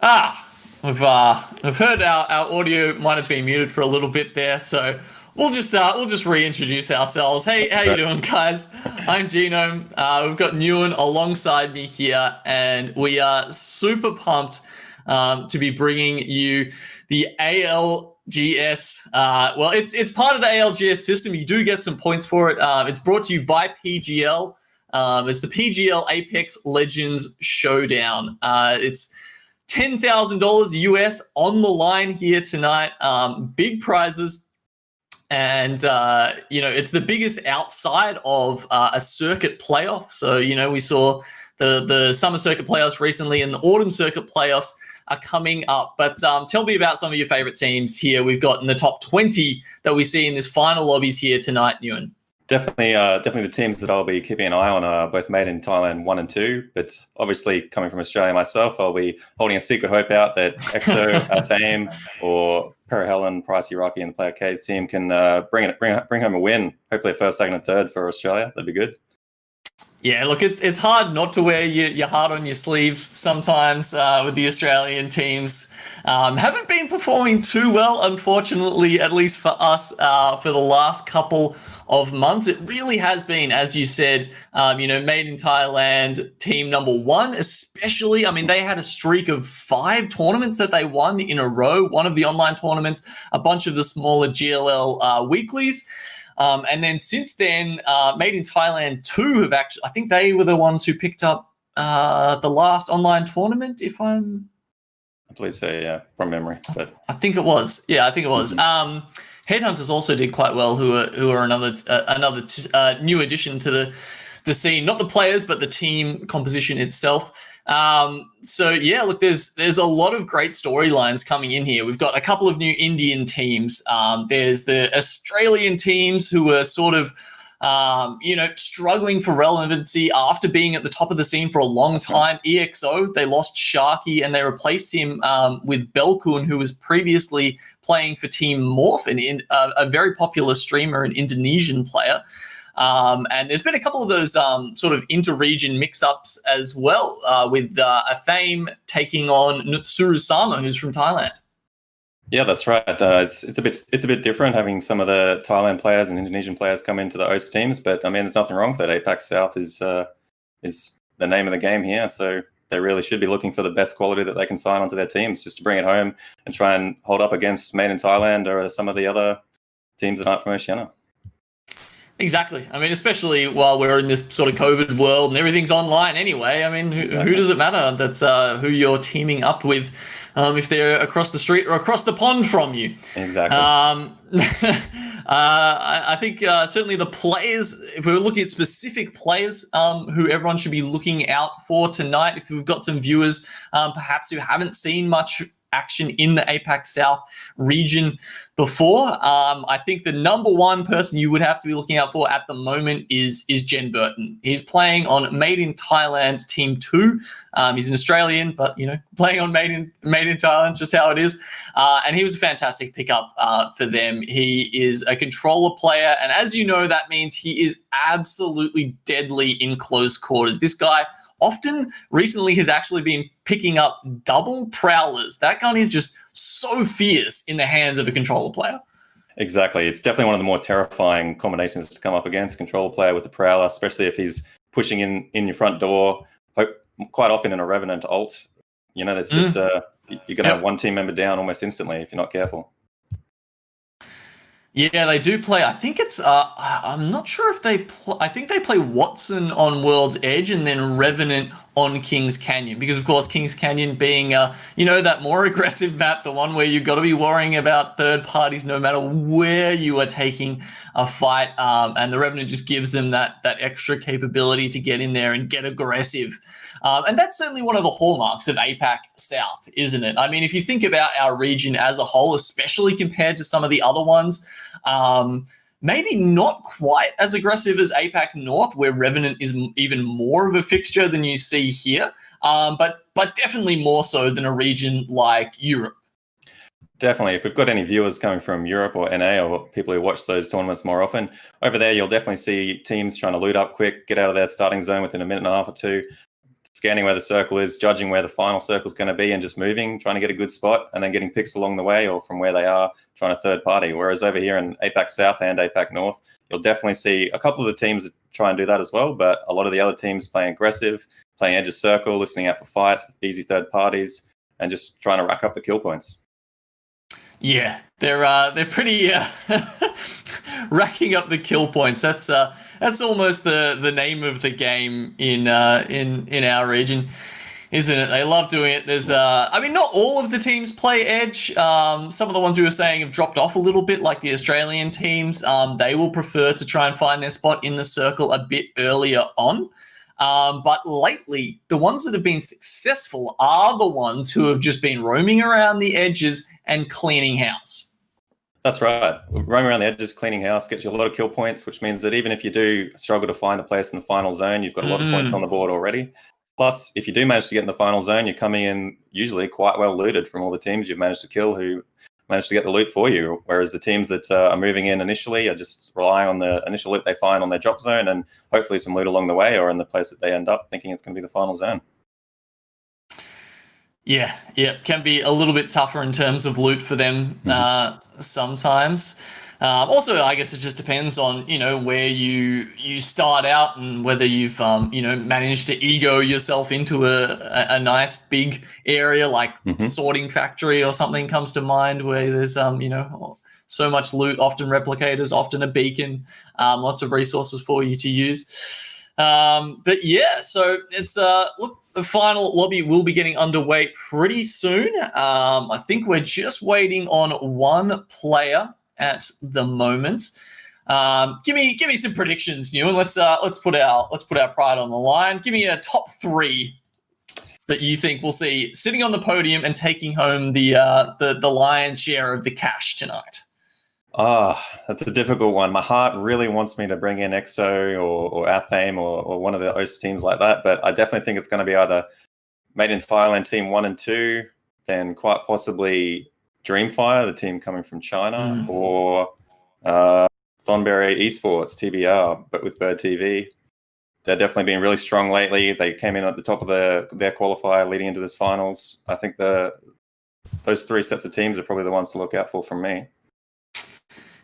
Ah, we've heard our audio might have been muted for a little bit there, so we'll just reintroduce ourselves. Hey, how you doing, guys? I'm Genome. We've got Newen alongside me here, and we are super pumped to be bringing you the ALGS. Well, it's part of the ALGS system. You do get some points for it. It's brought to you by PGL. It's the PGL Apex Legends Showdown. It's $10,000 US on the line here tonight. Big prizes. And, it's the biggest outside of a circuit playoff. So, we saw the summer circuit playoffs recently, and the autumn circuit playoffs are coming up. But tell me about some of your favorite teams here we've got in the top 20 that we see in this final lobbies here tonight, Newen. Definitely the teams that I'll be keeping an eye on are both made in Thailand 1 and 2. But obviously, coming from Australia myself, I'll be holding a secret hope out that EXO, Fame, or Perihelen, Price Iraqi, and the Player K's team can bring home a win. Hopefully, a first, second, and third for Australia. That'd be good. Yeah, look, it's hard not to wear your heart on your sleeve sometimes with the Australian teams. Haven't been performing too well, unfortunately, at least for us, for the last couple of months. It really has been, as you said, made in Thailand, team number one, especially. I mean, they had a streak of 5 tournaments that they won in a row, one of the online tournaments, a bunch of the smaller GLL weeklies. And then since then, Made in Thailand 2 have actually, I think they were the ones who picked up the last online tournament, I believe so, yeah, from memory. But I think it was. Yeah, I think it was. Headhunters also did quite well, who are another new addition to the scene, not the players, but the team composition itself. So yeah, look, there's a lot of great storylines coming in here. We've got a couple of new Indian teams. There's the Australian teams who are sort of, struggling for relevancy after being at the top of the scene for a long time. EXO, they lost Sharky and they replaced him with Belkun, who was previously playing for Team Morph, a very popular streamer, an Indonesian player. And there's been a couple of those sort of inter-region mix-ups as well, with Athame taking on Nutsuru Sama, who's from Thailand. Yeah, that's right. It's a bit different having some of the Thailand players and Indonesian players come into the host teams, but I mean, there's nothing wrong with that. APAC South is the name of the game here, so they really should be looking for the best quality that they can sign onto their teams, just to bring it home and try and hold up against Made in Thailand or some of the other teams that aren't from Oceania. Exactly. I mean, especially while we're in this sort of COVID world and everything's online anyway. I mean, who does it matter? That's who you're teaming up with, if they're across the street or across the pond from you. Exactly. I think certainly the players, if we're looking at specific players who everyone should be looking out for tonight, if we've got some viewers perhaps who haven't seen much action in the APAC South region before, I think the number one person you would have to be looking out for at the moment is Jen Burton. He's playing on Made in Thailand Team 2. He's an Australian, but playing on Made in Thailand is just how it is. And he was a fantastic pickup for them. He is a controller player, and as you know, that means he is absolutely deadly in close quarters. This guy often recently has actually been picking up double prowlers. That gun is just so fierce in the hands of a controller player. Exactly. It's definitely one of the more terrifying combinations to come up against, controller player with the prowler, especially if he's pushing in your front door, quite often in a Revenant ult. There's just you're going to have one team member down almost instantly if you're not careful. Yeah, they do play. I think it's. I'm not sure if they. I think they play Watson on World's Edge and then Revenant on Kings Canyon, because of course Kings Canyon being that more aggressive map, the one where you've got to be worrying about third parties no matter where you are taking a fight, and the Revenant just gives them that extra capability to get in there and get aggressive. And that's certainly one of the hallmarks of APAC South, isn't it? I mean, if you think about our region as a whole, especially compared to some of the other ones, maybe not quite as aggressive as APAC North, where Revenant is even more of a fixture than you see here, but definitely more so than a region like Europe. Definitely. If we've got any viewers coming from Europe or NA or people who watch those tournaments more often, over there you'll definitely see teams trying to loot up quick, get out of their starting zone within a minute and a half or two, scanning where the circle is, judging where the final circle is going to be, and just moving, trying to get a good spot, and then getting picks along the way or from where they are, trying to third party. Whereas over here in APAC South and APAC North, you'll definitely see a couple of the teams that try and do that as well, but a lot of the other teams playing aggressive, playing edge of circle, listening out for fights with easy third parties, and just trying to rack up the kill points. Yeah, they're pretty racking up the kill points. That's almost the name of the game in our region, isn't it? They love doing it. There's I mean, not all of the teams play edge. Some of the ones we were saying have dropped off a little bit, like the Australian teams. They will prefer to try and find their spot in the circle a bit earlier on. But lately, the ones that have been successful are the ones who have just been roaming around the edges and cleaning house. That's right. Roaming around the edges, cleaning house gets you a lot of kill points, which means that even if you do struggle to find a place in the final zone, you've got a lot of points on the board already. Plus, if you do manage to get in the final zone, you're coming in usually quite well looted from all the teams you've managed to kill who managed to get the loot for you. Whereas the teams that are moving in initially are just relying on the initial loot they find on their drop zone and hopefully some loot along the way or in the place that they end up thinking it's going to be the final zone. Yeah, can be a little bit tougher in terms of loot for them sometimes. Also, I guess it just depends on, where you start out and whether you've, managed to ego yourself into a nice big area like Sorting Factory or something comes to mind where there's, so much loot, often replicators, often a beacon, lots of resources for you to use. But yeah, so it's look, the final lobby will be getting underway pretty soon. I think we're just waiting on one player at the moment. Give me some predictions, Newen. Let's put our pride on the line. Give me a top 3 that you think we'll see sitting on the podium and taking home the lion's share of the cash tonight. That's a difficult one. My heart really wants me to bring in EXO or Athame or one of the host teams like that, but I definitely think it's going to be either Made in Thailand Team 1 and 2, then quite possibly Dreamfire, the team coming from China, or Thornberry Esports, TBR, but with Bird TV. They're definitely been really strong lately. They came in at the top of their qualifier leading into this finals. I think those 3 sets of teams are probably the ones to look out for from me.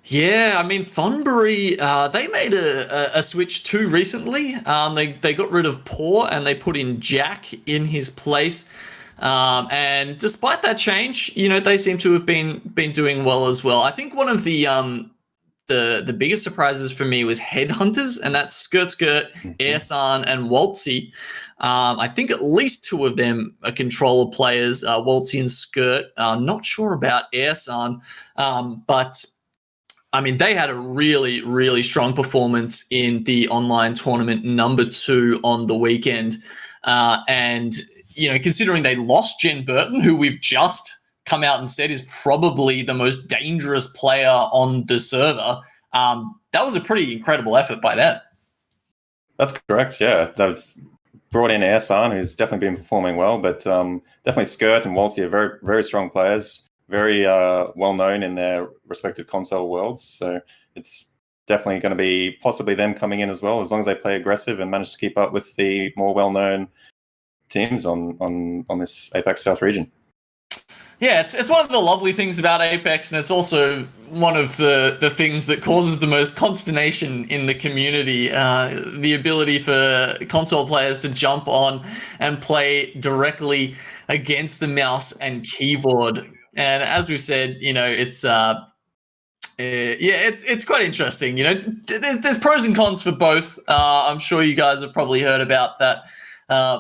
Yeah, I mean, Thornbury, they made a switch too recently. They got rid of Poor and they put in Jack in his place. And despite that change, they seem to have been doing well as well. I think one of the biggest surprises for me was Headhunters, and that's Skirt, Airsan, and Waltzy. I think at least 2 of them are controller players, Waltzy and Skirt. Not sure about Airsan, but I mean, they had a really, really strong performance in the online tournament number 2 on the weekend. And, considering they lost Jen Burton, who we've just come out and said is probably the most dangerous player on the server, that was a pretty incredible effort by them. That's correct, yeah. They've brought in Airsan, who's definitely been performing well, but definitely Skirt and Waltzy are very, very strong players. Very well known in their respective console worlds, so it's definitely going to be possibly them coming in as well, as long as they play aggressive and manage to keep up with the more well-known teams on this APAC South region. Yeah, it's one of the lovely things about Apex, and it's also one of the things that causes the most consternation in the community, the ability for console players to jump on and play directly against the mouse and keyboard. And as we've said, it's it's quite interesting. There's pros and cons for both. I'm sure you guys have probably heard about that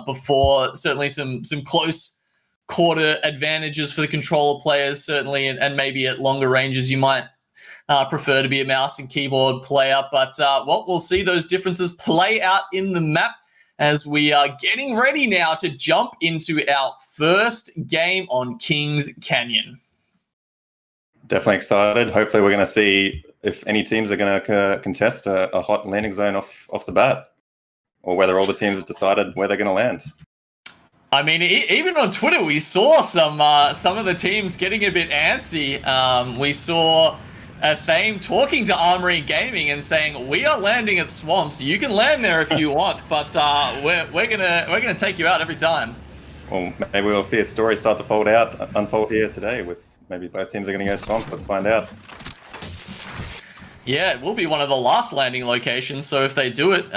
before. Certainly some close quarter advantages for the controller players, certainly, and maybe at longer ranges you might prefer to be a mouse and keyboard player. But we'll see those differences play out in the map as we are getting ready now to jump into our first game on Kings Canyon. Definitely excited. Hopefully we're going to see if any teams are going to contest a hot landing zone off the bat, or whether all the teams have decided where they're going to land. I mean, even on Twitter, we saw some of the teams getting a bit antsy. We saw Leaderboard, who are, I think, at least 2 of them are controller players, Waltzy and Skirt. Not sure about Airsan, but we saw Thame talking to Armory Gaming and saying, "We are landing at Swamps. You can land there if you want, but we're gonna take you out every time." Well, maybe we'll see a story start to unfold here today. With maybe both teams are going to go Swamps. Let's find out. Yeah, it will be one of the last landing locations. So if they do it,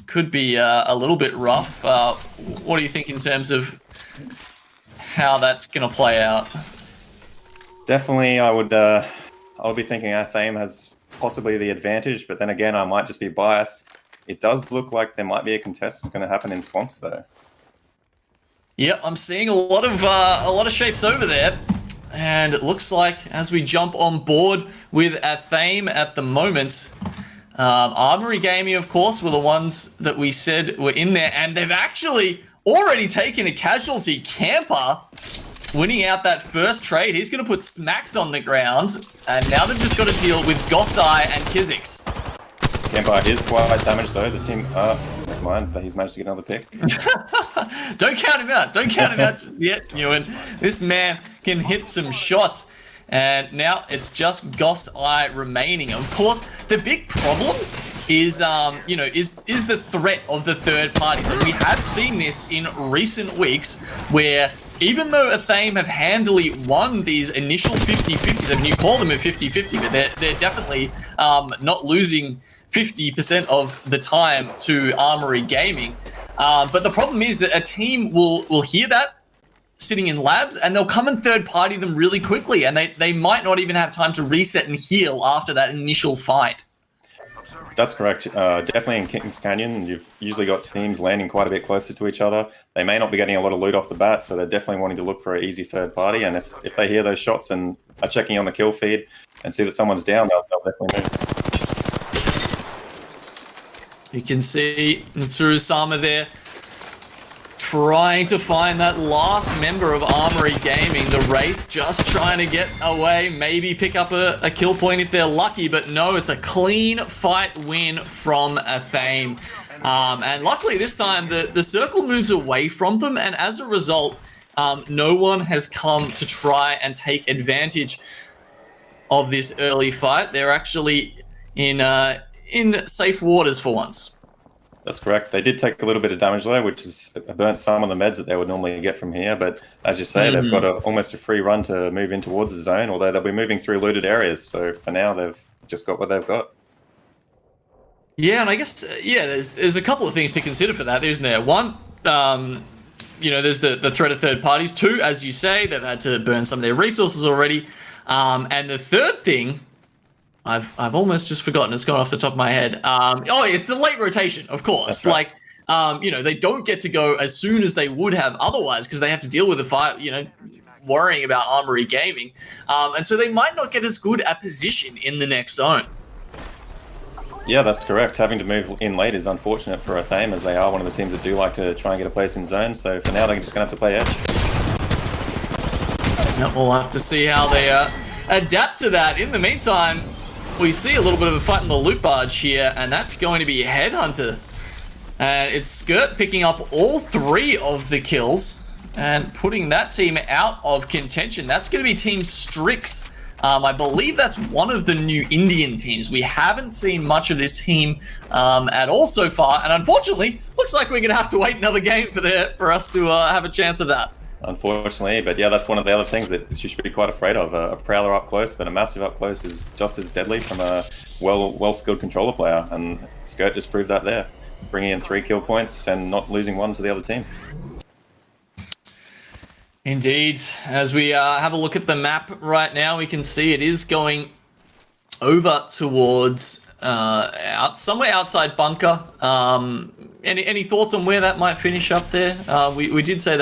could be a little bit rough. What do you think in terms of how that's going to play out? Definitely, I would be thinking Thame has possibly the advantage, but then again, I might just be biased. It does look like there might be a contest going to happen in Swamps, though. Yep, I'm seeing a lot of shapes over there, and it looks like as we jump on board with Thame at the moment, Armory Gaming, of course, were the ones that we said were in there, and they've actually already taken a casualty. Camper winning out that first trade. He's going to put smacks on the ground, and now they've just got to deal with Gossai and Kizix. Camper is quite damaged, though. The team, never mind, he's managed to get another pick. Don't count him out. Don't count him out just yet, Ewan. This man can hit some shots. And now it's just Gossai remaining. Of course, the big problem is, is the threat of the third parties. And we have seen this in recent weeks where even though Thame have handily won these initial 50-50s, I mean, you call them a 50-50, but they're definitely not losing 50% of the time to Armory Gaming. But the problem is that a team will hear that sitting in labs, and they'll come and third party them really quickly, and they might not even have time to reset and heal after that initial fight. That's correct. Definitely in Kings Canyon, you've usually got teams landing quite a bit closer to each other. They may not be getting a lot of loot off the bat, so they're definitely wanting to look for an easy third party. And if they hear those shots and are checking on the kill feed and see that someone's down, they'll definitely move. You can see Tsuru-sama there trying to find that last member of Armory Gaming. The Wraith just trying to get away, maybe pick up a kill point if they're lucky, but no, it's a clean fight win from Thame. And luckily this time the circle moves away from them, and as a result, no one has come to try and take advantage of this early fight. They're actually in safe waters for once. That's correct. They did take a little bit of damage though, which has burnt some of the meds that they would normally get from here. But as you say, they've got almost a free run to move in towards the zone, although they'll be moving through looted areas. So for now, they've just got what they've got. Yeah, and I guess, there's a couple of things to consider for that, isn't there? One, there's the threat of third parties. Two, as you say, they've had to burn some of their resources already. And the third thing, I've almost just forgotten. It's gone off the top of my head. It's the late rotation, of course. Right. They don't get to go as soon as they would have otherwise because they have to deal with the fight, worrying about Armory Gaming. And so they might not get as good a position in the next zone. Yeah, that's correct. Having to move in late is unfortunate for Thame, as they are one of the teams that do like to try and get a place in zone. So for now, they're just going to have to play edge. We'll have to see how they adapt to that. In the meantime, we see a little bit of a fight in the loot barge here, and that's going to be Headhunter. And it's Skirt picking up all 3 of the kills and putting that team out of contention. That's going to be Team Strix. I believe that's one of the new Indian teams. We haven't seen much of this team at all so far, and unfortunately, looks like we're going to have to wait another game for us to have a chance of that. Unfortunately, but yeah, that's one of the other things that you should be quite afraid of. A Prowler up close, but a Massive up close is just as deadly from a well-skilled controller player, and Skirt just proved that there, bringing in 3 kill points and not losing one to the other team. Indeed. As we have a look at the map right now, we can see it is going over towards somewhere outside bunker. Any thoughts on where that might finish up there? We did see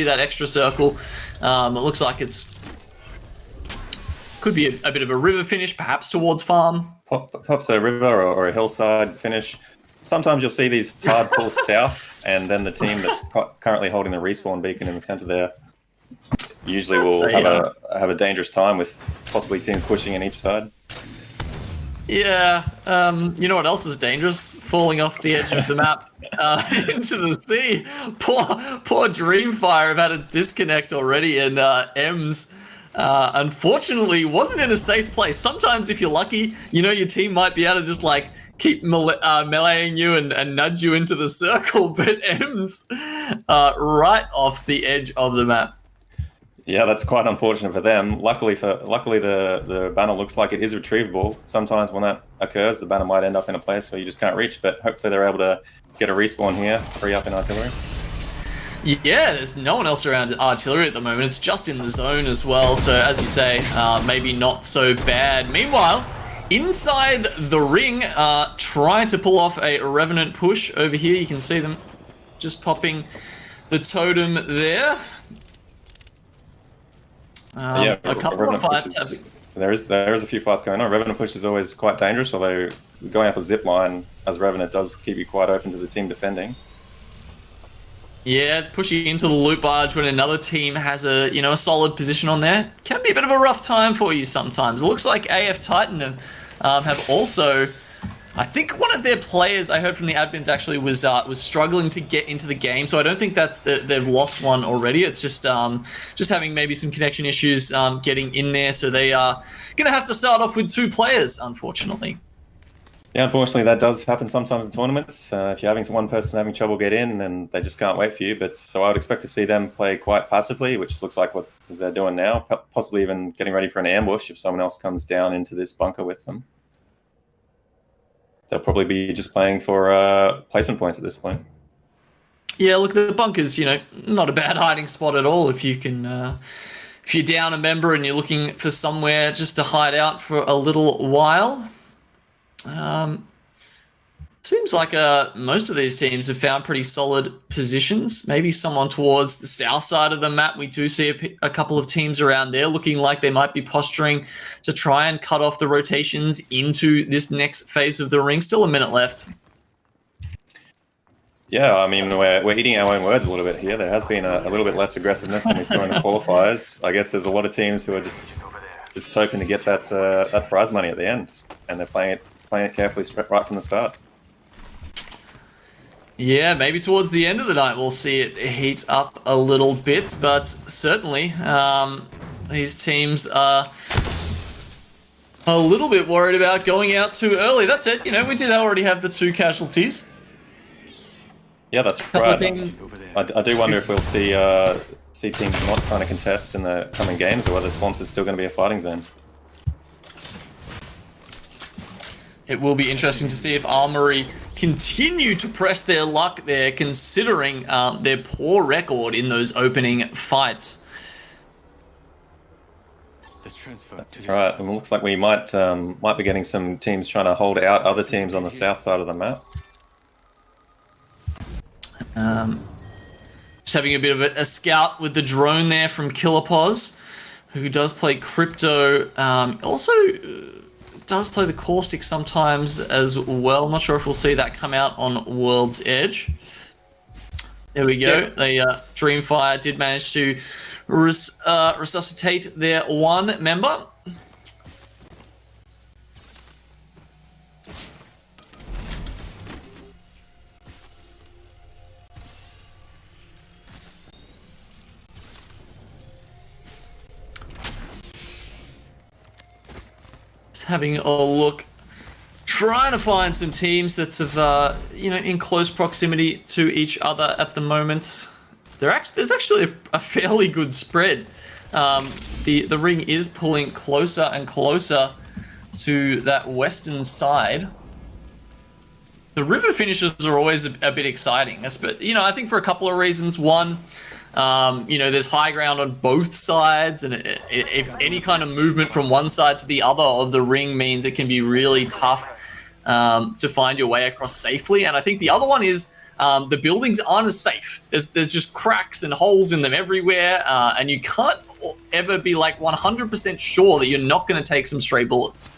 that extra circle. It looks like could be a bit of a river finish, perhaps towards farm. Pops a river or a hillside finish. Sometimes you'll see these hard pulls south, and then the team that's currently holding the respawn beacon in the center there usually will have a dangerous time with possibly teams pushing in each side. Yeah, you know what else is dangerous? Falling off the edge of the map into the sea. Poor Dreamfire have had a disconnect already, and M's Unfortunately, wasn't in a safe place. Sometimes if you're lucky, you know, your team might be able to just like keep meleeing you and nudge you into the circle, but M's right off the edge of the map. Yeah, that's quite unfortunate for them. Luckily, the banner looks like it is retrievable. Sometimes when that occurs, the banner might end up in a place where you just can't reach. But hopefully, they're able to get a respawn here, free up in artillery. Yeah, there's no one else around artillery at the moment. It's just in the zone as well. So as you say, maybe not so bad. Meanwhile, inside the ring, trying to pull off a Revenant push over here. You can see them just popping the totem there. Yeah, a couple of fights. There is a few fights going on. Revenant push is always quite dangerous, although going up a zip line as Revenant does keep you quite open to the team defending. Yeah, pushing into the loot barge when another team has a a solid position on there can be a bit of a rough time for you sometimes. It looks like AF Titan have also, I think one of their players I heard from the admins actually was struggling to get into the game, so I don't think that's they've lost one already. It's just having maybe some connection issues getting in there, so they are gonna have to start off with 2 players, unfortunately. Yeah, unfortunately, that does happen sometimes in tournaments. If you're having one person having trouble get in, then they just can't wait for you. But so I would expect to see them play quite passively, which looks like what they're doing now, possibly even getting ready for an ambush if someone else comes down into this bunker with them. They'll probably be just playing for placement points at this point. Yeah, look, the bunker's, not a bad hiding spot at all if you can, if you're down a member and you're looking for somewhere just to hide out for a little while. Seems like most of these teams have found pretty solid positions. Maybe someone towards the south side of the map. We do see a couple of teams around there looking like they might be posturing to try and cut off the rotations into this next phase of the ring. Still a minute left. Yeah, I mean, we're eating our own words a little bit here. There has been a little bit less aggressiveness than we saw in the qualifiers. I guess there's a lot of teams who are just hoping to get that prize money at the end, and they're playing it carefully right from the start. Yeah, maybe towards the end of the night we'll see it heat up a little bit, but certainly these teams are a little bit worried about going out too early. That's it. We did already have the 2 casualties. Yeah, that's right. I do wonder if we'll see teams not trying to contest in the coming games, or whether Swamps is still going to be a fighting zone. It will be interesting to see if Armory continue to press their luck there, considering their poor record in those opening fights. That's right. It looks like we might be getting some teams trying to hold out other teams on the south side of the map. Just having a bit of a scout with the drone there from Killerpos, who does play Crypto. Also does play the Caustic sometimes as well. Not sure if we'll see that come out on World's Edge. There we go. Yeah. Dreamfire did manage to resuscitate their 1 member. Having a look, trying to find some teams that's in close proximity to each other at the moment. There's actually a fairly good spread. The ring is pulling closer and closer to that western side. The river finishes are always a bit exciting, but I think for a couple of reasons. One, there's high ground on both sides, and if any kind of movement from one side to the other of the ring means it can be really tough to find your way across safely. And I think the other one is the buildings aren't as safe. There's just cracks and holes in them everywhere, and you can't ever be like 100% sure that you're not going to take some stray bullets.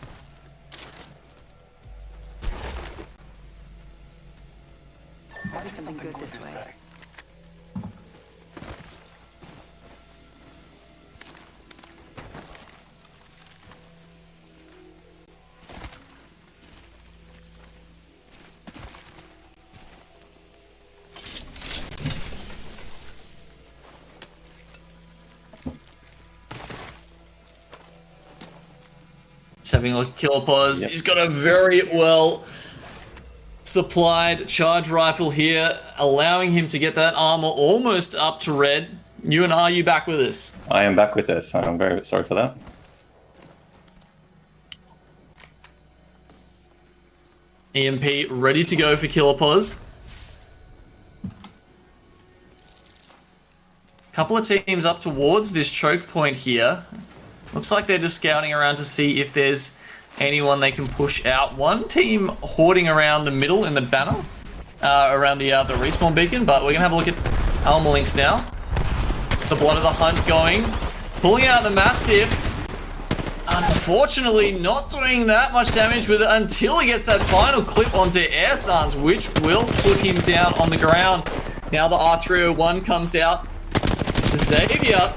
Maybe something good this way. Just having a look at Killer Pause. Yep. He's got a very well supplied charge rifle here, allowing him to get that armor almost up to red. Ewan, are you back with us? I am back with us. I'm very sorry for that. EMP ready to go for Killer Pause. Couple of teams up towards this choke point here. Looks like they're just scouting around to see if there's anyone they can push out. One team hoarding around the middle in the banner, around the respawn beacon, but we're gonna have a look at Almalinks now. The blood of the hunt going, pulling out the Mastiff. Unfortunately, not doing that much damage with it until he gets that final clip onto Air Suns, which will put him down on the ground. Now the R301 comes out. Xavier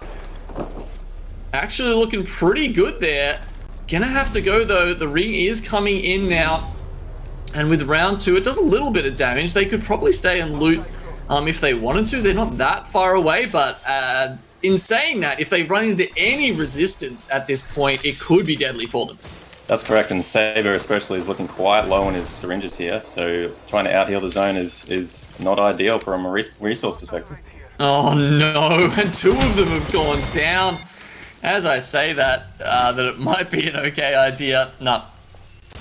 actually looking pretty good there. Gonna have to go though. The ring is coming in now, and with round 2 it does a little bit of damage. They could probably stay and loot if they wanted to. They're not that far away, but in saying that, if they run into any resistance at this point, it could be deadly for them. That's correct, and Saber especially is looking quite low on his syringes here, so trying to out-heal the zone is not ideal from a resource perspective. Oh no, and 2 of them have gone down. As I say that, that it might be an okay idea. No,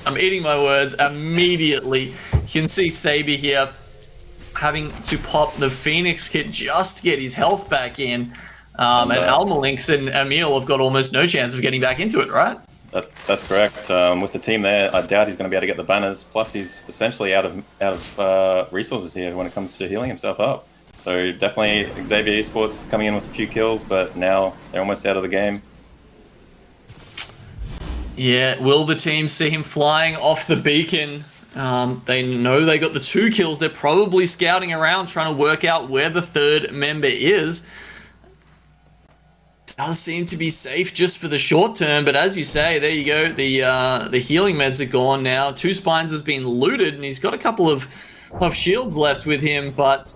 I'm eating my words immediately. You can see Saber here having to pop the Phoenix kit just to get his health back in. And Almalinks and Emil have got almost no chance of getting back into it, right? That's correct. With the team there, I doubt he's going to be able to get the banners. Plus, he's essentially out of resources here when it comes to healing himself up. So definitely Xavier Esports coming in with a few kills, but now they're almost out of the game. Yeah, will the team see him flying off the beacon? They know they got the 2 kills. They're probably scouting around trying to work out where the 3rd member is. Does seem to be safe just for the short term, but as you say, there you go. The healing meds are gone now. 2 spines has been looted, and he's got a couple of shields left with him, but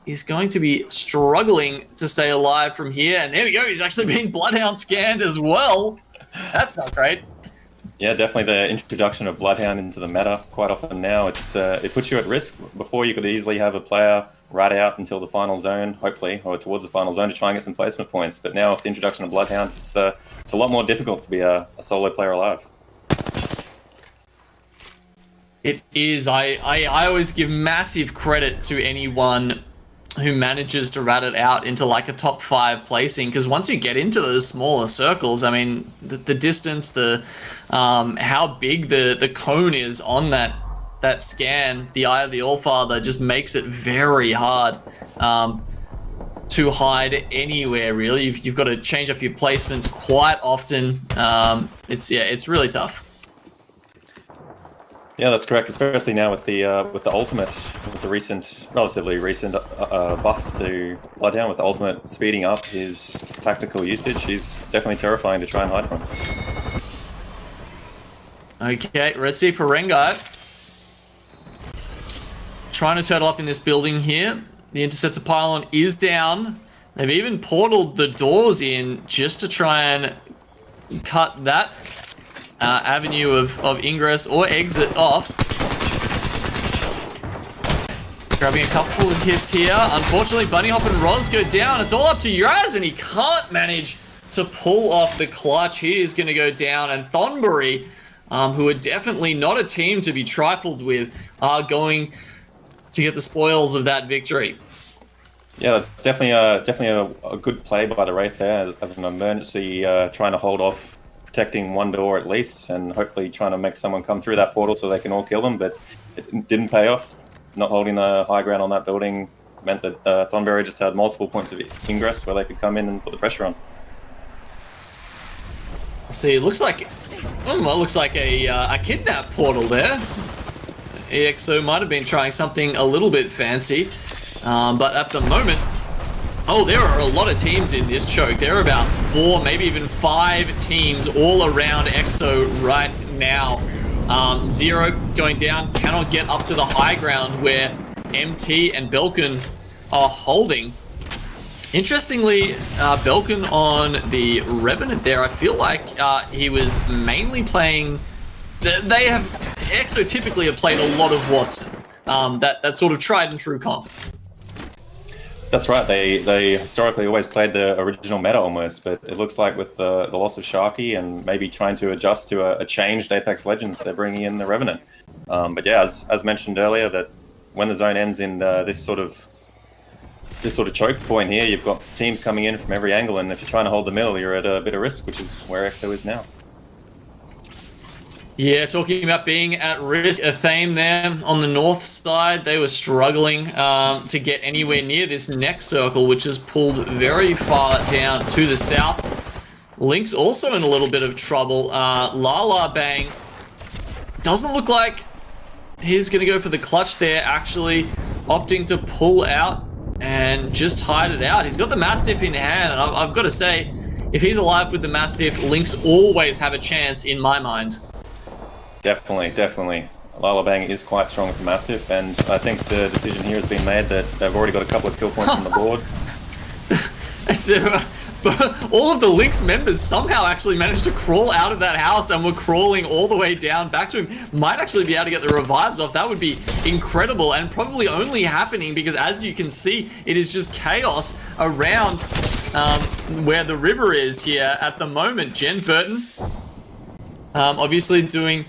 he's going to be struggling to stay alive from here. And there we go. He's actually been Bloodhound scanned as well. That's not great. Yeah, definitely the introduction of Bloodhound into the meta quite often now. It puts you at risk. Before, you could easily have a player right out until the final zone, hopefully, or towards the final zone to try and get some placement points. But now with the introduction of Bloodhound, it's a lot more difficult to be a solo player alive. It is. I always give massive credit to anyone who manages to rat it out into like a top 5 placing, because once you get into those smaller circles, I mean, the distance, the how big the cone is on that scan, the Eye of the Allfather, just makes it very hard to hide anywhere, really. You've got to change up your placement quite often. It's really tough. Yeah, that's correct. Especially now with the ultimate, with the relatively recent buffs to Bloodhound, with the ultimate speeding up his tactical usage, he's definitely terrifying to try and hide from. Okay, let's see Parengai trying to turtle up in this building here. The interceptor pylon is down. They've even portaled the doors in just to try and cut that avenue of ingress or exit off. Grabbing a couple of hits here. Unfortunately, Bunny Hop and Roz go down. It's all up to Uraz, and he can't manage to pull off the clutch. He is going to go down, and Thornbury, who are definitely not a team to be trifled with, are going to get the spoils of that victory. Yeah, that's definitely a good play by the Wraith there as an emergency, trying to hold off, protecting one door at least, and hopefully trying to make someone come through that portal so they can all kill them, but it didn't pay off. Not holding the high ground on that building meant that Thornbury just had multiple points of ingress where they could come in and put the pressure on. See, it looks like a kidnap portal there. EXO might have been trying something a little bit fancy, but at the moment, there are a lot of teams in this choke. There are about 4, maybe even 5 teams all around EXO right now. Zero going down, cannot get up to the high ground where MT and Belkin are holding. Interestingly, Belkin on the Revenant there, I feel like he was mainly playing... They have... EXO typically have played a lot of Watson. That sort of tried and true comp. That's right. They historically always played the original meta almost, but it looks like with the loss of Sharky and maybe trying to adjust to a changed Apex Legends, they're bringing in the Revenant. But yeah, as mentioned earlier, that when the zone ends in this sort of choke point here, you've got teams coming in from every angle, and if you're trying to hold the middle, you're at a bit of risk, which is where EXO is now. Yeah, talking about being at risk, a theme there on the north side, they were struggling to get anywhere near this next circle, which is pulled very far down to the south. Link's also in a little bit of trouble. Lala Bang doesn't look like he's going to go for the clutch there, actually opting to pull out and just hide it out. He's got the Mastiff in hand, and I've got to say, if he's alive with the Mastiff, Link's always have a chance in my mind. Definitely. Lala Bang is quite strong with the Mastiff, and I think the decision here has been made that they've already got a couple of kill points on the board. But all of the Lynx members somehow actually managed to crawl out of that house and were crawling all the way down back to him. Might actually be able to get the revives off. That would be incredible, and probably only happening because, as you can see, it is just chaos around where the river is here at the moment. Jen Burton obviously doing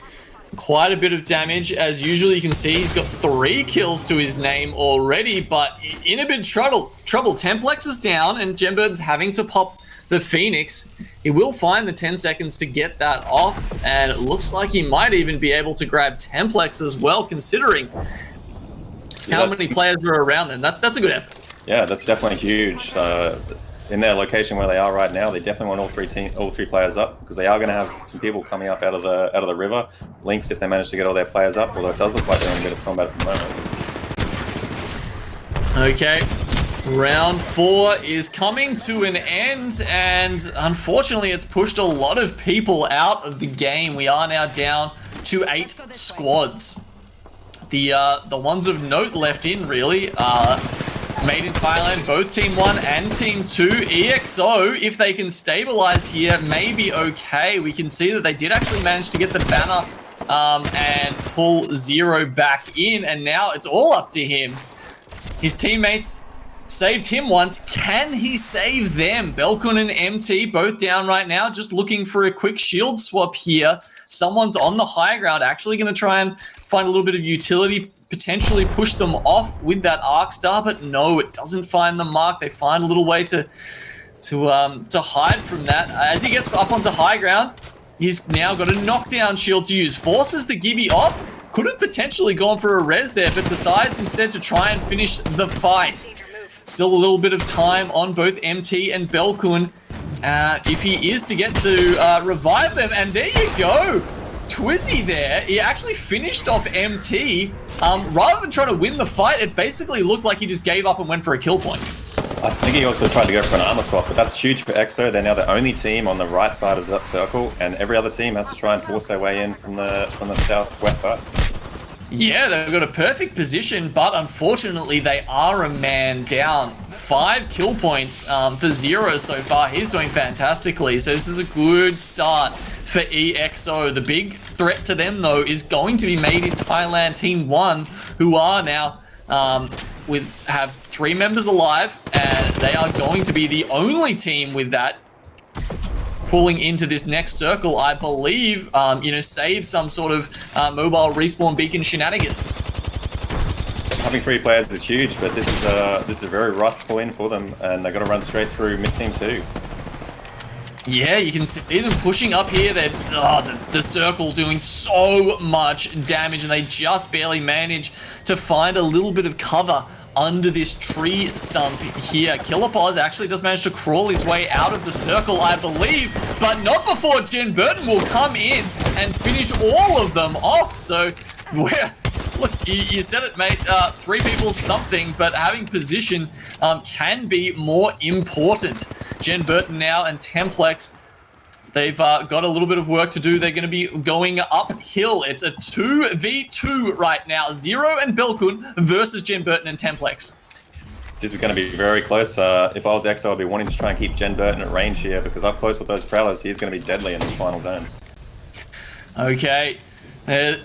quite a bit of damage. As usual, you can see he's got 3 kills to his name already, but in a bit of trouble. Templex is down, and Gembird's having to pop the Phoenix. He will find the 10 seconds to get that off, and it looks like he might even be able to grab Templex as well, considering how many players are around them. That's a good effort. Yeah, that's definitely huge. In their location where they are right now, they definitely want all three players up, because they are going to have some people coming up out of the river. Lynx, if they manage to get all their players up, although it does look like they're in a bit of combat at the moment. Okay, round 4 is coming to an end, and unfortunately it's pushed a lot of people out of the game. We are now down to 8 squads. The ones of note left in really are Made in Thailand, both Team 1 and Team 2. EXO, if they can stabilize here, may be okay. We can see that they did actually manage to get the banner and pull Zero back in, and now it's all up to him. His teammates saved him once. Can he save them? Belkun and MT both down right now, just looking for a quick shield swap here. Someone's on the high ground, actually going to try and find a little bit of utility, potentially push them off with that arc star, but no, it doesn't find the mark. They find a little way to hide from that. As he gets up onto high ground, he's now got a knockdown shield to use. Forces the Gibby off. Could have potentially gone for a res there, but decides instead to try and finish the fight. Still a little bit of time on both MT and Belkun. If he is to get to revive them, and there you go. Twizzy there, he actually finished off MT. Rather than trying to win the fight, it basically looked like he just gave up and went for a kill point. I think he also tried to go for an armor swap, but that's huge for EXO. They're now the only team on the right side of that circle, and every other team has to try and force their way in from the southwest side. Yeah, they've got a perfect position, but unfortunately they are a man down. 5 kill points for Zero so far. He's doing fantastically, so this is a good start for EXO. The big threat to them, though, is going to be Made in Thailand Team 1, who are now have 3 members alive, and they are going to be the only team with that pulling into this next circle, I believe, save some sort of mobile respawn beacon shenanigans. Having 3 players is huge, but this is a very rough pull in for them, and they've got to run straight through mid team 2. Yeah, you can see them pushing up here. They're the circle doing so much damage, and they just barely manage to find a little bit of cover under this tree stump here. Killerpaws actually does manage to crawl his way out of the circle, I believe, but not before Jen Burton will come in and finish all of them off. So, look, you said it, mate. 3 people something, but having position can be more important. Jen Burton now and Templex, they've got a little bit of work to do. They're going to be going uphill. It's a 2v2 right now. Zero and Belkun versus Jen Burton and Templex. this is going to be very close. If I was EXO, I'd be wanting to try and keep Jen Burton at range here, because up close with those prowlers, he's going to be deadly in these final zones. Okay. There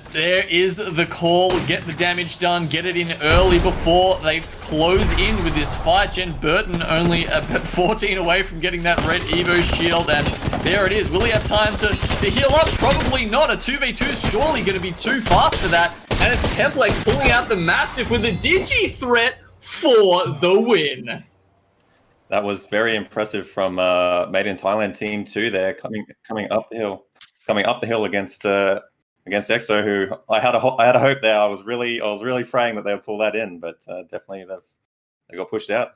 is the call. Get the damage done. Get it in early before they close in with this fight. Jen Burton only about 14 away from getting that red Evo shield. And there it is. Will he have time to heal up? Probably not. A 2v2 is surely going to be too fast for that. And it's Templex pulling out the Mastiff with a Digi threat for the win. That was very impressive from Made in Thailand team 2 there, coming up the hill against EXO, who I had a hope there. I was really praying that they would pull that in, but definitely they got pushed out.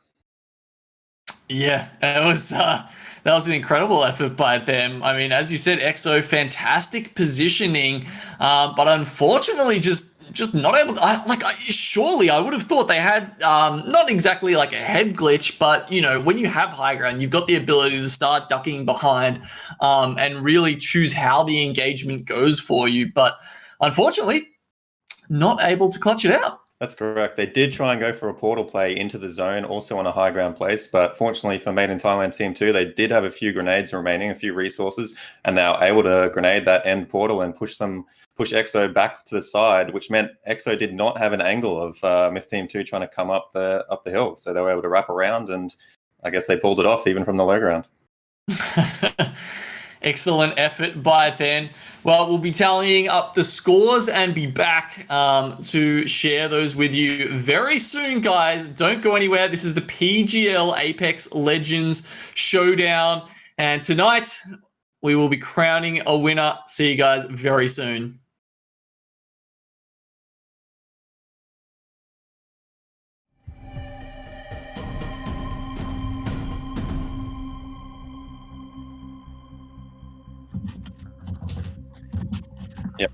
Yeah, it was that was an incredible effort by them. I mean, as you said, EXO, fantastic positioning, but unfortunately just not able to, surely I would have thought they had not exactly like a head glitch, but you know, when you have high ground, you've got the ability to start ducking behind and really choose how the engagement goes for you. But unfortunately, not able to clutch it out. That's correct. They did try and go for a portal play into the zone, also on a high ground place, but fortunately for Made in Thailand Team 2, they did have a few grenades remaining, a few resources, and they were able to grenade that end portal and push EXO back to the side, which meant EXO did not have an angle of Myth Team 2 trying to come up the hill. So they were able to wrap around, and I guess they pulled it off even from the low ground. Excellent effort by then. Well, we'll be tallying up the scores and be back to share those with you very soon, guys. Don't go anywhere. This is the PGL Apex Legends Showdown. And tonight, we will be crowning a winner. See you guys very soon. Yep.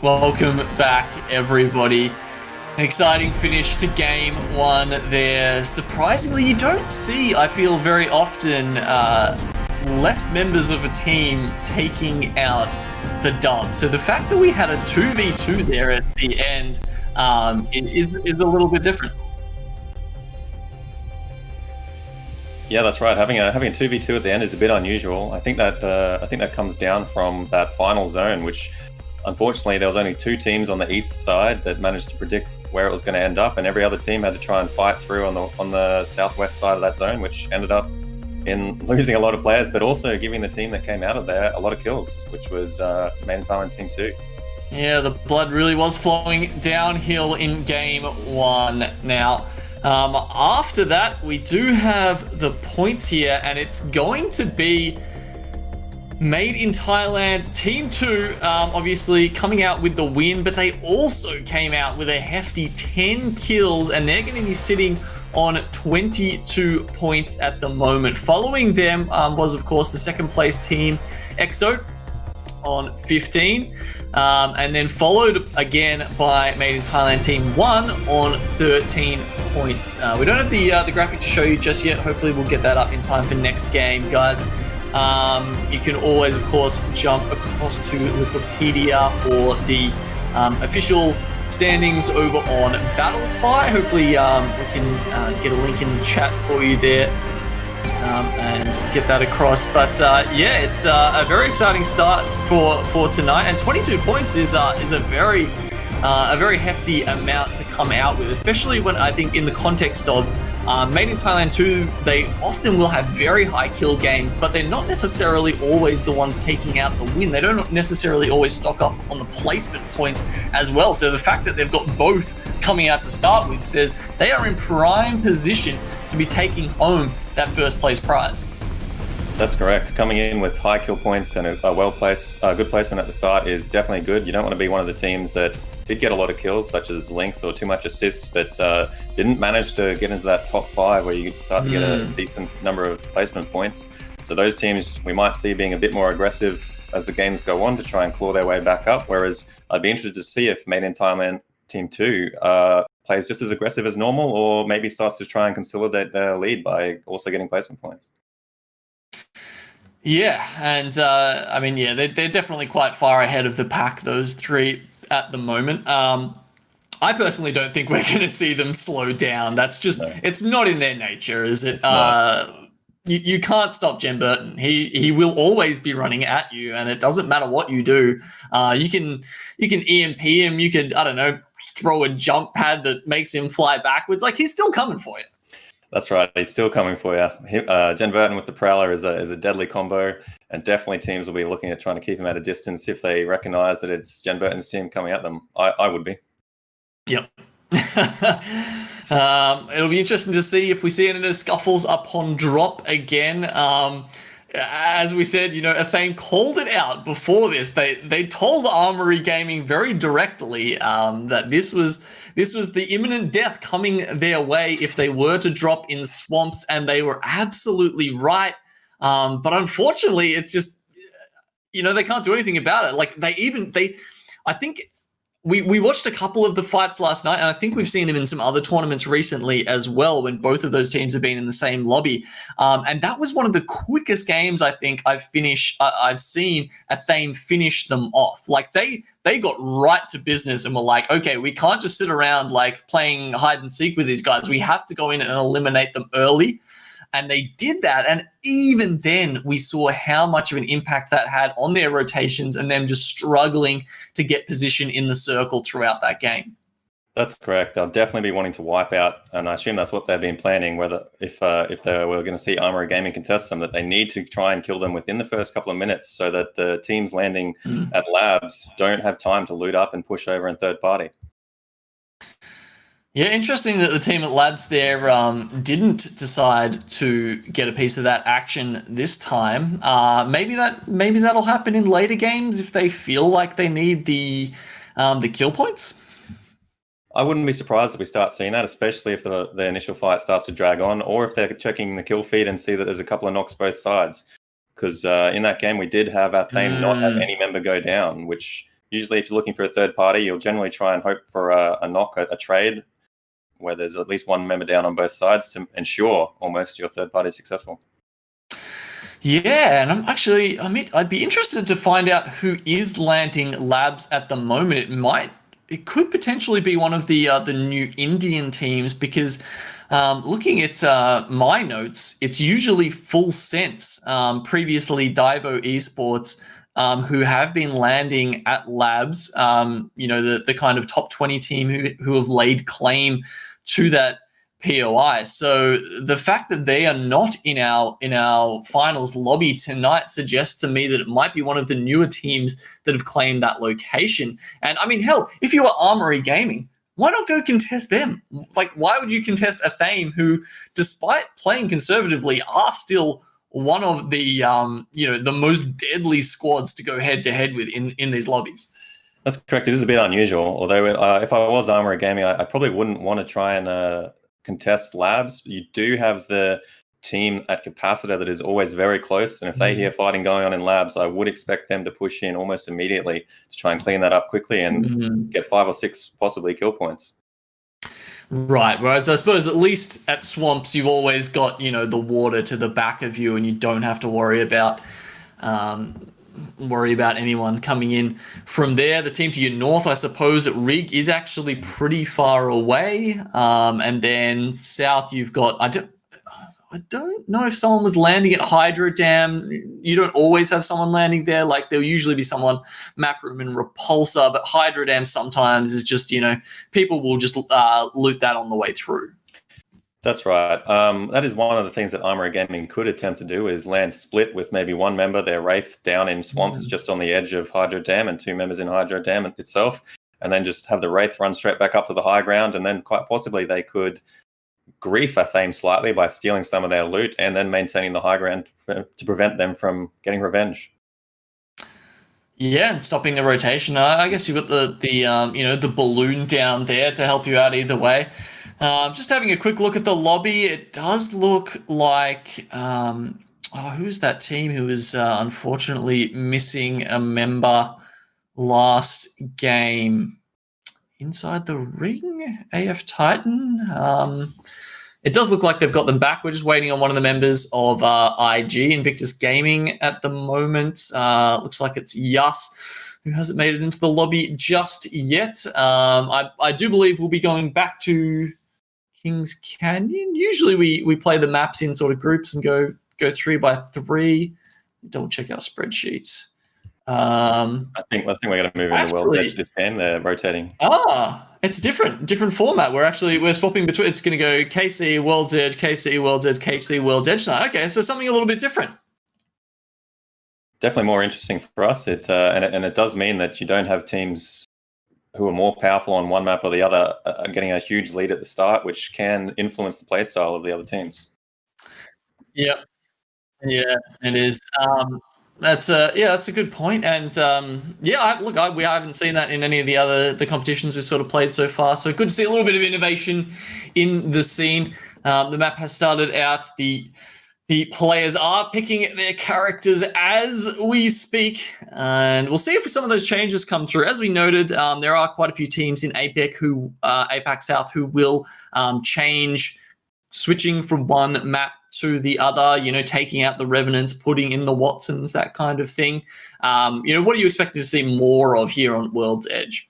Welcome back, everybody. An exciting finish to game one there. Surprisingly, you don't see, I feel, very often less members of a team taking out the dub. So the fact that we had a 2v2 there at the end is a little bit different. Yeah, that's right. Having a 2v2 at the end is a bit unusual. I think that comes down from that final zone, which unfortunately there was only two teams on the east side that managed to predict where it was going to end up, and every other team had to try and fight through on the southwest side of that zone, which ended up in losing a lot of players, but also giving the team that came out of there a lot of kills, which was Made in Thailand Team 2. Yeah, the blood really was flowing downhill in game one. Now, after that, we do have the points here, and it's going to be Made in Thailand Team 2, obviously coming out with the win, but they also came out with a hefty 10 kills, and they're going to be sitting on 22 points at the moment. Following them was, of course, the second place team, EXO, on 15, and then followed again by Made in Thailand Team 1 on 13 points. We don't have the graphic to show you just yet. Hopefully we'll get that up in time for next game, guys. You can always, of course, jump across to Wikipedia for the official standings over on Battlefy. Hopefully we can get a link in the chat for you there and get that across. But yeah, it's a very exciting start for tonight, and 22 points is a very hefty amount to come out with, especially when I think in the context of Made in Thailand 2, they often will have very high kill games, but they're not necessarily always the ones taking out the win. They don't necessarily always stock up on the placement points as well. So the fact that they've got both coming out to start with says they are in prime position to be taking home that first place prize. That's correct. Coming in with high kill points and a good placement at the start is definitely good. You don't want to be one of the teams that did get a lot of kills, such as Lynx or too much assists, but didn't manage to get into that top 5 where you start to get a decent number of placement points. So those teams we might see being a bit more aggressive as the games go on to try and claw their way back up, whereas I'd be interested to see if Made in Thailand Team 2 plays just as aggressive as normal, or maybe starts to try and consolidate their lead by also getting placement points. Yeah, and I mean, yeah, they're definitely quite far ahead of the pack, those three at the moment. I personally don't think we're going to see them slow down. That's just, it's not in their nature, is it? You can't stop Jen Burton. He will always be running at you, and it doesn't matter what you do. You can EMP him. You could, I don't know, throw a jump pad that makes him fly backwards. Like, he's still coming for you. That's right. He's still coming for you. Jen Burton with the Prowler is a deadly combo, and definitely teams will be looking at trying to keep him at a distance if they recognize that it's Jen Burton's team coming at them. I would be. Yep. It'll be interesting to see if we see any of those scuffles upon drop again. As we said, Athane called it out before this. They told Armory Gaming very directly that this was the imminent death coming their way if they were to drop in swamps, and they were absolutely right. But unfortunately, it's just, they can't do anything about it. Like I think we watched a couple of the fights last night, and I think we've seen them in some other tournaments recently as well, when both of those teams have been in the same lobby. And that was one of the quickest games I think I've seen Athane finish them off. Like they got right to business and were like, okay, we can't just sit around like playing hide and seek with these guys. We have to go in and eliminate them early. And they did that. And even then, we saw how much of an impact that had on their rotations and them just struggling to get position in the circle throughout that game. That's correct. They'll definitely be wanting to wipe out, and I assume that's what they've been planning, whether if they were going to see Armory Gaming contest them, that they need to try and kill them within the first couple of minutes so that the teams landing at labs don't have time to loot up and push over in third party. Yeah, interesting that the team at Labs there didn't decide to get a piece of that action this time. Maybe that'll happen in later games if they feel like they need the kill points. I wouldn't be surprised if we start seeing that, especially if the initial fight starts to drag on, or if they're checking the kill feed and see that there's a couple of knocks both sides. Because in that game we did have Athane not have any member go down, which usually if you're looking for a third party, you'll generally try and hope for a knock, a trade, where there's at least one member down on both sides to ensure almost your third party is successful. Yeah, and I'd be interested to find out who is landing labs at the moment. It could potentially be one of the new Indian teams, because looking at my notes, it's usually Full Sense, previously Divo Esports, who have been landing at labs. The kind of top 20 team who have laid claim to that POI. So the fact that they are not in our finals lobby tonight suggests to me that it might be one of the newer teams that have claimed that location. And I mean, hell, if you were Armory Gaming, why not go contest them? Like, why would you contest a Fame who, despite playing conservatively, are still one of the the most deadly squads to go head to head with in these lobbies? That's correct. It is a bit unusual. Although if I was Armory Gaming, I probably wouldn't want to try and contest labs. You do have the team at Capacitor that is always very close, and if they hear fighting going on in labs, I would expect them to push in almost immediately to try and clean that up quickly and get 5 or 6 possibly kill points. Right. Whereas I suppose at least at Swamps you've always got the water to the back of you, and you don't have to worry about anyone coming in from there. The team to your north, I suppose, at Rig is actually pretty far away. And then south, you've got, I don't know if someone was landing at Hydro Dam. You don't always have someone landing there. Like, there'll usually be someone Map Room and Repulsor, but Hydro Dam sometimes is just, people will just loot that on the way through. That's right. That is one of the things that Armory Gaming could attempt to do, is land split with maybe one member, their Wraith, down in Swamps just on the edge of Hydro Dam, and 2 members in Hydro Dam itself, and then just have the Wraith run straight back up to the high ground, and then quite possibly they could grief a Fame slightly by stealing some of their loot and then maintaining the high ground to prevent them from getting revenge. Yeah, and stopping the rotation. I guess you've got the balloon down there to help you out either way. Just having a quick look at the lobby, it does look like who's that team who was unfortunately missing a member last game? Inside the Ring, AF Titan. It does look like they've got them back. We're just waiting on one of the members of IG, Invictus Gaming, at the moment. Looks like it's Yas, who hasn't made it into the lobby just yet. I do believe we'll be going back to Kings Canyon. Usually we play the maps in sort of groups and go 3 by 3. Double check our spreadsheets. I think we're going to move into World's Edge this game. They're rotating. It's different format. We're swapping between. It's going to go KC World's Edge, KC World's Edge, KC World's Edge tonight. Okay, so something a little bit different. Definitely more interesting for us. And it does mean that you don't have teams who are more powerful on one map or the other getting a huge lead at the start, which can influence the play style of the other teams. Yep. Yeah, it is. That's a good point. And we haven't seen that in any of the competitions we've sort of played so far. So good to see a little bit of innovation in the scene. The map has started out. The players are picking their characters as we speak, and we'll see if some of those changes come through. As we noted, there are quite a few teams in APAC South who will change, switching from one map to the other, taking out the Revenants, putting in the Watsons, that kind of thing. What do you expect to see more of here on World's Edge?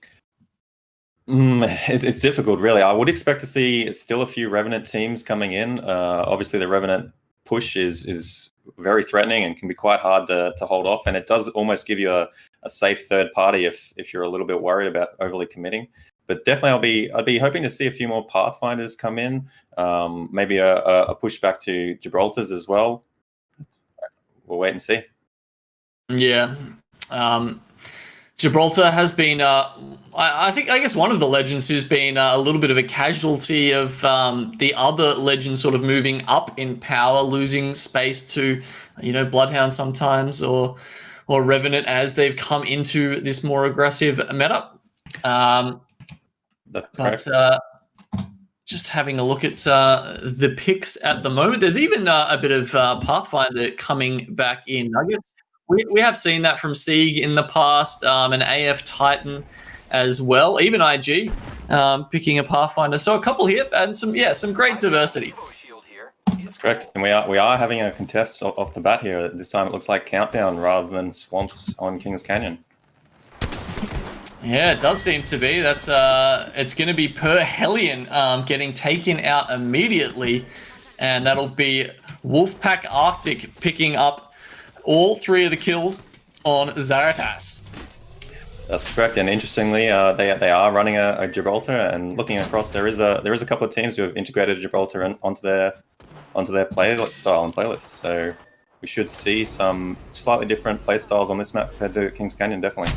It's difficult, really. I would expect to see still a few Revenant teams coming in. Obviously, the Revenant push is very threatening and can be quite hard to hold off, and it does almost give you a safe third party if you're a little bit worried about overly committing. But definitely, I'd be hoping to see a few more Pathfinders come in. Maybe a push back to Gibraltar's as well. We'll wait and see. Yeah, Gibraltar has been, I guess, one of the legends who's been a little bit of a casualty of the other legends sort of moving up in power, losing space to, Bloodhound sometimes or Revenant as they've come into this more aggressive meta. That's correct. Just having a look at the picks at the moment, there's even a bit of Pathfinder coming back in. I guess we have seen that from Sieg in the past, and AF Titan as well. Even IG picking a Pathfinder. So a couple here and some great diversity. That's correct. And we are having a contest off the bat here. This time it looks like Countdown rather than Swamps on Kings Canyon. Yeah, it does seem to be. That's it's going to be Per Hellion getting taken out immediately, and that'll be Wolfpack Arctic picking up all 3 of the kills on Zaratas. That's correct. And interestingly, they are running a Gibraltar, and looking across, there is a couple of teams who have integrated Gibraltar onto their play style and playlists. So we should see some slightly different play styles on this map compared to Kings Canyon, definitely.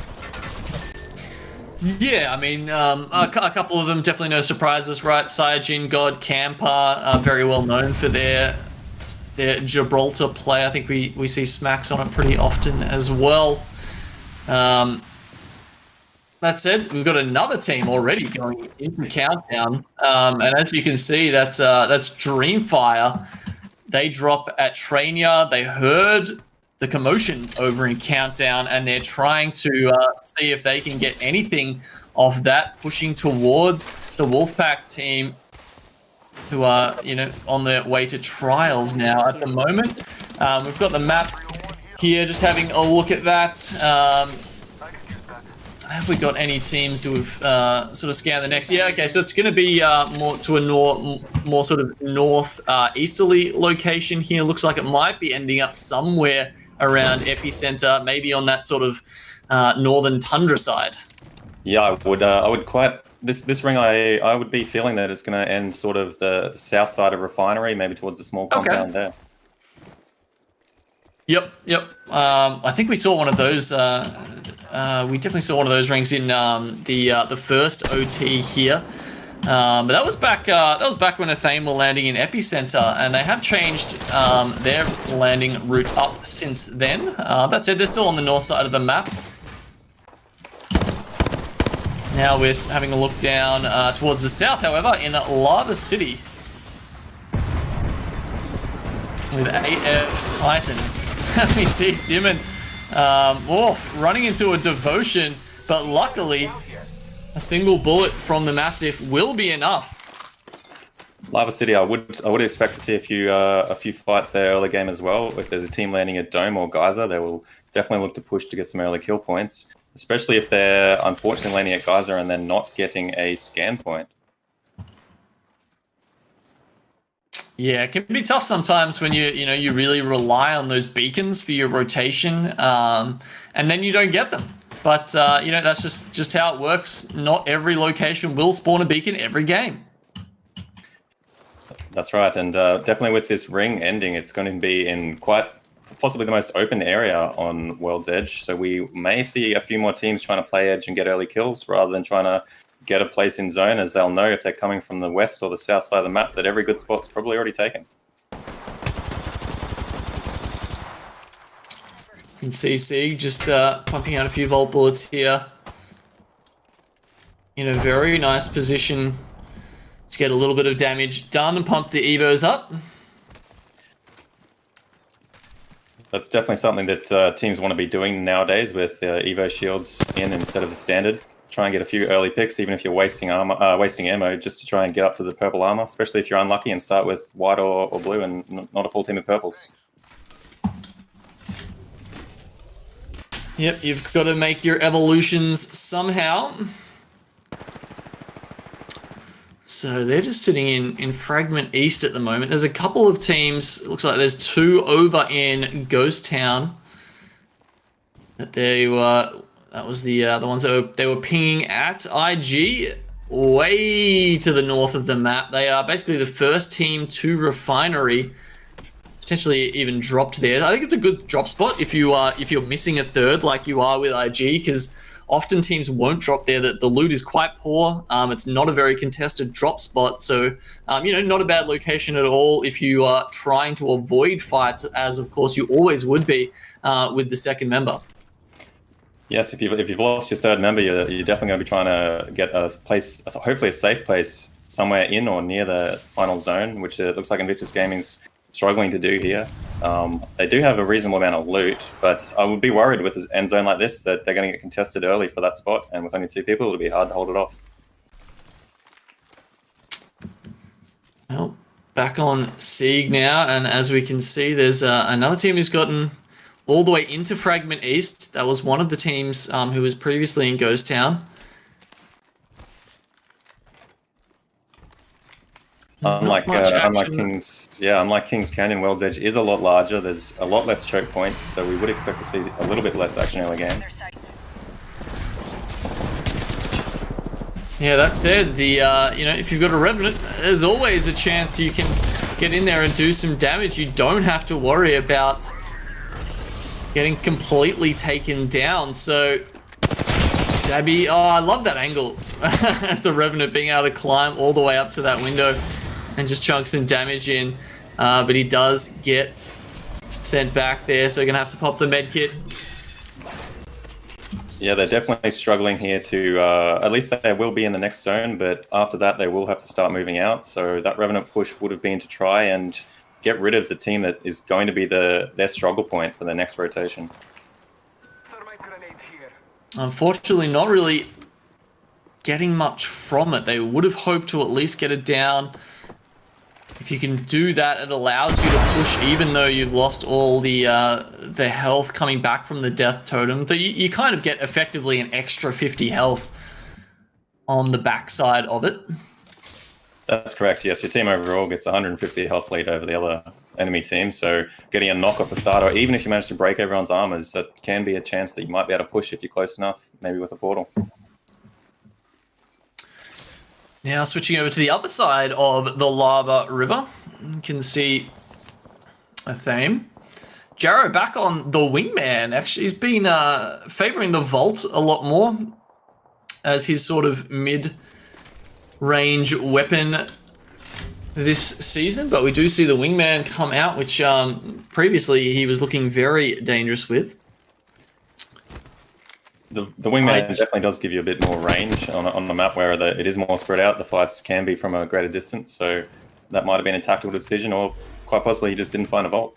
Yeah, I mean, a couple of them, definitely no surprises, right? Saiyajin God, Camper, very well known for their Gibraltar play. I think we see smacks on it pretty often as well. That said, we've got another team already going into Countdown, and as you can see, that's Dreamfire. They drop at Trainia. They heard the commotion over in Countdown, and they're trying to see if they can get anything off that, pushing towards the Wolfpack team, who are on their way to trials now at the moment. We've got the map here, just having a look at that. Have we got any teams who have sort of scanned the next? Yeah, okay, so it's going to be more to a more sort of north easterly location here. Looks like it might be ending up somewhere around Epicenter, maybe on that sort of northern tundra side. Yeah, I would quite this ring. I would be feeling that it's going to end sort of the south side of Refinery, maybe towards the small compound there. Yep. I think we saw one of those. We definitely saw one of those rings in the first OT here. But that was back when Athame were landing in Epicenter, and they have changed their landing route up since then. That said, they're still on the north side of the map. Now we're having a look down towards the south, however, in Lava City with AF Titan. We see Dimon running into a devotion, but luckily a single bullet from the Mastiff will be enough. Lava City, I would expect to see a few fights there early game as well. If there's a team landing at Dome or Geyser, they will definitely look to push to get some early kill points, especially if they're unfortunately landing at Geyser and then not getting a scan point. Yeah, it can be tough sometimes when you really rely on those beacons for your rotation, and then you don't get them. But that's just how it works. Not every location will spawn a beacon every game. That's right, and definitely with this ring ending, it's going to be in quite possibly the most open area on World's Edge. So we may see a few more teams trying to play edge and get early kills rather than trying to get a place in zone, as they'll know if they're coming from the west or the south side of the map that every good spot's probably already taken. You can see Sieg just pumping out a few Volt bullets here. In a very nice position to get a little bit of damage done and pump the Evos up. That's definitely something that teams want to be doing nowadays with Evo shields in instead of the standard. Try and get a few early picks, even if you're wasting ammo, just to try and get up to the purple armor, especially if you're unlucky and start with white or blue and not a full team of purples. Yep, you've got to make your evolutions somehow. So they're just sitting in Fragment East at the moment. There's a couple of teams, it looks like there's 2 over in Ghost Town. That was the ones that they were pinging at. IG, way to the north of the map. They are basically the first team to Refinery. Potentially even dropped there. I think it's a good drop spot if you're missing a third like you are with IG, because often teams won't drop there. The loot is quite poor. It's not a very contested drop spot, so not a bad location at all if you are trying to avoid fights, as of course you always would be with the second member. Yes, if you've lost your third member, you're definitely going to be trying to get a place, hopefully a safe place somewhere in or near the final zone, which it looks like Invictus Gaming's struggling to do here. They do have a reasonable amount of loot, but I would be worried with an end zone like this that they're going to get contested early for that spot, and with only 2 people, it'll be hard to hold it off. Well, back on Sieg now, and as we can see, there's another team who's gotten all the way into Fragment East. That was one of the teams who was previously in Ghost Town. Unlike King's Canyon, World's Edge is a lot larger. There's a lot less choke points, so we would expect to see a little bit less action early game. Yeah, that said, the if you've got a Revenant, there's always a chance you can get in there and do some damage. You don't have to worry about getting completely taken down. So Zabby, I love that angle as the Revenant being able to climb all the way up to that window and just chunk some damage in, but he does get sent back there, so you're gonna have to pop the med kit. Yeah, they're definitely struggling here to, at least they will be in the next zone, but after that they will have to start moving out. So that Revenant push would have been to try and get rid of the team that is going to be their struggle point for the next rotation. Unfortunately, not really getting much from it. They would have hoped to at least get it down. If you can do that, it allows you to push, even though you've lost all the health coming back from the death totem. But you kind of get effectively an extra 50 health on the backside of it. That's correct, yes. Your team overall gets 150 health lead over the other enemy team, so getting a knock off the start, or even if you manage to break everyone's armors, that can be a chance that you might be able to push if you're close enough, maybe with a portal. Now switching over to the other side of the Lava River, you can see a theme. Jarrow back on the wingman. Actually, he's been favouring the Vault a lot more as his sort of mid-range weapon this season, but we do see the wingman come out, which previously he was looking very dangerous with. The wingman definitely does give you a bit more range on the map, where it is more spread out. The fights can be from a greater distance, so that might have been a tactical decision, or quite possibly you just didn't find a Vault.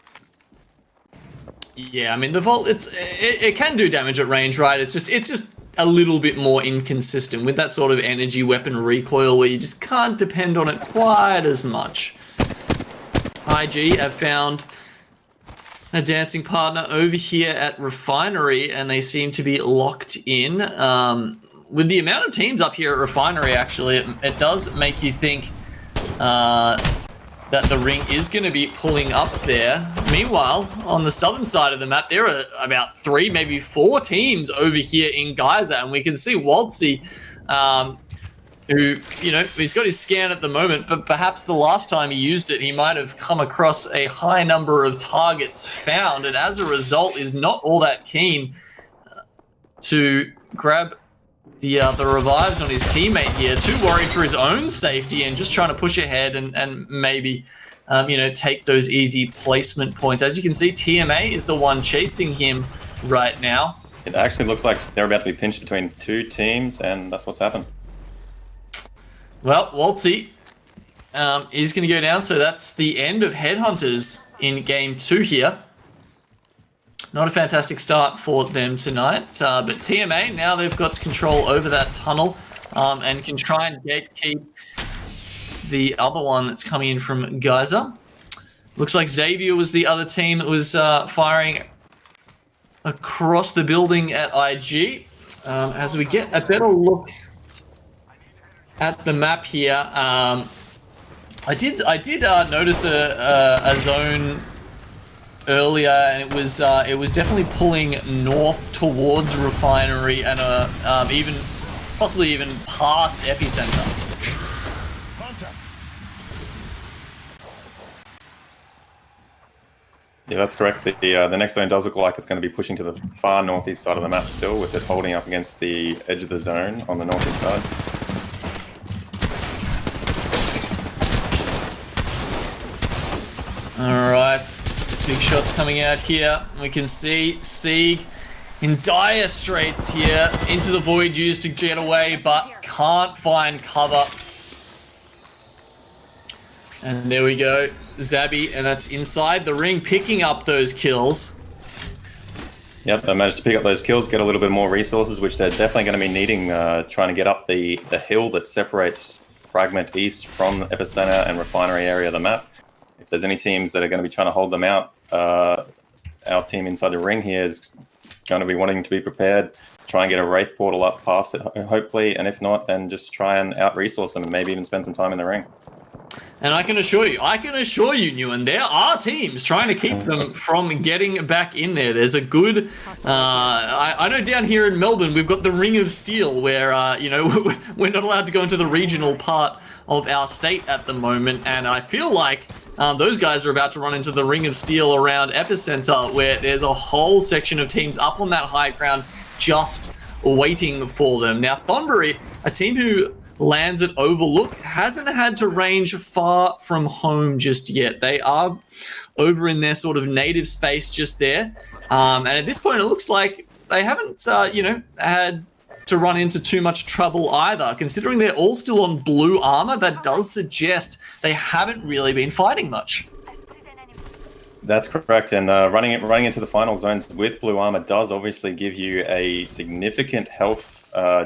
Yeah, I mean the Vault, it can do damage at range, right? It's just a little bit more inconsistent with that sort of energy weapon recoil, where you just can't depend on it quite as much. IG have found a dancing partner over here at Refinery, and they seem to be locked in. With the amount of teams up here at Refinery, actually, it does make you think that the ring is going to be pulling up there. Meanwhile, on the southern side of the map, there are about 3, maybe 4 teams over here in Geyser, and we can see Waltzy, who, he's got his scan at the moment, but perhaps the last time he used it, he might have come across a high number of targets found, and as a result is not all that keen to grab the revives on his teammate here, too worried for his own safety and just trying to push ahead and maybe, take those easy placement points. As you can see, TMA is the one chasing him right now. It actually looks like they're about to be pinched between 2 teams, and that's what's happened. Well, Waltzy is going to go down, so that's the end of Headhunters in Game 2 here. Not a fantastic start for them tonight, but TMA, now they've got control over that tunnel and can try and gatekeep the other one that's coming in from Geyser. Looks like Xavier was the other team that was firing across the building at IG. As we get a better look at the map here, I did notice a zone earlier, and it was definitely pulling north towards Refinery and possibly even past Epicenter. Yeah, that's correct. The next zone does look like it's going to be pushing to the far northeast side of the map still, with it holding up against the edge of the zone on the northeast side. All right, big shots coming out here. We can see Sieg in dire straits here, into the void used to get away, but can't find cover. And there we go. Zabby, and that's inside the ring, picking up those kills. Yep, they managed to pick up those kills, get a little bit more resources, which they're definitely going to be needing, trying to get up the hill that separates Fragment East from the Epicenter and Refinery area of the map. If there's any teams that are going to be trying to hold them out, our team inside the ring here is going to be wanting to be prepared, try and get a Wraith portal up past it, hopefully, and if not, then just try and out-resource them and maybe even spend some time in the ring. And I can assure you, Nguyen, there are teams trying to keep them from getting back in there. There's a good, I know down here in Melbourne, we've got the Ring of Steel where, we're not allowed to go into the regional part of our state at the moment. And I feel like those guys are about to run into the Ring of Steel around Epicenter, where there's a whole section of teams up on that high ground just waiting for them. Now, Thornbury, a team who lands at Overlook, hasn't had to range far from home just yet. They are over in their sort of native space just there. And at this point, it looks like they haven't, had to run into too much trouble either. Considering they're all still on blue armor, that does suggest they haven't really been fighting much. That's correct, and running into the final zones with blue armor does obviously give you a significant health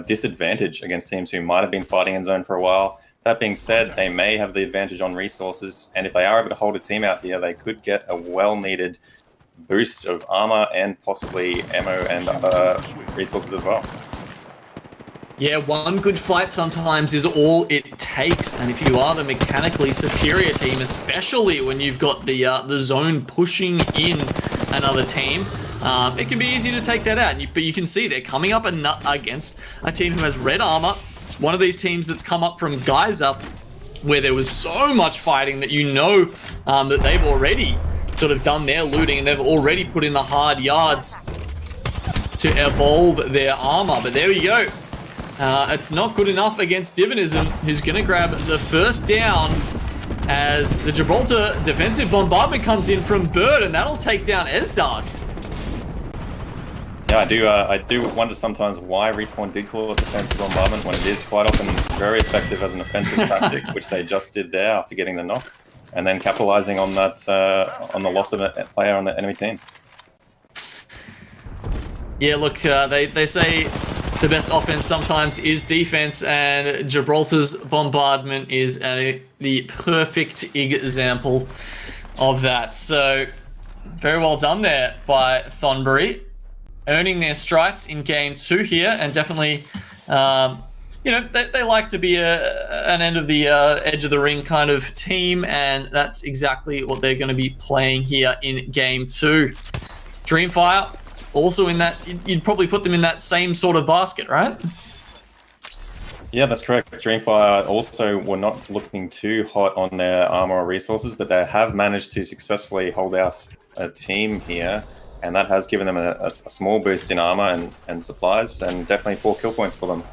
disadvantage against teams who might have been fighting in zone for a while. That being said, they may have the advantage on resources, and if they are able to hold a team out here, they could get a well-needed boost of armor and possibly ammo and other resources as well. Yeah, one good fight sometimes is all it takes, and if you are the mechanically superior team, especially when you've got the zone pushing in another team, it can be easy to take that out. But you can see they're coming up against a team who has red armor. It's one of these teams that's come up from Geyser, where there was so much fighting that that they've already sort of done their looting, and they've already put in the hard yards to evolve their armor. But there we go. It's not good enough against Divinism, who's going to grab the first down as the Gibraltar defensive bombardment comes in from Bird, and that'll take down Esdark. Yeah, I do wonder sometimes why Respawn did call it defensive bombardment when it is quite often very effective as an offensive tactic, which they just did there after getting the knock, and then capitalizing on that on the loss of a player on the enemy team. Yeah, look, they say the best offense sometimes is defense, and Gibraltar's bombardment is the perfect example of that. So, very well done there by Thornbury, earning their stripes in game 2 here, and definitely, they like to be an end of the edge of the ring kind of team, and that's exactly what they're going to be playing here in game 2. Dreamfire, also in that, you'd probably put them in that same sort of basket, right? Yeah, that's correct. Dreamfire also were not looking too hot on their armor or resources, but they have managed to successfully hold out a team here, and that has given them a small boost in armor and supplies, and definitely 4 kill points for them.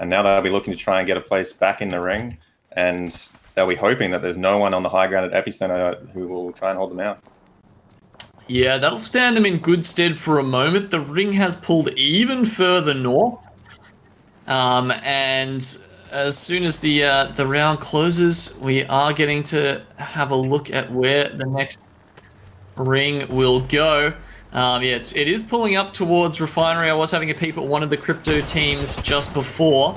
And now they'll be looking to try and get a place back in the ring, and they'll be hoping that there's no one on the high ground at Epicenter who will try and hold them out. Yeah, that'll stand them in good stead for a moment. The ring has pulled even further north. And as soon as the round closes, we are getting to have a look at where the next ring will go. It is pulling up towards Refinery. I was having a peep at one of the crypto teams just before.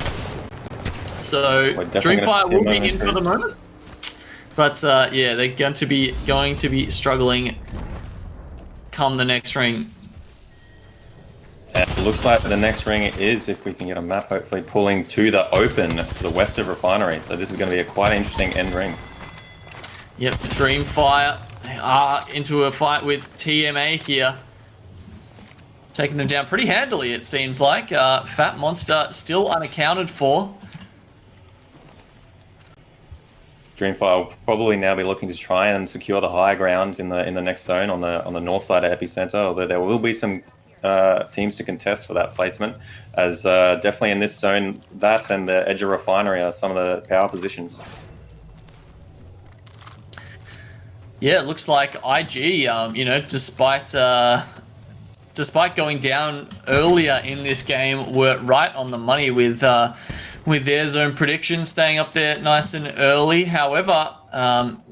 So Dreamfire will be in for the moment. But they're going to be struggling come the next ring. And it looks like the next ring is, if we can get a map, hopefully pulling to the open to the west of Refinery. So this is going to be a quite interesting end rings. Yep, Dreamfire are into a fight with TMA here. Taking them down pretty handily, it seems like. Fat Monster still unaccounted for. Dreamfire will probably now be looking to try and secure the high ground in the next zone on the north side of Epicenter, although there will be some teams to contest for that placement, as definitely in this zone, that and the edge of Refinery are some of the power positions. Yeah, it looks like IG, despite going down earlier in this game, were right on the money with their zone prediction, staying up there nice and early. However,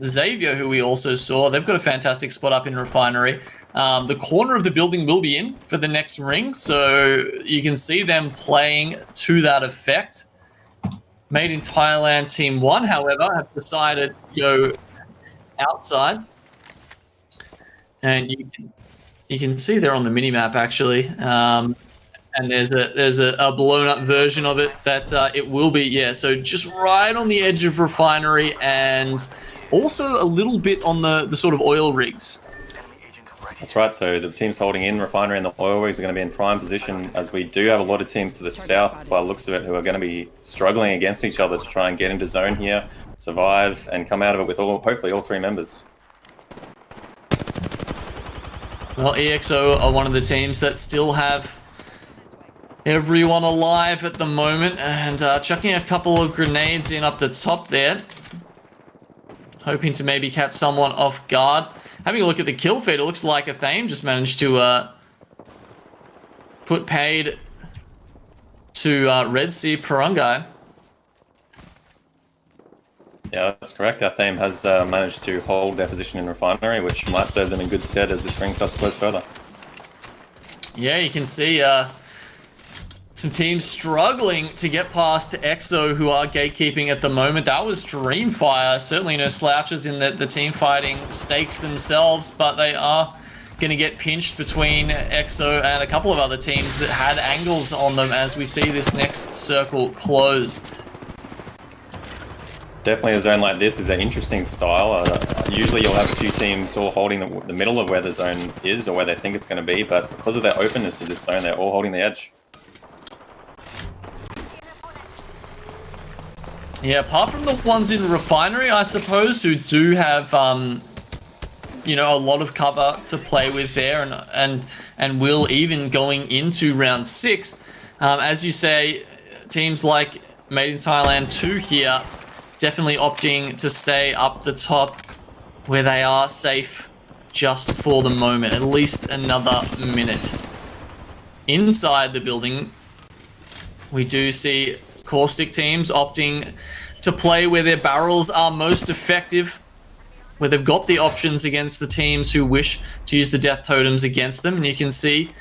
Xavier, who we also saw, they've got a fantastic spot up in Refinery. The corner of the building will be in for the next ring, so you can see them playing to that effect. Made in Thailand Team 1, however, have decided to go outside. And you can see there on the minimap, actually. And there's a blown up version of it that it will be, yeah, so just right on the edge of Refinery and also a little bit on the sort of oil rigs. That's right, so the teams holding in Refinery and the oil rigs are going to be in prime position, as we do have a lot of teams to the south, by the looks of it, who are going to be struggling against each other to try and get into zone here, survive, and come out of it with hopefully all 3 members. Well, EXO are one of the teams that still have everyone alive at the moment, and chucking a couple of grenades in up the top there, hoping to maybe catch someone off guard. Having a look at the kill feed, it looks like Athame just managed to put paid to Red Sea Parangai. Yeah, that's correct. Athame has managed to hold their position in Refinery, which might serve them in good stead as this ring starts to close further. Yeah, you can see some teams struggling to get past EXO, who are gatekeeping at the moment. That was Dreamfire. Certainly no slouches in the team fighting stakes themselves, but they are going to get pinched between EXO and a couple of other teams that had angles on them as we see this next circle close. Definitely a zone like this is an interesting style. Usually you'll have a few teams all holding the middle of where the zone is or where they think it's going to be, but because of their openness of this zone, they're all holding the edge. Yeah, apart from the ones in Refinery, I suppose, who do have, you know, a lot of cover to play with there, and will even going into round 6. As you say, teams like Made in Thailand 2 here, definitely opting to stay up the top where they are safe just for the moment, at least another minute. Inside the building, we do see Caustic teams opting to play where their barrels are most effective, where they've got the options against the teams who wish to use the death totems against them. And you can see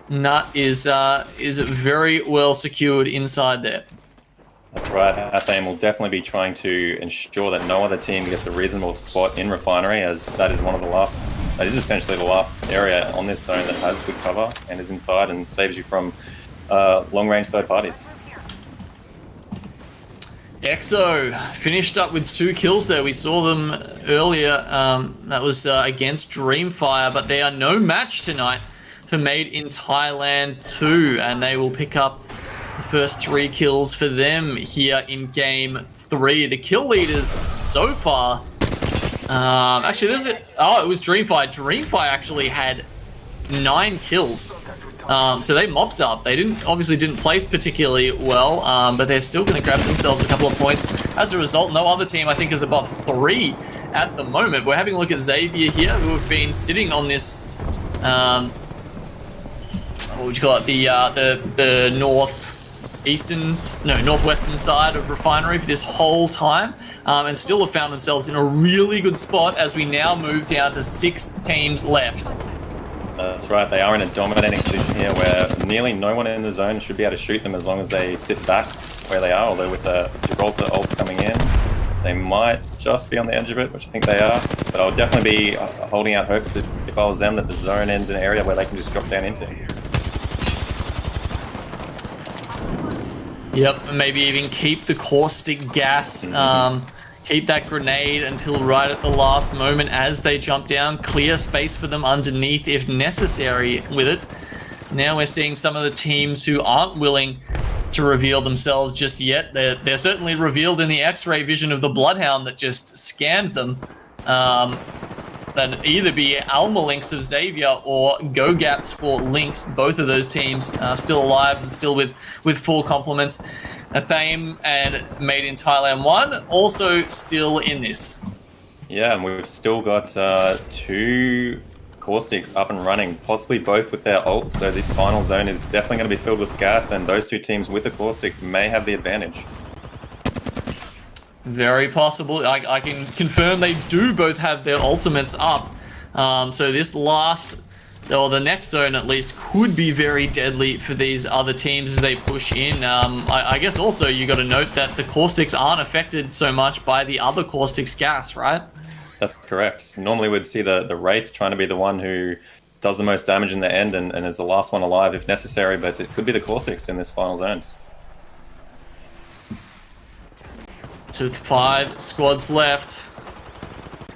Nut is very well secured inside there. That's right. Athame will definitely be trying to ensure that no other team gets a reasonable spot in Refinery, as that is essentially the last area on this zone that has good cover and is inside and saves you from long-range third parties. EXO finished up with 2 kills there. We saw them earlier. That was against Dreamfire, but they are no match tonight for Made in Thailand 2, and they will pick up the first 3 kills for them here in Game 3. The kill leaders so far... actually, it was Dreamfire. Dreamfire actually had 9 kills. So they mopped up. They obviously didn't place particularly well, but they're still going to grab themselves a couple of points. As a result, no other team, I think, is above 3 at the moment. We're having a look at Xavier here, who have been sitting on this, what would you call it, the northwestern side of Refinery for this whole time, and still have found themselves in a really good spot as we now move down to 6 teams left. That's right, they are in a dominating position here where nearly no one in the zone should be able to shoot them as long as they sit back where they are, although with the Gibraltar ult coming in, they might just be on the edge of it, which I think they are. But I would definitely be holding out hopes if I was them that the zone ends in an area where they can just drop down into. Yep, maybe even keep the caustic gas, keep that grenade until right at the last moment as they jump down, clear space for them underneath if necessary with it. Now we're seeing some of the teams who aren't willing to reveal themselves just yet. They're certainly revealed in the X-ray vision of the Bloodhound that just scanned them. That'd either be Alma Lynx of Xavier or Go Gaps for Lynx. Both of those teams are still alive and still with full complements. Athame and Made in Thailand 1 also still in this. Yeah, and we've still got 2 Caustics up and running, possibly both with their ults, so this final zone is definitely going to be filled with gas, and those 2 teams with a Caustic may have the advantage. Very possible. I can confirm they do both have their ultimates up. So this last, or the next zone at least, could be very deadly for these other teams as they push in. I guess also you got to note that the caustics aren't affected so much by the other caustics gas, right? That's correct. Normally we'd see the Wraith trying to be the one who does the most damage in the end and is the last one alive if necessary, but it could be the caustics in this final zones. So with 5 squads left.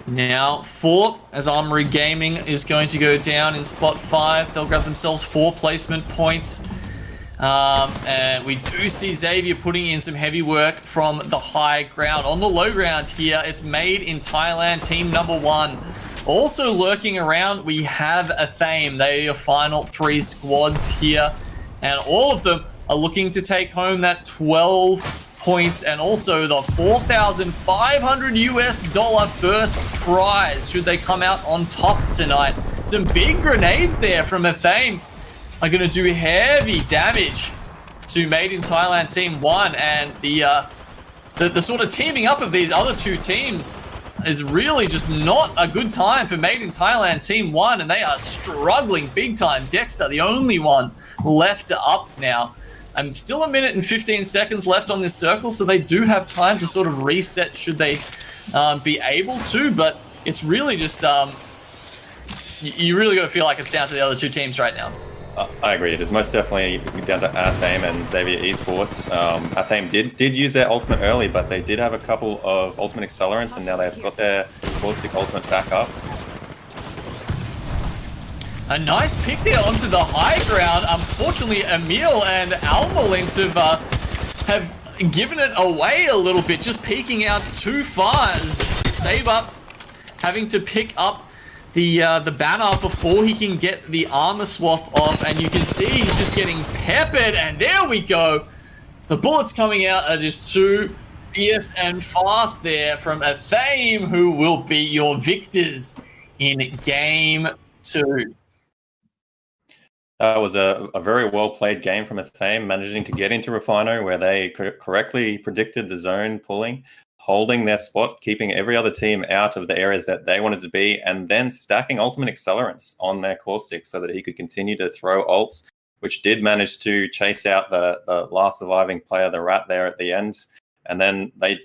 Now 4, as Armory Gaming is going to go down in spot 5. They'll grab themselves 4 placement points. And we do see Xavier putting in some heavy work from the high ground. On the low ground here, it's Made in Thailand, team number 1. Also lurking around, we have Athame. They are your final 3 squads here. And all of them are looking to take home that 12 points and also the $4,500 first prize should they come out on top tonight. Some big grenades there from Athame are going to do heavy damage to Made in Thailand Team 1, and the sort of teaming up of these other 2 teams is really just not a good time for Made in Thailand Team 1, and they are struggling big time. Dexter, the only one left up now. Still 1 minute and 15 seconds left on this circle, so they do have time to sort of reset should they be able to, but it's really just, you really got to feel like it's down to the other 2 teams right now. I agree. It is most definitely down to Athame and Xavier Esports. Athame did use their ultimate early, but they did have a couple of ultimate accelerants, and now they've got their caustic ultimate back up. A nice pick there onto the high ground. Unfortunately, Emil and Almalinks have given it away a little bit, just peeking out too far. Saber having to pick up the banner before he can get the armor swap off, and you can see he's just getting peppered, and there we go. The bullets coming out are just too fierce and fast there from Athame, who will be your victors in game 2. That was a very well-played game from Athame, managing to get into Refino where they correctly predicted the zone pulling, holding their spot, keeping every other team out of the areas that they wanted to be, and then stacking ultimate accelerants on their caustic so that he could continue to throw ults, which did manage to chase out the last surviving player, the Rat, there at the end. And then they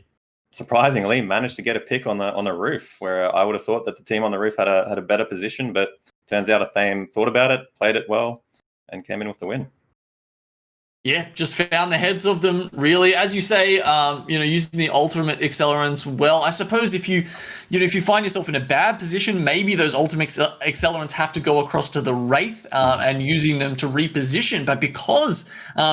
surprisingly managed to get a pick on the roof, where I would have thought that the team on the roof had a better position, but turns out Athame thought about it, played it well, and came in with the win. Yeah, just found the heads of them, really. As you say, using the ultimate accelerants well. I suppose if you find yourself in a bad position, maybe those ultimate accelerants have to go across to the Wraith and using them to reposition. But because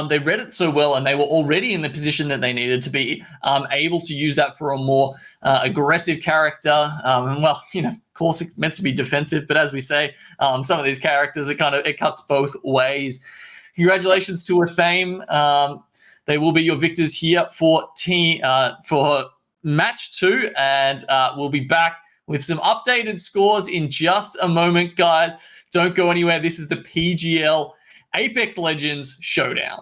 they read it so well and they were already in the position that they needed to be, able to use that for a more aggressive character. Of course, it's meant to be defensive, but as we say, some of these characters, it cuts both ways. Congratulations to Athame. They will be your victors here for match 2, and we'll be back with some updated scores in just a moment, guys. Don't go anywhere. This is the PGL Apex Legends Showdown.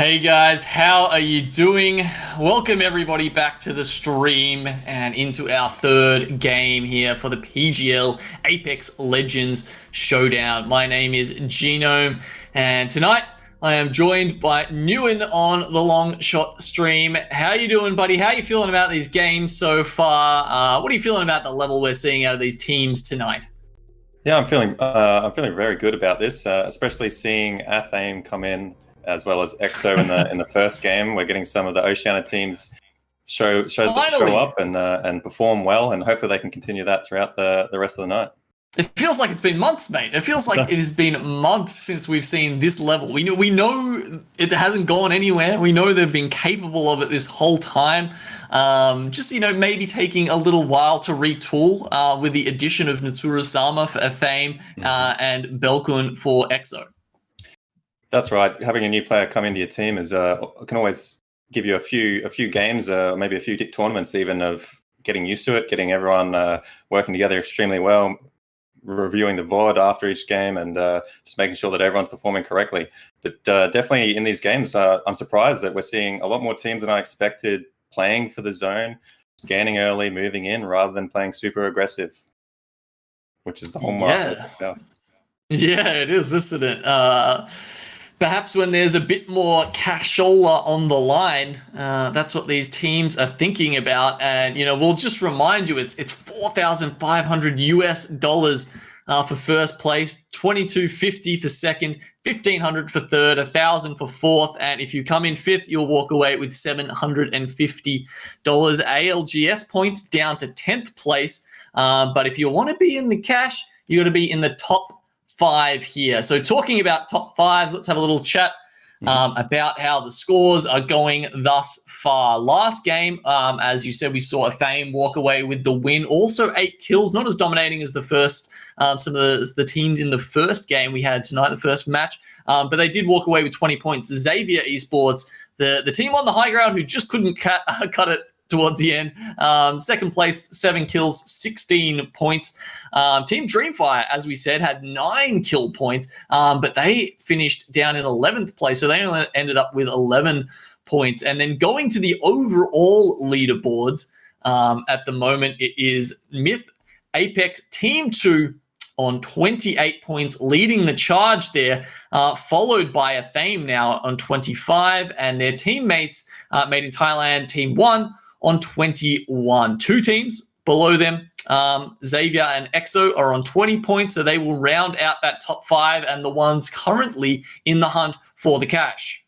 Hey guys, how are you doing? Welcome everybody back to the stream and into our third game here for the PGL Apex Legends Showdown. My name is Genome, and tonight I am joined by Newen on the long shot stream. How you doing, buddy? How you feeling about these games so far? What are you feeling about the level we're seeing out of these teams tonight? Yeah, I'm feeling very good about this, especially seeing Athame come in as well as EXO in the first game. We're getting some of the Oceania teams show up and perform well, and hopefully they can continue that throughout the rest of the night. It feels like it's been months, mate. It feels like it has been months since we've seen this level. We know it hasn't gone anywhere. We know they've been capable of it this whole time. Just, maybe taking a little while to retool with the addition of Natura Sama for Athame and Belkun for EXO. That's right. Having a new player come into your team can always give you a few games, maybe a few tournaments even, of getting used to it, getting everyone working together extremely well, reviewing the VOD after each game, and just making sure that everyone's performing correctly. But definitely in these games, I'm surprised that we're seeing a lot more teams than I expected playing for the zone, scanning early, moving in, rather than playing super aggressive, which is the hallmark of itself. Yeah, it is, isn't it? Perhaps when there's a bit more cashola on the line, that's what these teams are thinking about. And, we'll just remind you, it's $4,500 US for first place, $2,250 for second, $1,500 for third, $1,000 for fourth. And if you come in fifth, you'll walk away with $750 ALGS points down to 10th place. But if you want to be in the cash, you got to be in the top 5 here. So talking about top 5s, let's have a little chat about how the scores are going thus far. Last game, as you said, we saw Athame walk away with the win. Also 8 kills, not as dominating as the first, some of the teams in the first game we had tonight, the first match, but they did walk away with 20 points. Xavier Esports, the team on the high ground who just couldn't cut it towards the end. Second place, 7 kills, 16 points. Team Dreamfire, as we said, had 9 kill points, but they finished down in 11th place, so they only ended up with 11 points. And then going to the overall leaderboards, at the moment, it is Myth, Apex, Team 2 on 28 points, leading the charge there, followed by Athame now on 25, and their teammates, Made in Thailand, Team 1, on 21. 2 teams below them, Xavier and EXO, are on 20 points, so they will round out that top 5 and the ones currently in the hunt for the cash.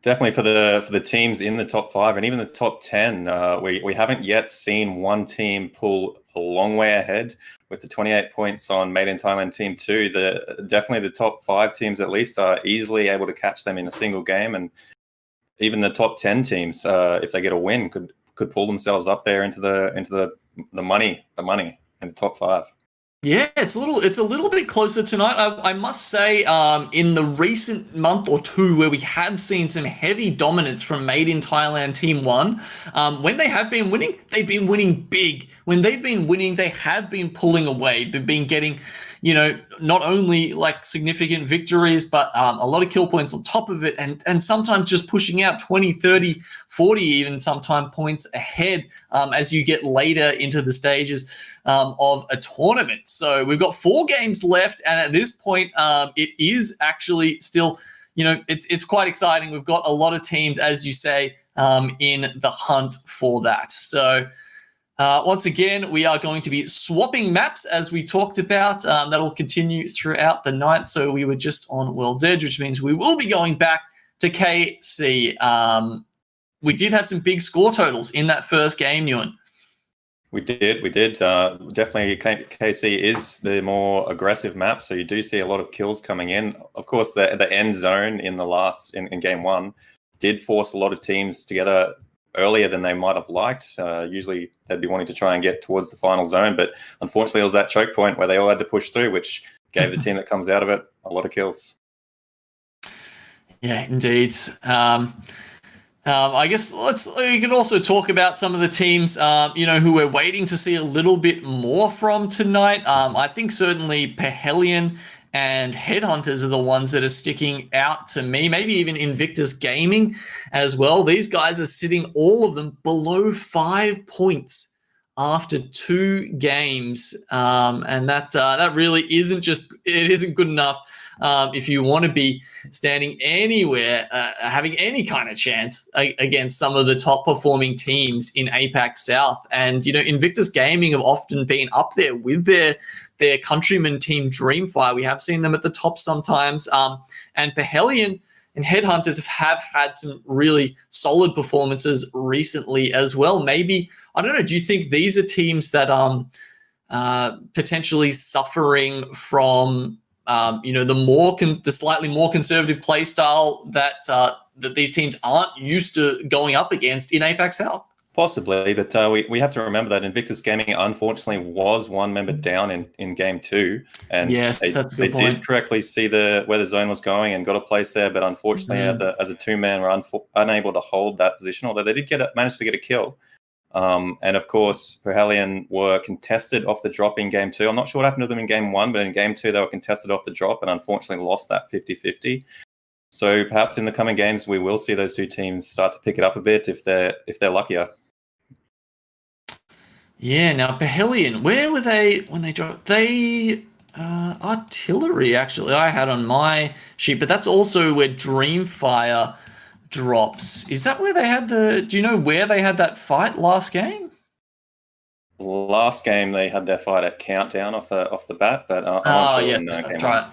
Definitely for the teams in the top 5 and even the top 10, we haven't yet seen one team pull a long way ahead with the 28 points on Made in Thailand Team 2. Definitely the top 5 teams at least are easily able to catch them in a single game, and even the top 10 teams, if they get a win, could pull themselves up there into the money in the top 5. Yeah, it's a little bit closer tonight. I must say, in the recent month or two where we have seen some heavy dominance from Made in Thailand Team 1, when they have been winning, they've been winning big. When they've been winning, they have been pulling away. They've been getting, not only like significant victories, but a lot of kill points on top of it, and sometimes just pushing out 20, 30, 40 even sometimes points ahead as you get later into the stages of a tournament. So we've got 4 games left, and at this point, it is actually still, it's quite exciting. We've got a lot of teams, as you say, in the hunt for that. So once again, we are going to be swapping maps as we talked about. That'll continue throughout the night. So we were just on World's Edge, which means we will be going back to KC. We did have some big score totals in that first game, Ewan. We did. Definitely, KC is the more aggressive map, so you do see a lot of kills coming in. Of course, the end zone in in game 1 did force a lot of teams together earlier than they might have liked. Usually they'd be wanting to try and get towards the final zone, but unfortunately it was that choke point where they all had to push through, which gave the team that comes out of it a lot of kills. Yeah, indeed. I guess we can also talk about some of the teams, who we're waiting to see a little bit more from tonight. I think certainly Pahelian and Headhunters are the ones that are sticking out to me. Maybe even Invictus Gaming as well. These guys are sitting, all of them, below 5 points after 2 games, and that really isn't good enough if you want to be standing anywhere, having any kind of chance against some of the top performing teams in APAC South. And Invictus Gaming have often been up there with their countryman team Dreamfire. We have seen them at the top sometimes, and Pahelian and Headhunters have had some really solid performances recently as well. Maybe, I don't know, do you think these are teams that potentially suffering from the slightly more conservative play style that these teams aren't used to going up against in APAC South? Possibly, but we have to remember that Invictus Gaming unfortunately was 1 member down in game 2, and yes, that's a good point. Did correctly see where the zone was going and got a place there, but unfortunately, as a 2-man, were unable to hold that position. Although they did manage to get a kill, and of course, Perhelion were contested off the drop in game 2. I'm not sure what happened to them in game 1, but in game 2 they were contested off the drop and unfortunately lost that 50-50. So perhaps in the coming games we will see those 2 teams start to pick it up a bit if they're luckier. Yeah, now Pahelion, where were they when they dropped? They artillery, actually, I had on my sheet, but that's also where Dreamfire drops. Is that where they had do you know where they had that fight last game? Last game they had their fight at Countdown off the bat, but that's right.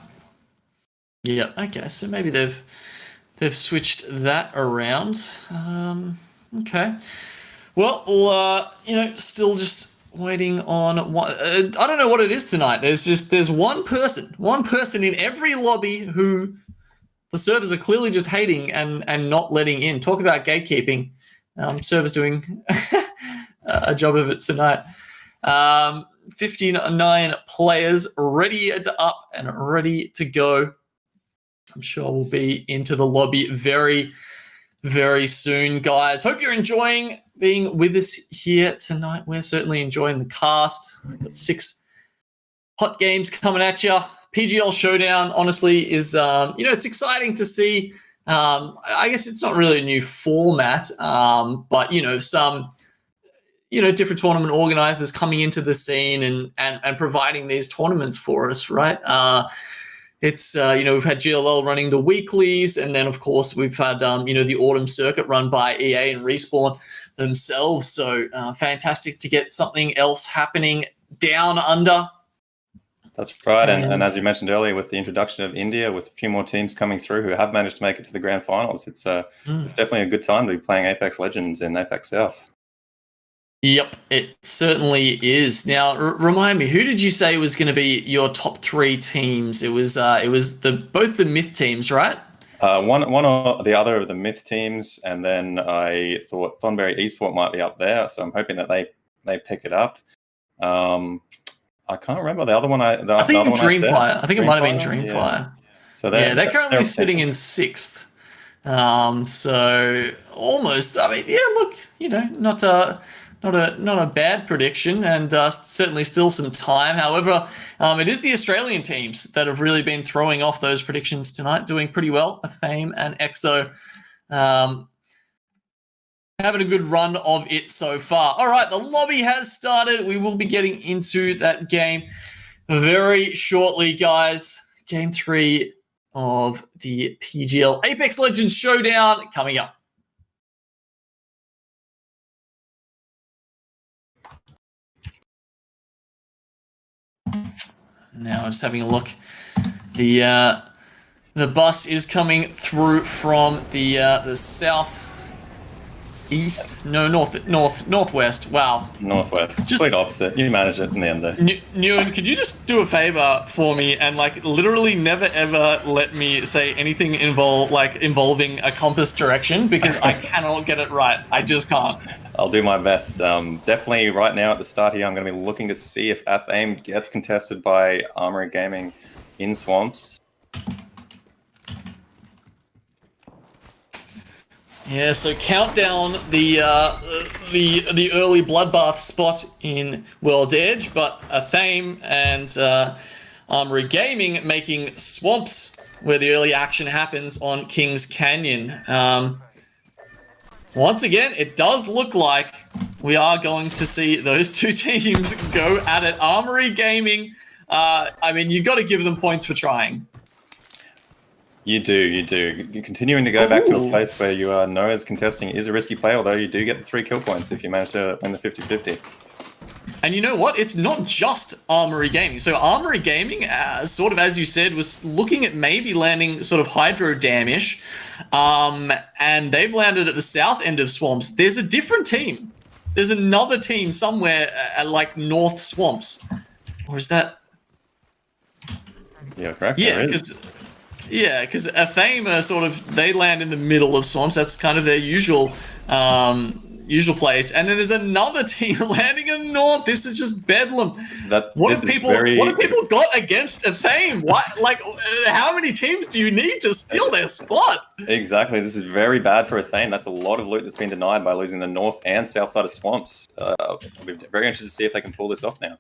Yeah, okay, so maybe they've switched that around. Okay. Well, still just waiting on what I don't know what it is tonight. There's one person in every lobby who the servers are clearly just hating and not letting in. Talk about gatekeeping. Servers doing a job of it tonight. 59 players ready up and ready to go. I'm sure we'll be into the lobby very, very soon, guys. Hope you're enjoying being with us here tonight. We're certainly enjoying the cast. We've got 6 hot games coming at you. PGL Showdown, honestly, is it's exciting to see. I guess it's not really a new format, but some different tournament organizers coming into the scene and providing these tournaments for us, right? It's we've had GLL running the weeklies, and then of course we've had the autumn circuit run by EA and Respawn themselves. So fantastic to get something else happening down under. That's right, and as you mentioned earlier, with the introduction of India, with a few more teams coming through who have managed to make it to the grand finals, it's definitely a good time to be playing Apex Legends in APAC South. Yep, it certainly is. Now, remind me, who did you say was going to be your top 3 teams? It was both the Myth teams, right? One or the other of the Myth teams, and then I thought Thornberry Esport might be up there, so I'm hoping that they pick it up. I can't remember the other one. I think Dreamfire. I think it might have been Dreamfire. Yeah. So they're currently sitting in 6th. So almost. I mean, yeah. Look, not a bad prediction, and certainly still some time. However, it is the Australian teams that have really been throwing off those predictions tonight, doing pretty well. Athame and EXO having a good run of it so far. All right, the lobby has started. We will be getting into that game very shortly, guys. Game 3 of the PGL Apex Legends Showdown coming up. Now just having a look. The bus is coming through from the south east, northwest. Wow, northwest. Just complete opposite. You manage it in the end there. Nguyen, could you just do a favor for me and literally never ever let me say anything involving a compass direction, because I cannot get it right. I just can't. I'll do my best. Definitely right now at the start here, I'm going to be looking to see if Athame gets contested by Armory Gaming in Swamps. Yeah, so Countdown, the early bloodbath spot in World's Edge, but Athame and Armory Gaming making Swamps, where the early action happens on Kings Canyon. Once again, it does look like we are going to see those two teams go at it. Armory Gaming, I mean, you got to give them points for trying. You do. You're continuing to go back to a place where you know as contesting is a risky play, although you do get the 3 kill points if you manage to win the 50-50. And you know what? It's not just Armory Gaming. So Armory Gaming, sort of as you said, was looking at maybe landing sort of Hydro Dam-ish. And they've landed at the south end of Swamps. There's a different team. There's another team somewhere at like North Swamps. Or is that... Yeah, correct. Yeah, because Athame are sort of, they land in the middle of Swamps. That's kind of their usual place. And then there's another team landing in North. This is just bedlam. What have people got against Athame? What, like, how many teams do you need to steal their spot? Exactly. This is very bad for Athame. That's a lot of loot that's been denied by losing the north and south side of Swamps. I'll be very interested to see if they can pull this off now.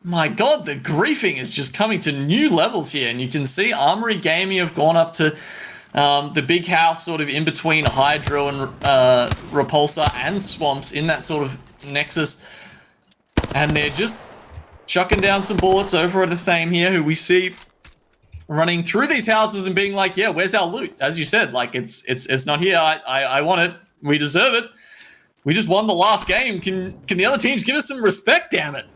My God, the griefing is just coming to new levels here. And you can see Armory Gaming have gone up to the big house sort of in between Hydro and Repulsor and Swamps in that sort of nexus. And they're just chucking down some bullets over at Athame here, who we see running through these houses and being like, yeah, where's our loot? As you said, like, it's not here. I want it. We deserve it. We just won the last game. Can the other teams give us some respect, damn it?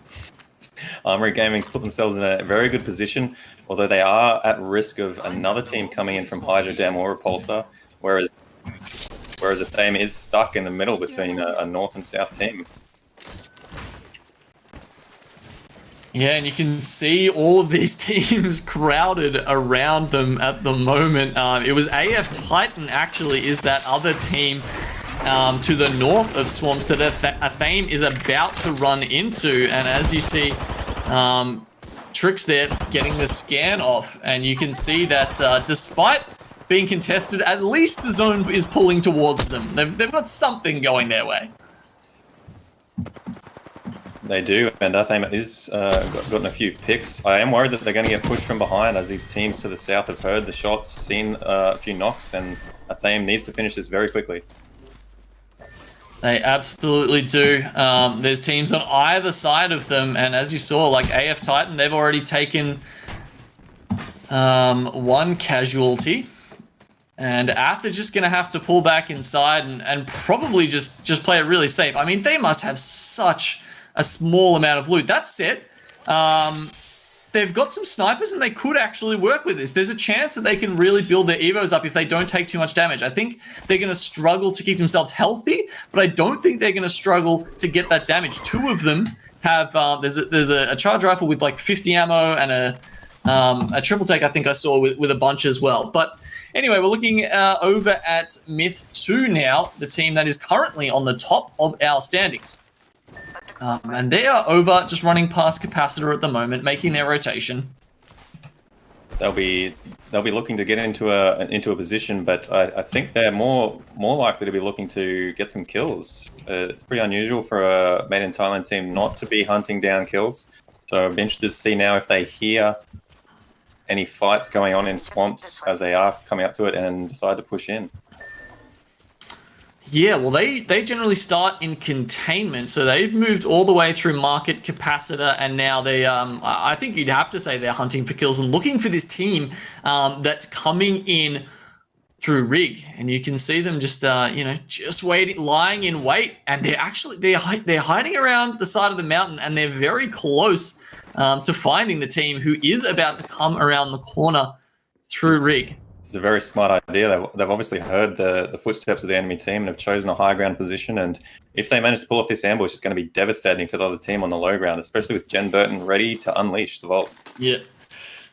Armory Gaming put themselves in a very good position, although they are at risk of another team coming in from Hydro Dam or Repulsor, whereas Athame is stuck in the middle between a north and south team. Yeah, and you can see all of these teams crowded around them at the moment. It was AF Titan, actually, is that other team to the north of Swamps that Athame is about to run into. And as you see, Tricks there getting the scan off. And you can see that despite being contested, at least the zone is pulling towards them. They've got something going their way. They do, and Athame is gotten a few picks. I am worried that they're going to get pushed from behind as these teams to the south have heard the shots, seen a few knocks, and Athame needs to finish this very quickly. They absolutely do. There's teams on either side of them, and as you saw, like AF Titan, they've already taken one casualty. And Ath are just going to have to pull back inside and probably just play it really safe. I mean, they must have such a small amount of loot. That said, they've got some snipers and they could actually work with this. There's a chance that they can really build their evos up if they don't take too much damage. I think they're going to struggle to keep themselves healthy, but I don't think they're going to struggle to get that damage. Two of them have, there's a charge rifle with like 50 ammo and a triple take I think I saw with a bunch as well. But anyway, we're looking over at Myth 2 now, the team that is currently on the top of our standings. And they are over just running past Capacitor at the moment, making their rotation. They'll be looking to get into a position, but I think they're more likely to be looking to get some kills. It's pretty unusual for a Made in Thailand team not to be hunting down kills. So I'm interested to see now if they hear any fights going on in Swamps as they are coming up to it and decide to push in. Yeah, well, they generally start in containment, so they've moved all the way through Market, Capacitor, and now they, I think you'd have to say they're hunting for kills and looking for this team that's coming in through Rig, and you can see them just, just waiting, lying in wait, and they're hiding around the side of the mountain, and they're very close to finding the team who is about to come around the corner through Rig. It's a very smart idea. They've obviously heard the footsteps of the enemy team and have chosen a high ground position. And if they manage to pull off this ambush, it's going to be devastating for the other team on the low ground, especially with Jen Burton ready to unleash the Vault. Yeah.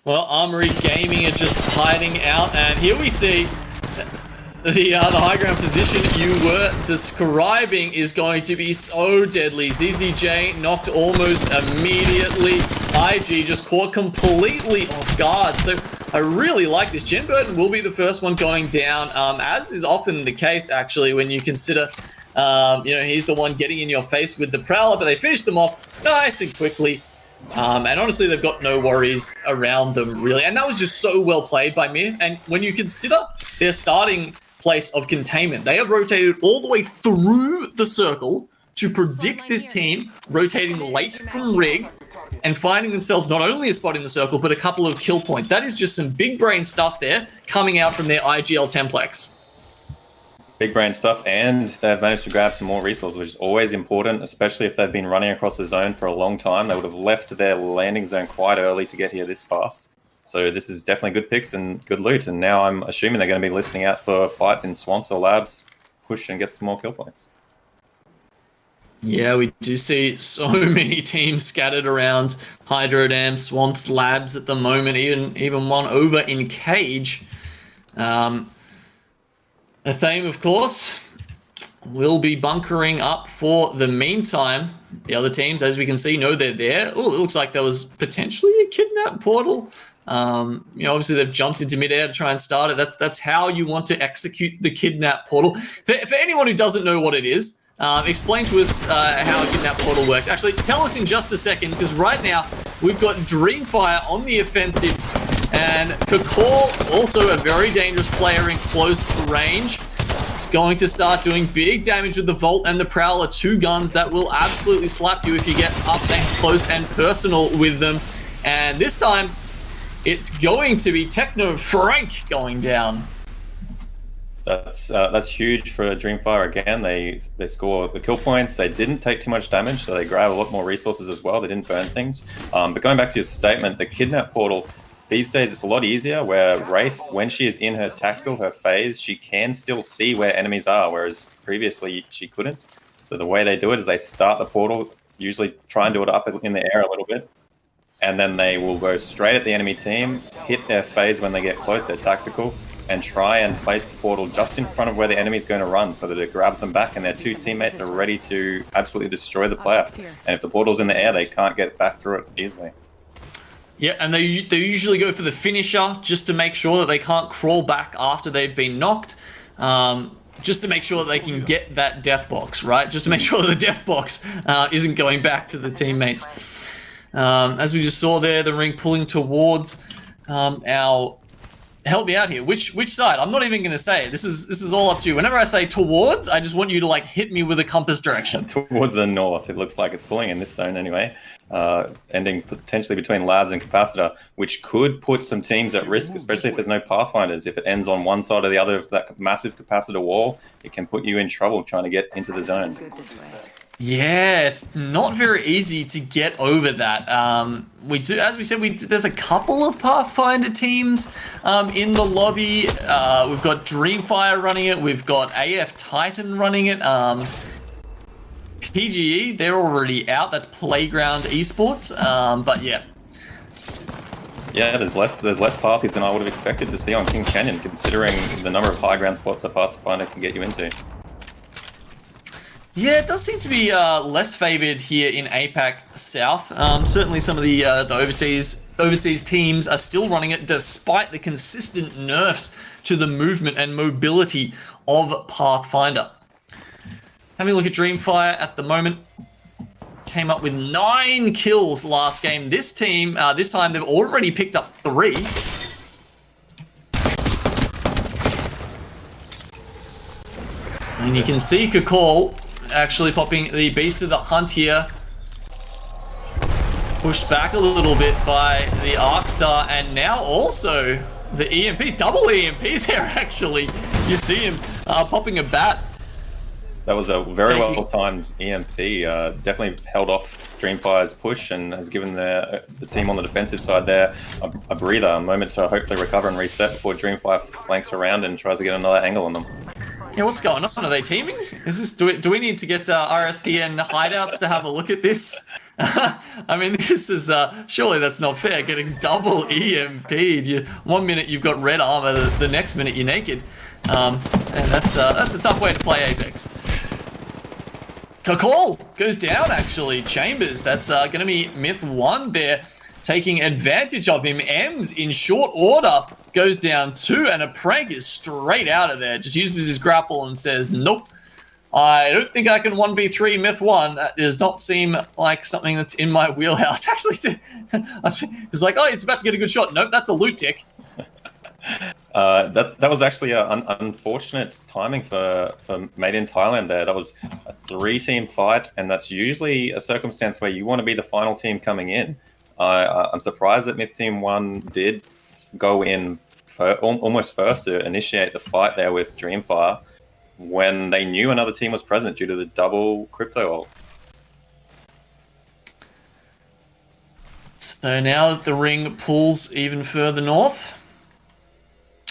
Well, Armory Gaming are just hiding out. And here we see the high ground position you were describing is going to be so deadly. ZZJ knocked almost immediately. IG just caught completely off guard. So I really like this. Jen Burton will be the first one going down, as is often the case, actually, when you consider, he's the one getting in your face with the Prowler, but they finish them off nice and quickly. And honestly, they've got no worries around them, really. And that was just so well played by Myth. And when you consider their starting place of containment, they have rotated all the way through the circle to predict this team, rotating late from Rig, and finding themselves not only a spot in the circle, but a couple of kill points. That is just some big brain stuff there coming out from their IGL Templex. Big brain stuff, and they've managed to grab some more resources, which is always important, especially if they've been running across the zone for a long time. They would have left their landing zone quite early to get here this fast. So this is definitely good picks and good loot, and now I'm assuming they're going to be listening out for fights in swamps or labs, push and get some more kill points. Yeah, we do see so many teams scattered around Hydro Dam, swamps, labs at the moment, even one over in Cage. Athame, of course, will be bunkering up for the meantime. The other teams, as we can see, know they're there. Oh, it looks like there was potentially a kidnap portal. Obviously they've jumped into midair to try and start it. That's how you want to execute the kidnap portal. For anyone who doesn't know what it is, explain to us how a kidnap portal works. Actually, tell us in just a second, because right now we've got Dreamfire on the offensive, and Kakor, also a very dangerous player in close range. It's going to start doing big damage with the Volt and the Prowler, two guns that will absolutely slap you if you get up and close and personal with them. And this time, it's going to be Techno Frank going down. That's huge for Dreamfire again. They score the kill points. They didn't take too much damage, so they grab a lot more resources as well. They didn't burn things. But going back to your statement, the kidnap portal, these days it's a lot easier, where Wraith, when she is in her tactical, her phase, she can still see where enemies are, whereas previously she couldn't. So the way they do it is they start the portal, usually try and do it up in the air a little bit, and then they will go straight at the enemy team, hit their phase when they get close, their tactical, and try and place the portal just in front of where the enemy is going to run so that it grabs them back and their two teammates are ready to absolutely destroy the player. And if the portal's in the air, they can't get back through it easily. Yeah, and they usually go for the finisher just to make sure that they can't crawl back after they've been knocked. Just to make sure that they can get that death box, right? Just to make sure that the death box isn't going back to the teammates. As we just saw there, the ring pulling towards our... Help me out here. Which side? I'm not even going to say it. This is all up to you. Whenever I say towards, I just want you to like hit me with a compass direction. Towards the north. It looks like it's pulling in this zone anyway. Ending potentially between labs and capacitor, which could put some teams at risk, especially if there's no pathfinders. If it ends on one side or the other of that massive capacitor wall, it can put you in trouble trying to get into the zone. Yeah, it's not very easy to get over that. We do, as we said, there's a couple of Pathfinder teams in the lobby. We've got Dreamfire running it. We've got AF Titan running it. PGE, they're already out. That's Playground Esports. But yeah. Yeah, there's less pathies than I would have expected to see on Kings Canyon, considering the number of high ground spots a Pathfinder can get you into. Yeah, it does seem to be less favoured here in APAC South. Certainly some of the overseas teams are still running it despite the consistent nerfs to the movement and mobility of Pathfinder. Having a look at Dreamfire at the moment. Came up with 9 kills last game. This team, this time they've already picked up 3. And you can see Kakol actually popping the Beast of the Hunt here. Pushed back a little bit by the Arcstar, and now also the EMP, double EMP there actually. You see him popping a bat. That was a very well-timed EMP. Definitely held off Dreamfire's push and has given the team on the defensive side there a breather, a moment to hopefully recover and reset before Dreamfire flanks around and tries to get another angle on them. Yeah, what's going on? Are they teaming? Is this? Do we need to get RSPN hideouts to have a look at this? I mean, this is surely that's not fair. Getting double EMP'd. 1 minute you've got red armor, the next minute you're naked, and that's a tough way to play Apex. Kakol goes down actually. Chambers. That's going to be Myth 1 there, taking advantage of him. Ems in short order goes down 2, and a prank is straight out of there. Just uses his grapple and says, nope, I don't think I can 1v3 Myth 1. That does not seem like something that's in my wheelhouse. Actually, it's like, oh, he's about to get a good shot. Nope, that's a loot tick. That was actually unfortunate timing for Made in Thailand there. That was a 3-team fight, and that's usually a circumstance where you want to be the final team coming in. I'm surprised that Myth Team 1 did go in almost first to initiate the fight there with Dreamfire when they knew another team was present due to the double crypto ult. So now that the ring pulls even further north,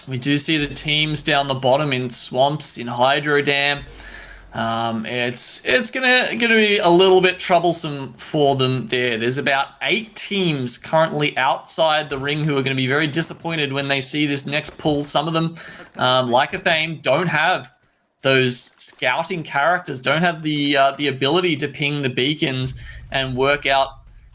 we do see the teams down the bottom in Swamps, in Hydro Dam. It's gonna be a little bit troublesome for them there. There's about 8 teams currently outside the ring who are going to be very disappointed when they see this next pull. Some of them, like Athame, don't have those scouting characters, don't have the ability to ping the beacons and work out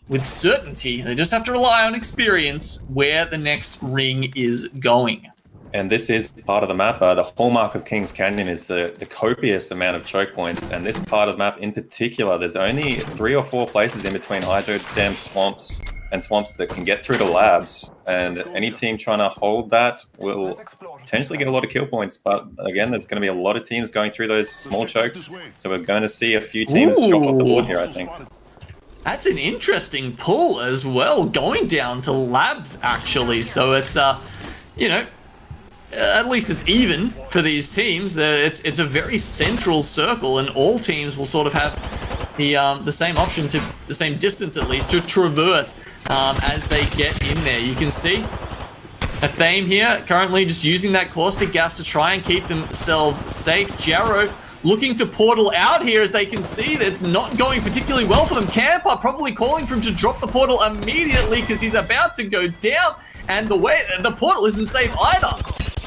with certainty. They just have to rely on experience where the next ring is going. And this is part of the map. The hallmark of Kings Canyon is the copious amount of choke points. And this part of the map in particular, there's only 3 or 4 places in between Hydro Dam swamps that can get through to labs. And any team trying to hold that will potentially get a lot of kill points. But again, there's going to be a lot of teams going through those small chokes. So we're going to see a few teams drop off the board here, I think. That's an interesting pull as well, going down to labs, actually. So it's, you know, at least it's even for these teams. It's a very central circle, and all teams will sort of have the same option, to the same distance at least, to traverse as they get in there. You can see Athame here currently just using that caustic gas to try and keep themselves safe. Jarrow looking to portal out here, as they can see that it's not going particularly well for them. Camper probably calling for him to drop the portal immediately because he's about to go down, and the portal isn't safe either.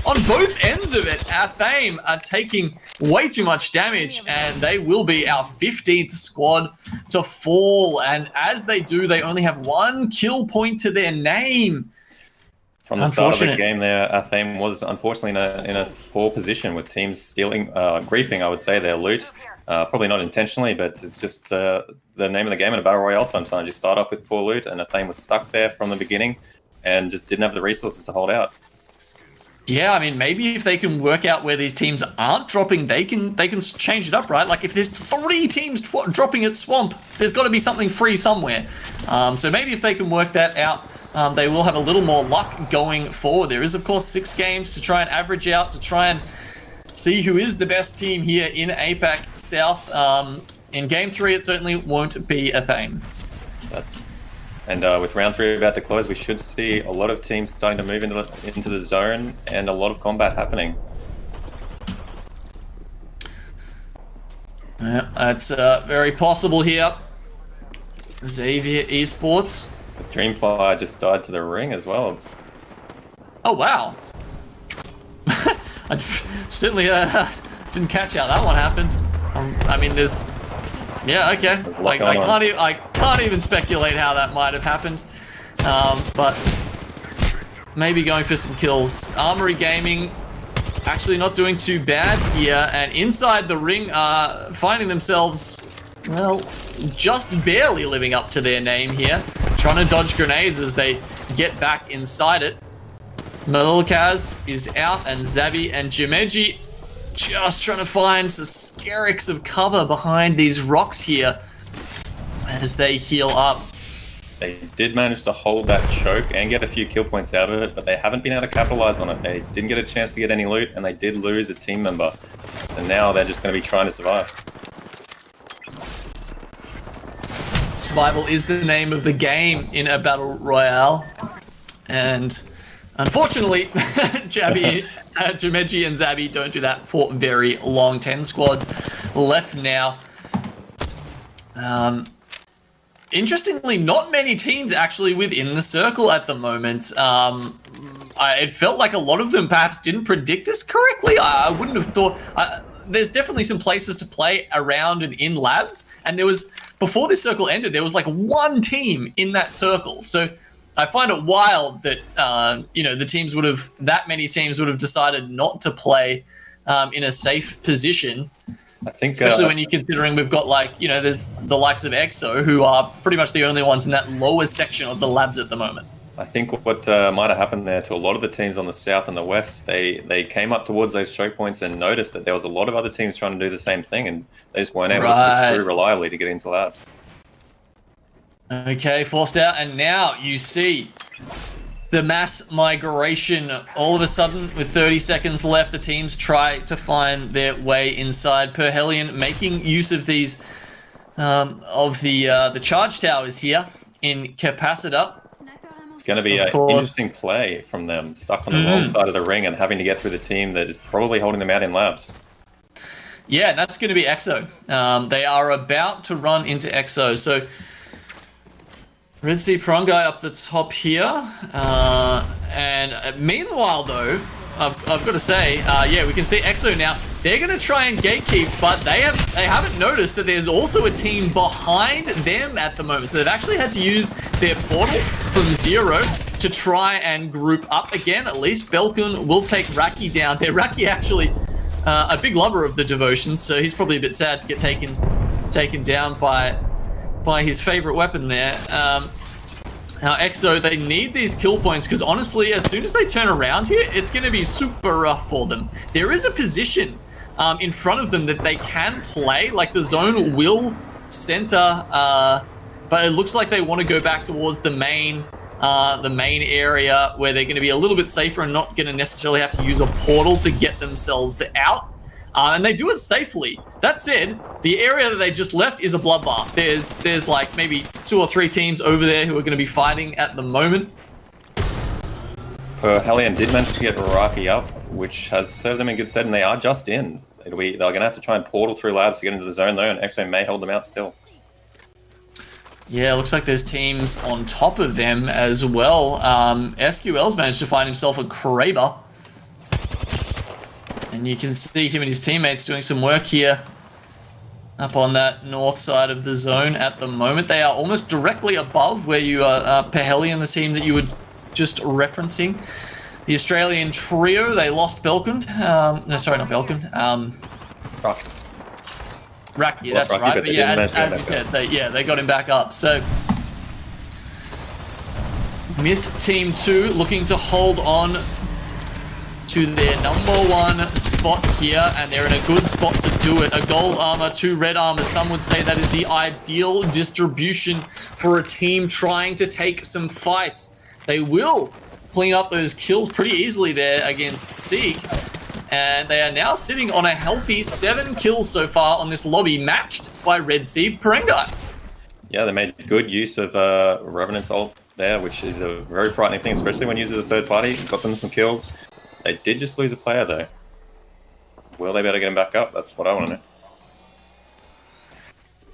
On both ends of it, Athame are taking way too much damage, and they will be our 15th squad to fall. And as they do, they only have 1 kill point to their name. From the start of the game there, Athame was unfortunately in a poor position with teams stealing, griefing, I would say, their loot. Probably not intentionally, but it's just the name of the game in a Battle Royale sometimes. You start off with poor loot, and Athame was stuck there from the beginning and just didn't have the resources to hold out. Yeah, I mean, maybe if they can work out where these teams aren't dropping, they can change it up, right? Like if there's 3 teams dropping at Swamp, there's got to be something free somewhere. So maybe if they can work that out, they will have a little more luck going forward. There is, of course, 6 games to try and average out, to try and see who is the best team here in APAC South. In Game 3, it certainly won't be Athame. And with round 3 about to close, we should see a lot of teams starting to move into the zone and a lot of combat happening. Yeah, that's very possible here. Xavier Esports. Dreamfire just died to the ring as well. Oh, wow. I certainly didn't catch how that one happened. I mean, there's... Yeah, okay. Like, I can't even speculate how that might have happened. But maybe going for some kills. Armory Gaming actually not doing too bad here, and inside the ring finding themselves, well, just barely living up to their name here. Trying to dodge grenades as they get back inside it. Malilkaz is out, and Zabi and Jimeji just trying to find some skerricks of cover behind these rocks here as they heal up. They did manage to hold that choke and get a few kill points out of it, but they haven't been able to capitalize on it. They didn't get a chance to get any loot, and they did lose a team member. So now they're just going to be trying to survive. Survival is the name of the game in a battle royale, and unfortunately, Jimeji and Zabi don't do that for very long. 10 squads left now. Interestingly, not many teams actually within the circle at the moment. It felt like a lot of them perhaps didn't predict this correctly. I wouldn't have thought... there's definitely some places to play around and in labs, and there was... Before this circle ended, there was like 1 team in that circle. So I find it wild that, the teams would have... That many teams would have decided not to play in a safe position. I think, especially when you're considering we've got like, you know, there's the likes of EXO who are pretty much the only ones in that lower section of the labs at the moment. I think what might have happened there to a lot of the teams on the south and the west, they came up towards those choke points and noticed that there was a lot of other teams trying to do the same thing, and they just weren't able to push through reliably to get into labs. Okay, forced out, and now you see the mass migration. All of a sudden, with 30 seconds left, the teams try to find their way inside. Perhelion making use of these the charge towers here in Capacitor. It's going to be an interesting play from them, stuck on the wrong side of the ring and having to get through the team that is probably holding them out in labs. Yeah, that's going to be EXO. They are about to run into EXO. So Red Sea Parangai up the top here. And meanwhile, though, I've got to say, yeah, we can see EXO now. They're going to try and gatekeep, but they haven't noticed that there's also a team behind them at the moment. So they've actually had to use their portal from zero to try and group up again. At least Belkun will take Raki down there. Raki actually a big lover of the devotion, so he's probably a bit sad to get taken down by his favorite weapon there. Now, EXO, they need these kill points because honestly, as soon as they turn around here, it's going to be super rough for them. There is a position in front of them that they can play, like the zone will center, but it looks like they want to go back towards the main area where they're going to be a little bit safer and not going to necessarily have to use a portal to get themselves out. And they do it safely. That said, the area that they just left is a bloodbath. There's like maybe 2 or 3 teams over there who are going to be fighting at the moment. Hellion did manage to get Raki up, which has served them in good stead, and they are just in. They're going to have to try and portal through labs to get into the zone, though, and EXO may hold them out still. Yeah, looks like there's teams on top of them as well. SQL's managed to find himself a Kraber. And you can see him and his teammates doing some work here up on that north side of the zone at the moment. They are almost directly above where you are, Perhelion, the team that you were just referencing. The Australian trio, they lost Belkun. No, sorry, not Belkun. Raki, that's right. But yeah, as you said, they got him back up. So Myth Team 2 looking to hold on to their #1 spot here, and they're in a good spot to do it. A gold armor, 2 red armor. Some would say that is the ideal distribution for a team trying to take some fights. They will clean up those kills pretty easily there against Sieg. And they are now sitting on a healthy 7 kills so far on this lobby, matched by Red Sea Parangai. Yeah, they made good use of Revenant's ult there, which is a very frightening thing, especially when used as a third party. Got them some kills. They did just lose a player, though. Will they be able to get him back up? That's what I want to know.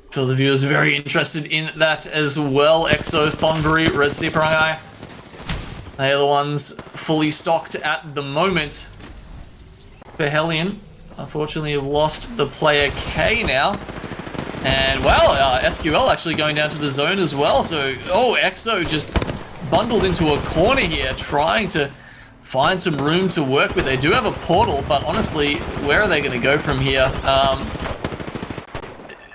I'm sure the viewers are very interested in that as well. EXO, Thonbury, Red Sea Parangai. They are the ones fully stocked at the moment. Perhelion, unfortunately, have lost the player K now. And, well, SQL actually going down to the zone as well. So, EXO just bundled into a corner here, trying to find some room to work with. They do have a portal, but honestly, where are they going to go from here?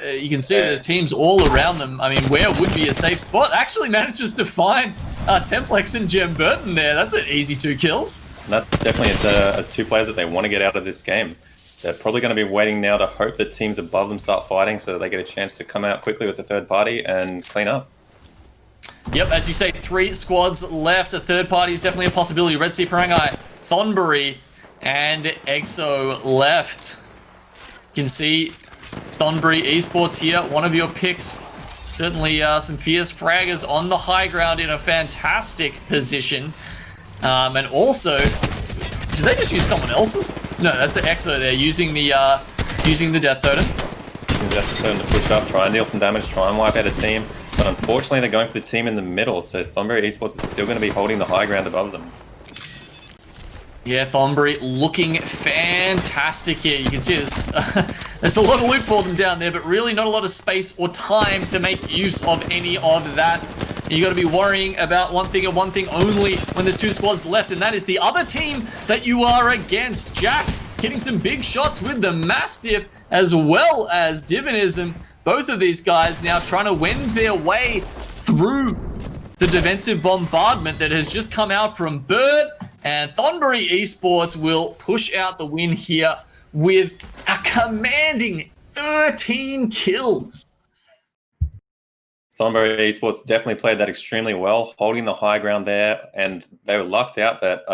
You can see there's teams all around them. I mean, where would be a safe spot? Actually manages to find Templex and Jem Burton there. That's an easy 2 kills. And that's definitely 2 players that they want to get out of this game. They're probably going to be waiting now to hope that teams above them start fighting so that they get a chance to come out quickly with the third party and clean up. Yep, as you say, 3 squads left. A third party is definitely a possibility. Red Sea Parangai, Thonbury, and EXO left. You can see Thonbury Esports here, one of your picks. Certainly some fierce fraggers on the high ground in a fantastic position. And also, did they just use someone else's? No, that's the EXO there, using the Death Totem. Using the Death Totem to push up, try and deal some damage, try and wipe out a team. But unfortunately, they're going for the team in the middle, so Thonbury Esports is still going to be holding the high ground above them. Yeah, Thonbury looking fantastic here. You can see there's a lot of loot for them down there, but really not a lot of space or time to make use of any of that. You got to be worrying about one thing and one thing only when there's 2 squads left, and that is the other team that you are against. Jack hitting some big shots with the Mastiff as well as Divinism. Both of these guys now trying to wend their way through the defensive bombardment that has just come out from Bird, and Thornbury Esports will push out the win here with a commanding 13 kills. Thornbury Esports definitely played that extremely well, holding the high ground there, and they were lucked out that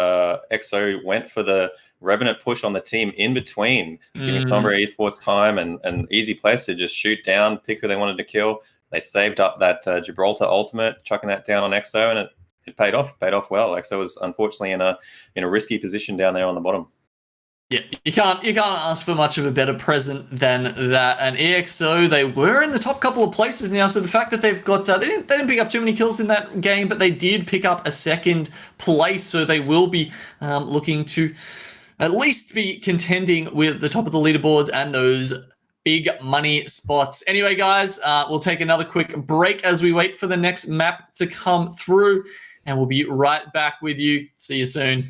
EXO went for the Revenant push on the team in between, giving Thornbury Esports time and an easy place to just shoot down, pick who they wanted to kill. They saved up that Gibraltar ultimate, chucking that down on EXO, and it paid off well. EXO was unfortunately in a risky position down there on the bottom. Yeah, you can't ask for much of a better present than that. And EXO, they were in the top couple of places now, so the fact that they've got they didn't pick up too many kills in that game, but they did pick up a second place, so they will be looking to at least be contending with the top of the leaderboards and those big money spots. Anyway, guys, we'll take another quick break as we wait for the next map to come through, and we'll be right back with you. See you soon.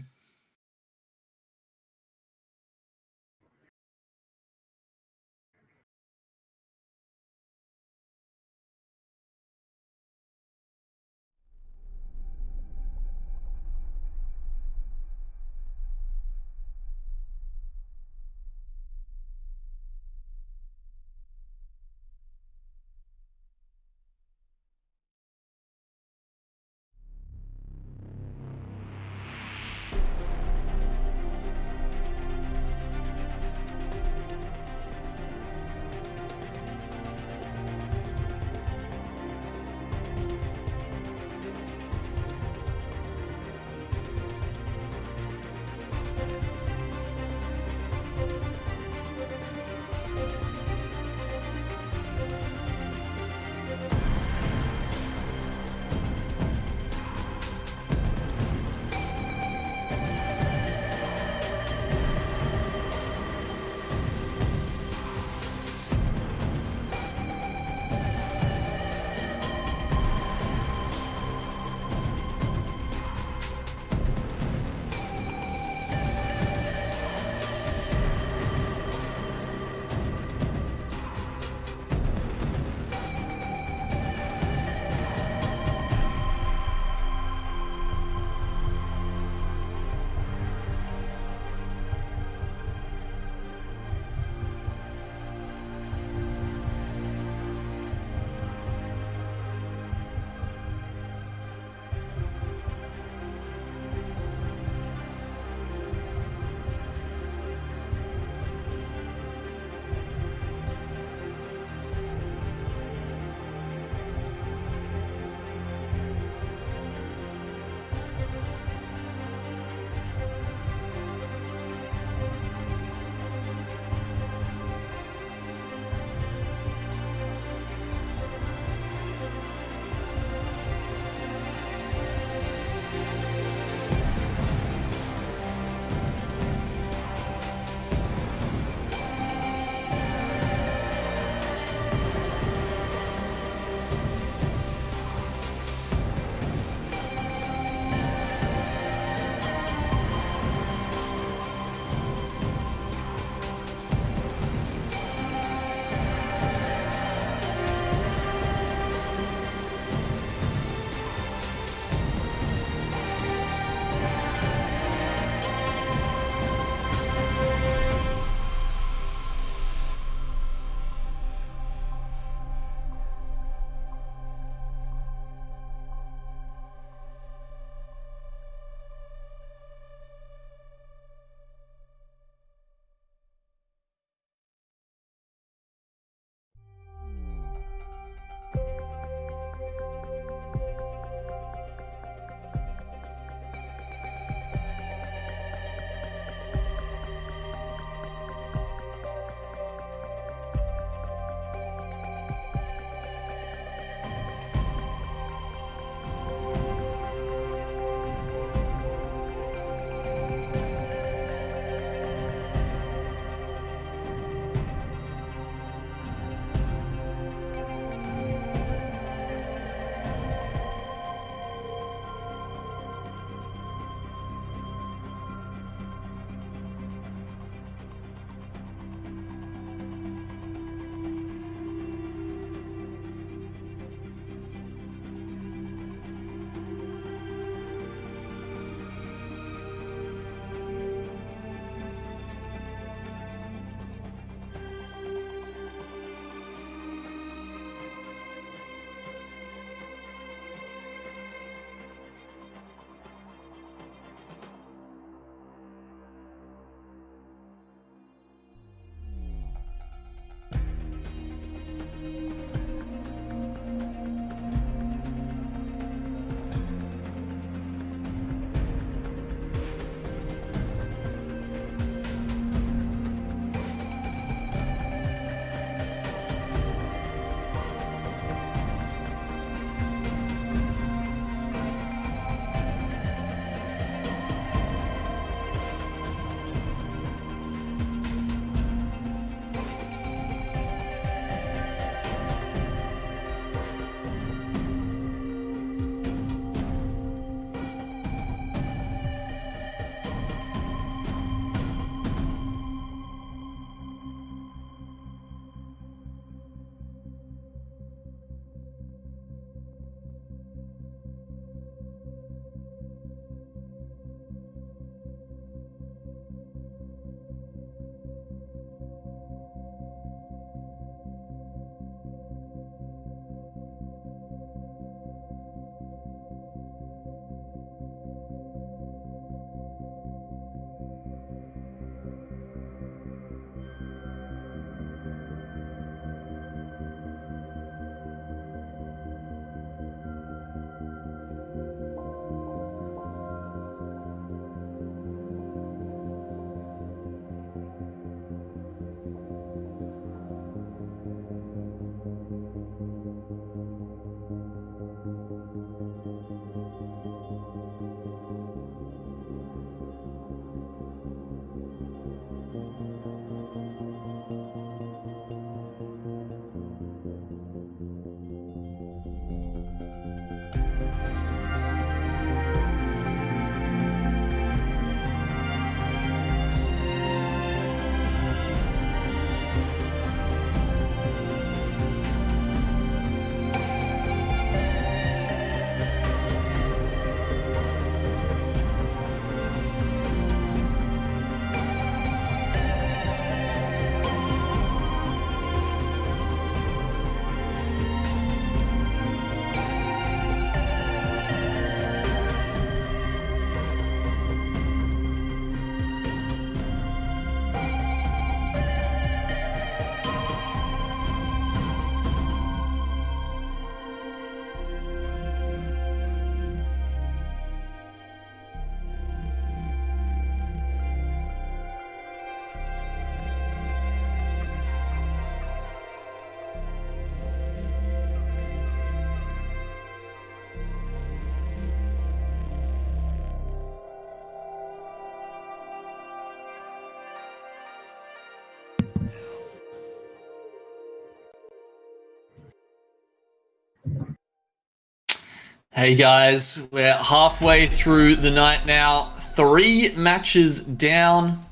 Hey guys, we're halfway through the night now. 3 matches down,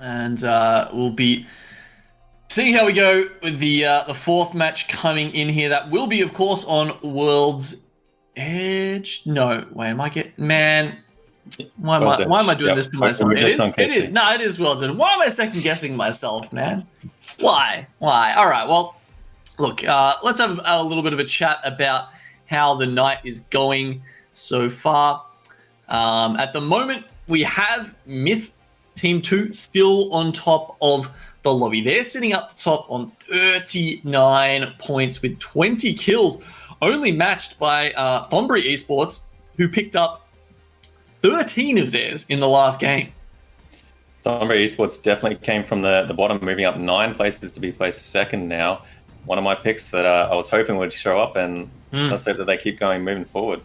and we'll be seeing how we go with the 4th match coming in here. That will be, of course, on World's Edge. No, wait, am I getting Why am I doing this to myself? It is. No, it is World's Edge. Why am I second guessing myself, man? Why? All right. Well, look, let's have a little bit of a chat about how the night is going so far. At the moment, we have Myth Team 2 still on top of the lobby. They're sitting up top on 39 points with 20 kills, only matched by Thonbury Esports, who picked up 13 of theirs in the last game. Thonbury Esports definitely came from the bottom, moving up 9 places to be placed second now. One of my picks that I was hoping would show up, and let's hope that they keep going moving forward.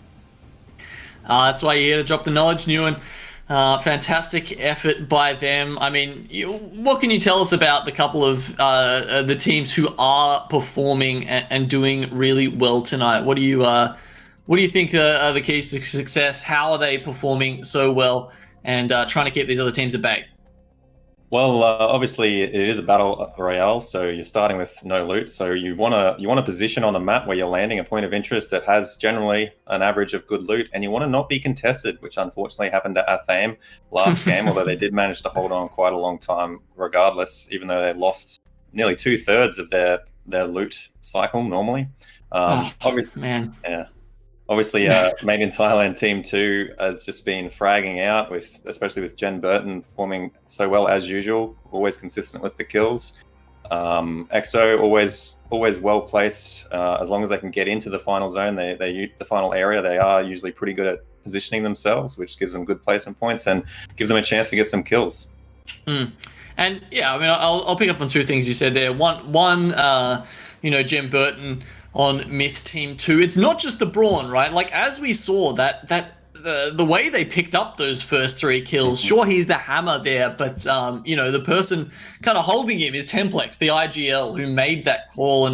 That's why you're here to drop the knowledge, Newen. Fantastic effort by them. I mean, what can you tell us about the couple of the teams who are performing and doing really well tonight? What do you think are the keys to success? How are they performing so well and trying to keep these other teams at bay? Well, obviously it is a battle royale, so you're starting with no loot. So you want to position on the map where you're landing a point of interest that has generally an average of good loot, and you want to not be contested, which unfortunately happened to Athame last game. Although they did manage to hold on quite a long time, regardless, even though they lost nearly 2/3 of their loot cycle normally. Man, yeah. Obviously, Made in Thailand Team 2 has just been fragging out, especially with Jen Burton performing so well as usual, always consistent with the kills. EXO always well placed. As long as they can get into the final zone, the final area, they are usually pretty good at positioning themselves, which gives them good placement points and gives them a chance to get some kills. And yeah, I mean, I'll pick up on 2 things you said there. One, Jen Burton on Myth Team 2. It's not just the brawn, right? Like, as we saw the way they picked up those first 3 kills, sure, he's the hammer there, but the person kind of holding him is Templex, the IGL, who made that call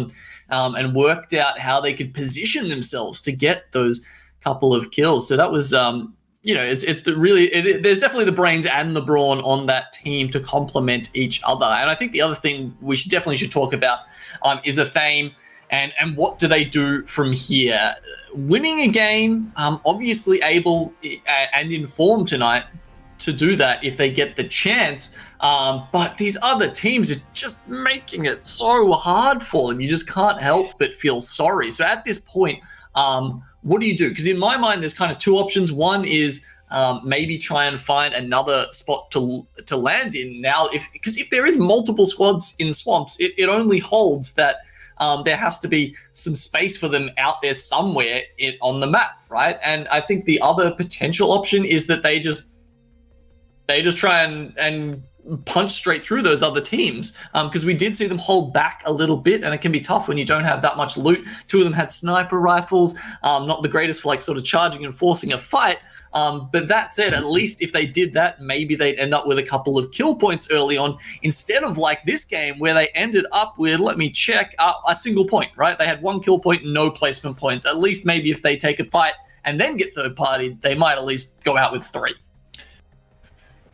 and worked out how they could position themselves to get those couple of kills. So that was there's definitely the brains and the brawn on that team to complement each other. And I think the other thing we definitely should talk about is Athame. And what do they do from here? Winning a game, obviously able and informed tonight to do that if they get the chance. But these other teams are just making it so hard for them. You just can't help but feel sorry. So at this point, what do you do? Because in my mind, there's kind of 2 options. One is maybe try and find another spot to land in. Now, because if there is multiple squads in swamps, it only holds that there has to be some space for them out there somewhere on the map, right? And I think the other potential option is that they just try and punch straight through those other teams, because we did see them hold back a little bit, and it can be tough when you don't have that much loot. 2 of them had sniper rifles, not the greatest for like sort of charging and forcing a fight. But that said, at least if they did that, maybe they'd end up with a couple of kill points early on, instead of like this game where they ended up with, let me check, a single point, right? They had 1 kill point, no placement points. At least maybe if they take a fight and then get third party, they might at least go out with 3.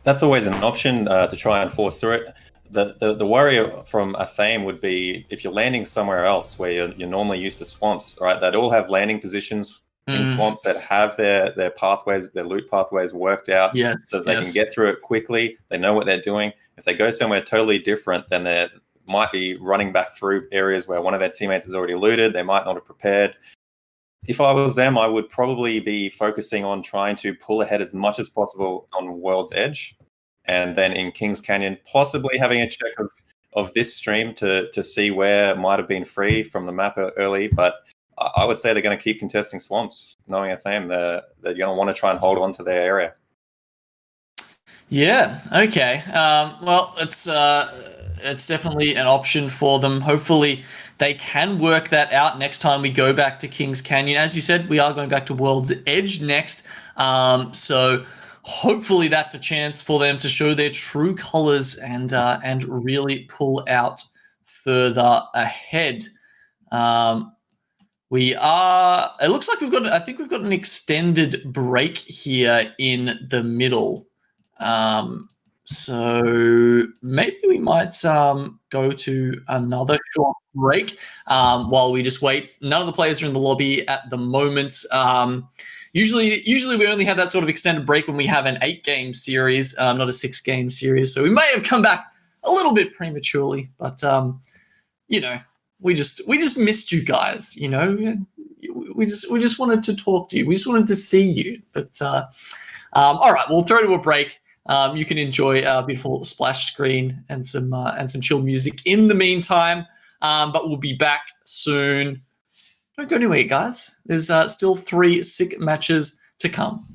That's always an option to try and force through it. The worry from Athame would be if you're landing somewhere else where you're normally used to swamps, right? They'd all have landing positions in swamps that have their pathways, their loot pathways worked out, so that they can get through it quickly. They know what they're doing. If they go somewhere totally different, then they might be running back through areas where one of their teammates has already looted. They might not have prepared. If I was them, I would probably be focusing on trying to pull ahead as much as possible on World's Edge, and then in Kings Canyon, possibly having a check of this stream to see where might have been free from the map early. But I would say they're going to keep contesting swamps, knowing Athame. They're going to want to try and hold on to their area. Yeah. Okay. Well, it's definitely an option for them. Hopefully, they can work that out next time we go back to Kings Canyon. As you said, we are going back to World's Edge next. So hopefully, that's a chance for them to show their true colors and really pull out further ahead. We are. It looks like we've got. I think we've got an extended break here in the middle. So maybe we might go to another short break while we just wait. None of the players are in the lobby at the moment. Usually we only have that sort of extended break when we have an 8-game series, not a 6-game series. So we may have come back a little bit prematurely, but we just missed you guys. We just wanted to talk to you. We just wanted to see you. But all right, we'll throw to a break. You can enjoy our beautiful splash screen and some chill music in the meantime. But we'll be back soon. Don't go anywhere, guys. There's still 3 sick matches to come.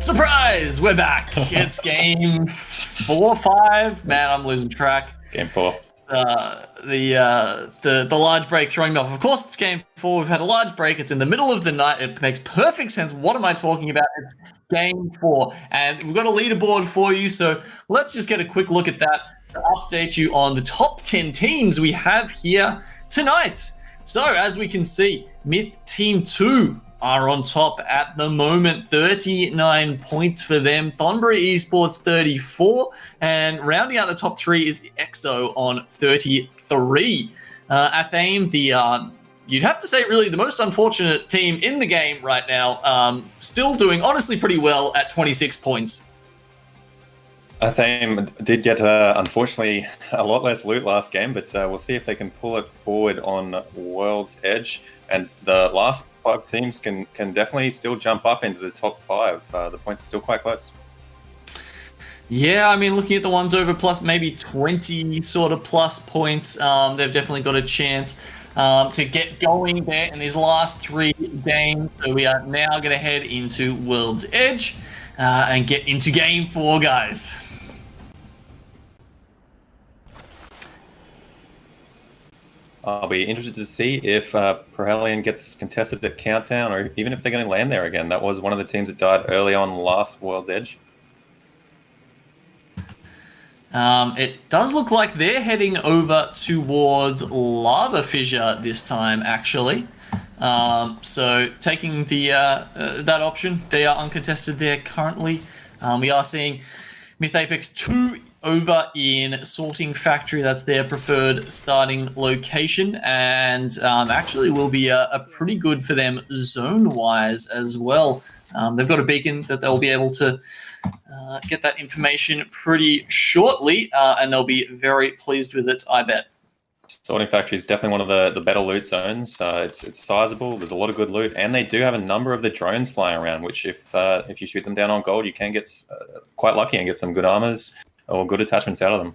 Surprise! We're back. It's game 4 or 5. Man, I'm losing track. Game 4. The large break throwing me off. Of course, it's game 4. We've had a large break. It's in the middle of the night. It makes perfect sense. What am I talking about? It's game 4, and we've got a leaderboard for you. So let's just get a quick look at that to update you on the top 10 teams we have here tonight. So as we can see, Myth Team 2 are on top at the moment, 39 points for them. Thonbury Esports 34, and rounding out the top 3 is EXO on 33. Athame, you'd have to say really the most unfortunate team in the game right now, still doing honestly pretty well at 26 points. Athame did get, unfortunately, a lot less loot last game, but we'll see if they can pull it forward on World's Edge. And the last 5 teams can definitely still jump up into the top 5. The points are still quite close. Yeah, I mean, looking at the ones over plus maybe 20 sort of plus points, they've definitely got a chance to get going there in these last 3 games. So we are now going to head into World's Edge and get into game 4, guys. I'll be interested to see if Perhelion gets contested at Countdown, or even if they're going to land there again. That was one of the teams that died early on last World's Edge. It does look like they're heading over towards Lava Fissure this time, actually. So taking the that option, they are uncontested there currently. We are seeing Myth Apex 2 over in Sorting Factory. That's their preferred starting location, and actually will be a pretty good for them zone-wise as well. They've got a beacon that they'll be able to get that information pretty shortly, and they'll be very pleased with it, I bet. Sorting Factory is definitely one of the better loot zones. It's sizable. There's a lot of good loot, and they do have a number of the drones flying around, which if you shoot them down on gold, you can get quite lucky and get some good armors or good attachments out of them.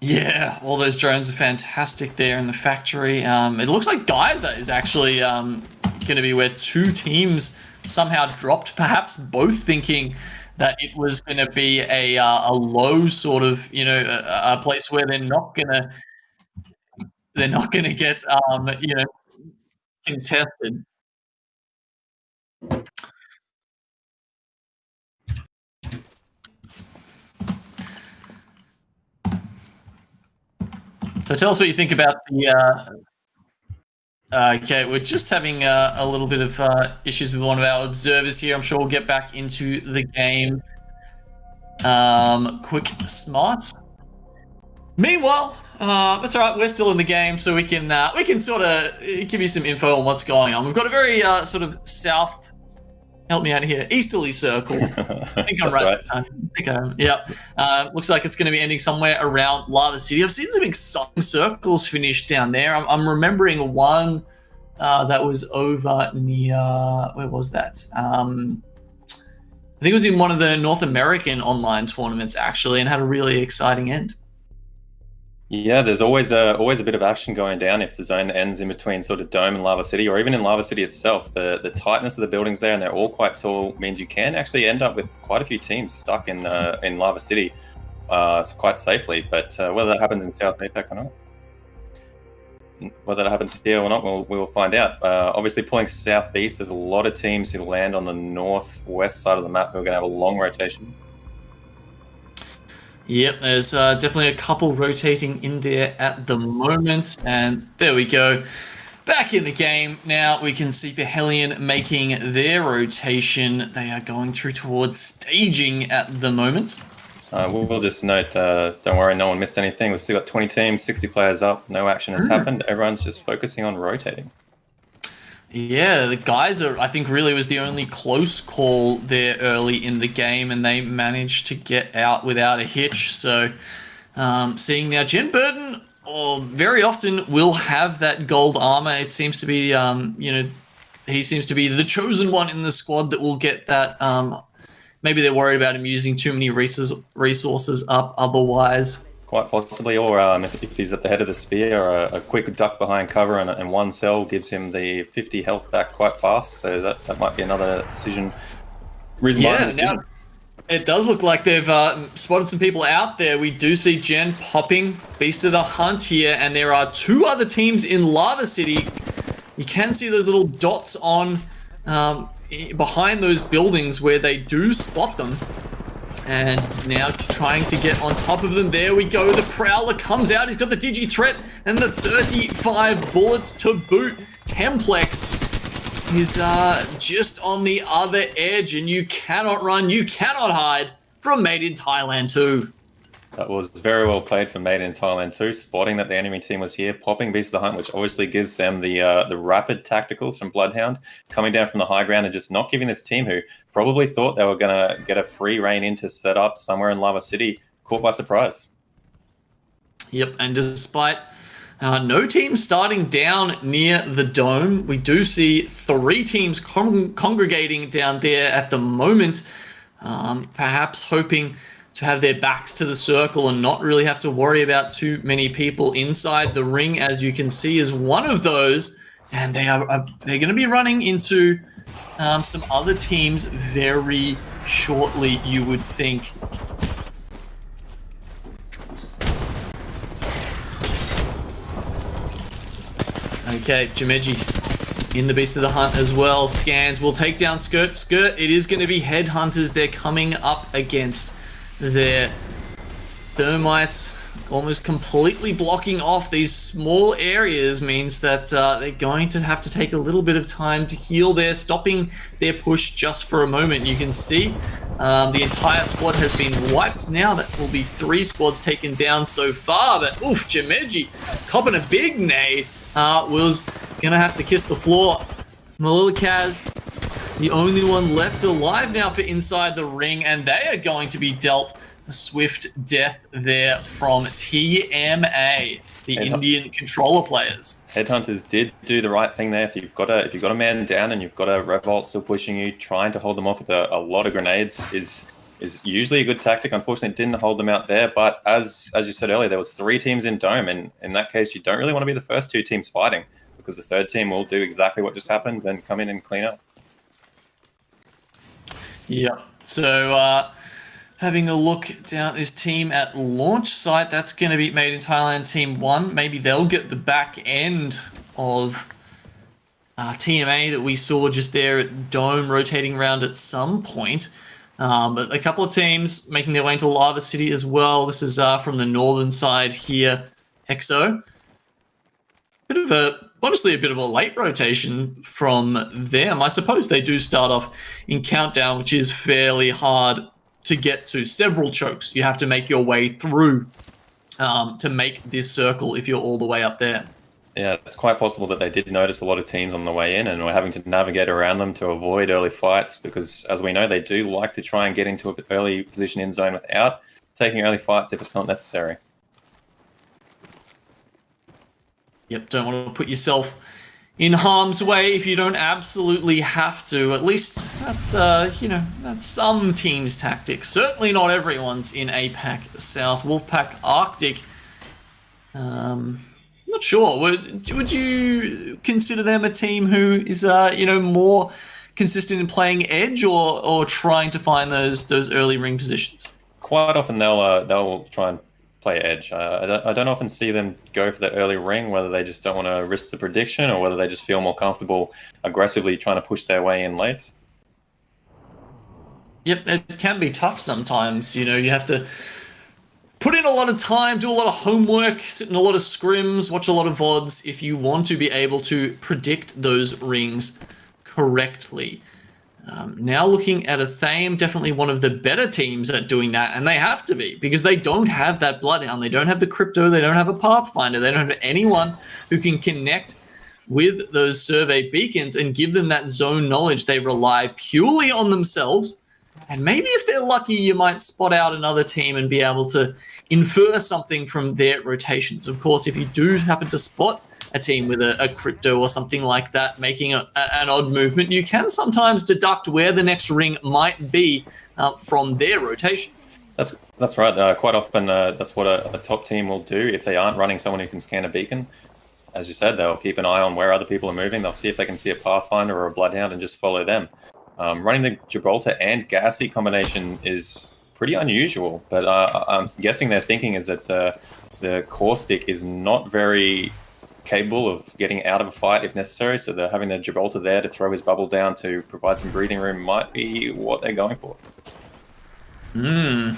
Yeah, all those drones are fantastic there in the factory. It looks like Geyser is actually going to be where 2 teams somehow dropped, perhaps both thinking that it was going to be a low sort of, a place where they're not going to get contested. So tell us what you think about the. Okay, we're just having a little bit of issues with one of our observers here. I'm sure we'll get back into the game. Quick smart. Meanwhile, that's all right. We're still in the game, so we can sort of give you some info on what's going on. We've got a very sort of south. Help me out here. Easterly circle. I think I'm right this time. I think I am. Yep. Looks like it's going to be ending somewhere around Lava City. I've seen some exciting circles finish down there. I'm remembering one that was over near, where was that? I think it was in one of the North American online tournaments, actually, and had a really exciting end. Yeah, there's always a bit of action going down if the zone ends in between sort of Dome and Lava City, or even in Lava City itself. The tightness of the buildings there, and they're all quite tall, means you can actually end up with quite a few teams stuck in Lava City quite safely. But whether that happens in South APAC or not, whether that happens here or not, we will find out. Obviously, pulling southeast, there's a lot of teams who land on the northwest side of the map who are going to have a long rotation. Yep, there's definitely a couple rotating in there at the moment, and there we go. Back in the game now, we can see Perhelion making their rotation. They are going through towards staging at the moment. We'll just note, don't worry, no one missed anything. We've still got 20 teams, 60 players up. No action has happened. Everyone's just focusing on rotating. Yeah, the Geyser, I think, really was the only close call there early in the game, and they managed to get out without a hitch. So, seeing now, Jen Burton very often will have that gold armor. It seems to be, he seems to be the chosen one in the squad that will get that. Maybe they're worried about him using too many resources up otherwise. Quite possibly, or if he's at the head of the spear, a quick duck behind cover and one cell gives him the 50 health back quite fast, so that might be another decision Reason Yeah, behind now it does look like they've spotted some people out there. We do see Jen popping Beast of the Hunt here, and there are 2 other teams in Lava City. You can see those little dots on behind those buildings where they do spot them. And now trying to get on top of them. There we go. The Prowler comes out. He's got the Digi Threat and the 35 bullets to boot. Templex is just on the other edge, and you cannot run, you cannot hide from Made in Thailand 2. That was very well played for Made in Thailand 2, spotting that the enemy team was here, popping Beast of the Hunt, which obviously gives them the rapid tacticals from Bloodhound, coming down from the high ground and just not giving this team, who probably thought they were going to get a free reign into set up somewhere in Lava City, caught by surprise. Yep, and despite no team starting down near the dome, we do see 3 teams congregating down there at the moment, perhaps hoping to have their backs to the circle and not really have to worry about too many people inside the ring. As you can see, is one of those, and they're going to be running into some other teams very shortly, you would think. Okay, Jameji in the Beast of the Hunt as well. Scans will take down Skirt. Skirt, it is going to be Headhunters they're coming up against. Their Thermites almost completely blocking off these small areas means that they're going to have to take a little bit of time to heal there, stopping their push just for a moment. You can see the entire squad has been wiped now. That will be 3 squads taken down so far, but oof, Jameji copping a big nade. Was going to have to kiss the floor. Malilikaz, the only one left alive now for inside the ring, and they are going to be dealt a swift death there from TMA, the Indian controller players. Headhunters did do the right thing there. If you've got a man down and you've got a Revolt still pushing you, trying to hold them off with a lot of grenades is usually a good tactic. Unfortunately, it didn't hold them out there. But as you said earlier, there was 3 teams in Dome, and in that case, you don't really want to be the first 2 teams fighting, because the 3rd team will do exactly what just happened and come in and clean up. Yeah. So having a look down at this team at launch site, that's going to be Made in Thailand Team 1. Maybe they'll get the back end of TMA that we saw just there at Dome rotating around at some point. But a couple of teams making their way into Lava City as well. This is from the northern side here, Hexo. Honestly, a bit of a late rotation from them. I suppose they do start off in Countdown, which is fairly hard to get to. Several chokes you have to make your way through to make this circle if you're all the way up there. Yeah, it's quite possible that they did notice a lot of teams on the way in and were having to navigate around them to avoid early fights, because as we know, they do like to try and get into an early position in zone without taking early fights if it's not necessary. Yep, don't want to put yourself in harm's way if you don't absolutely have to. At least that's, that's some teams' tactics. Certainly not everyone's in APAC South. Wolfpack Arctic, not sure. Would you consider them a team who is, more consistent in playing edge or trying to find those early ring positions? Quite often they'll try and play edge. I don't often see them go for the early ring, whether they just don't want to risk the prediction or whether they just feel more comfortable aggressively trying to push their way in late. Yep, it can be tough sometimes. You have to put in a lot of time, do a lot of homework, sit in a lot of scrims, watch a lot of VODs if you want to be able to predict those rings correctly. Now looking at Athame, definitely one of the better teams at doing that, and they have to be, because they don't have that Bloodhound, they don't have the Crypto, they don't have a Pathfinder, they don't have anyone who can connect with those survey beacons and give them that zone knowledge. They rely purely on themselves, and maybe if they're lucky, you might spot out another team and be able to infer something from their rotations. Of course, if you do happen to spot a team with a Crypto or something like that making an odd movement, you can sometimes deduct where the next ring might be from their rotation. That's right. Quite often, that's what a top team will do if they aren't running someone who can scan a beacon. As you said, they'll keep an eye on where other people are moving. They'll see if they can see a Pathfinder or a Bloodhound and just follow them. Running the Gibraltar and Gassy combination is pretty unusual, but I'm guessing their thinking is that the core stick is not very capable of getting out of a fight if necessary, so they're having the Gibraltar there to throw his bubble down to provide some breathing room might be what they're going for. A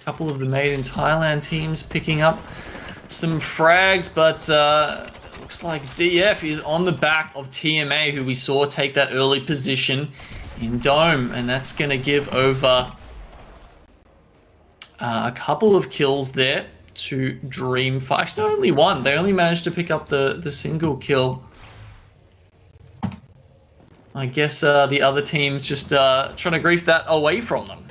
couple of the Made in Thailand teams picking up some frags, but looks like DF is on the back of TMA, who we saw take that early position in Dome, and that's going to give over a couple of kills there to Dreamfire. Actually, no, only one. They only managed to pick up the single kill. I guess the other team's just trying to grief that away from them.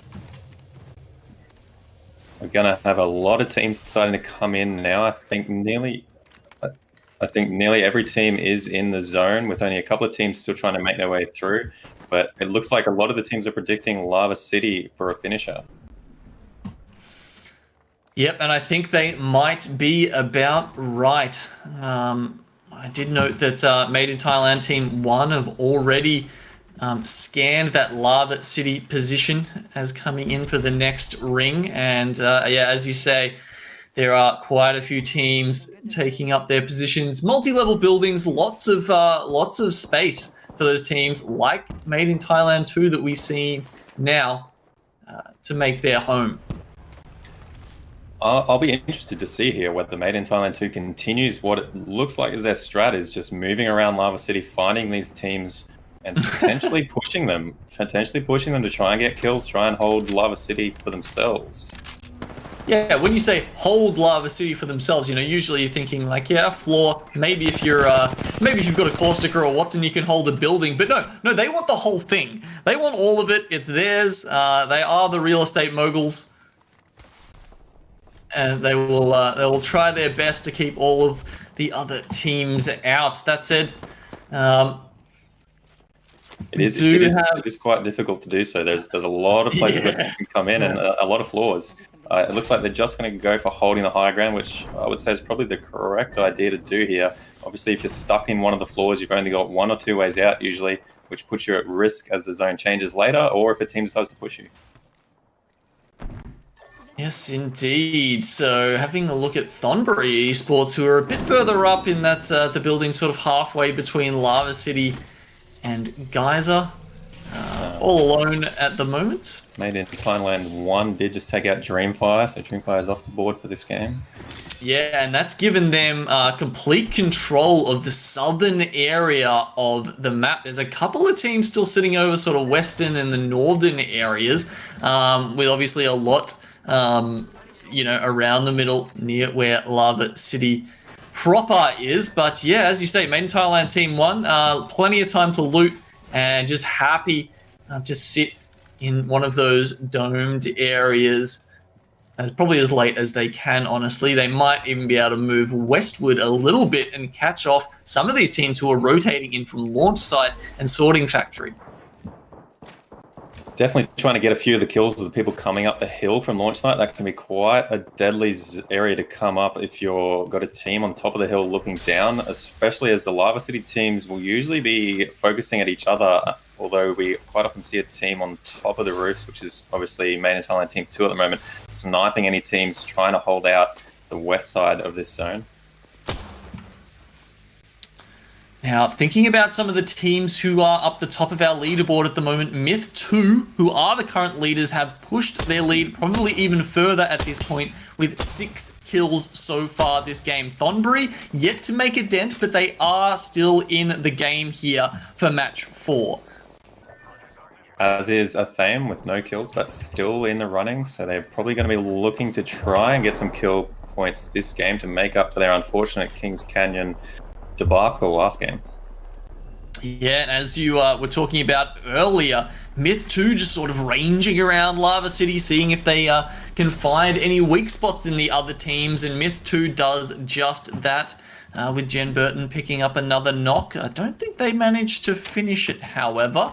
We're going to have a lot of teams starting to come in now. I think nearly every team is in the zone, with only a couple of teams still trying to make their way through. But it looks like a lot of the teams are predicting Lava City for a finisher. Yep, and I think they might be about right. I did note that Made in Thailand Team 1 have already scanned that Lava City position as coming in for the next ring. And yeah, as you say, there are quite a few teams taking up their positions. Multi-level buildings, lots of space for those teams, like Made in Thailand 2 that we see now to make their home. I'll be interested to see here whether Made in Thailand 2 continues what it looks like is their strat, is just moving around Lava City, finding these teams and potentially pushing them to try and get kills, try and hold Lava City for themselves. Yeah, when you say hold Lava City for themselves, you know, usually you're thinking like, yeah, floor. Maybe if you've got a Caustic or a Watson, you can hold a building. But no, they want the whole thing. They want all of it. It's theirs. They are the real estate moguls, and they will try their best to keep all of the other teams out. That said, it is quite difficult to do so. There's a lot of places that can come in and a lot of floors. It looks like they're just going to go for holding the high ground, which I would say is probably the correct idea to do here. Obviously, if you're stuck in one of the floors, you've only got one or two ways out usually, which puts you at risk as the zone changes later, or if a team decides to push you. Yes, indeed. So having a look at Thonbury Esports, who are a bit further up in that the building sort of halfway between Lava City and Geyser, all alone at the moment. Made in Thailand 1 did just take out Dreamfire, so Dreamfire is off the board for this game. Yeah, and that's given them complete control of the southern area of the map. There's a couple of teams still sitting over sort of western and the northern areas, with obviously a lot, around the middle near where Lava City proper is. But yeah, as you say, Made in Thailand Team 1, plenty of time to loot and just happy to sit in one of those domed areas probably as late as they can, honestly. They might even be able to move westward a little bit and catch off some of these teams who are rotating in from Launch Site and Sorting Factory. Definitely trying to get a few of the kills with the people coming up the hill from Launch Site. That can be quite a deadly area to come up if you've got a team on top of the hill looking down, especially as the Lava City teams will usually be focusing at each other, although we quite often see a team on top of the roofs, which is obviously Made in Thailand Team 2 at the moment, sniping any teams trying to hold out the west side of this zone. Now, thinking about some of the teams who are up the top of our leaderboard at the moment, Myth 2, who are the current leaders, have pushed their lead probably even further at this point with 6 kills so far this game. Thonbury yet to make a dent, but they are still in the game here for match 4. As is Athame with no kills, but still in the running, so they're probably going to be looking to try and get some kill points this game to make up for their unfortunate Kings Canyon debacle last game. Yeah, and as you were talking about earlier, Myth 2 just sort of ranging around Lava City, seeing if they can find any weak spots in the other teams, and Myth 2 does just that, with Jen Burton picking up another knock. I don't think they managed to finish it, however.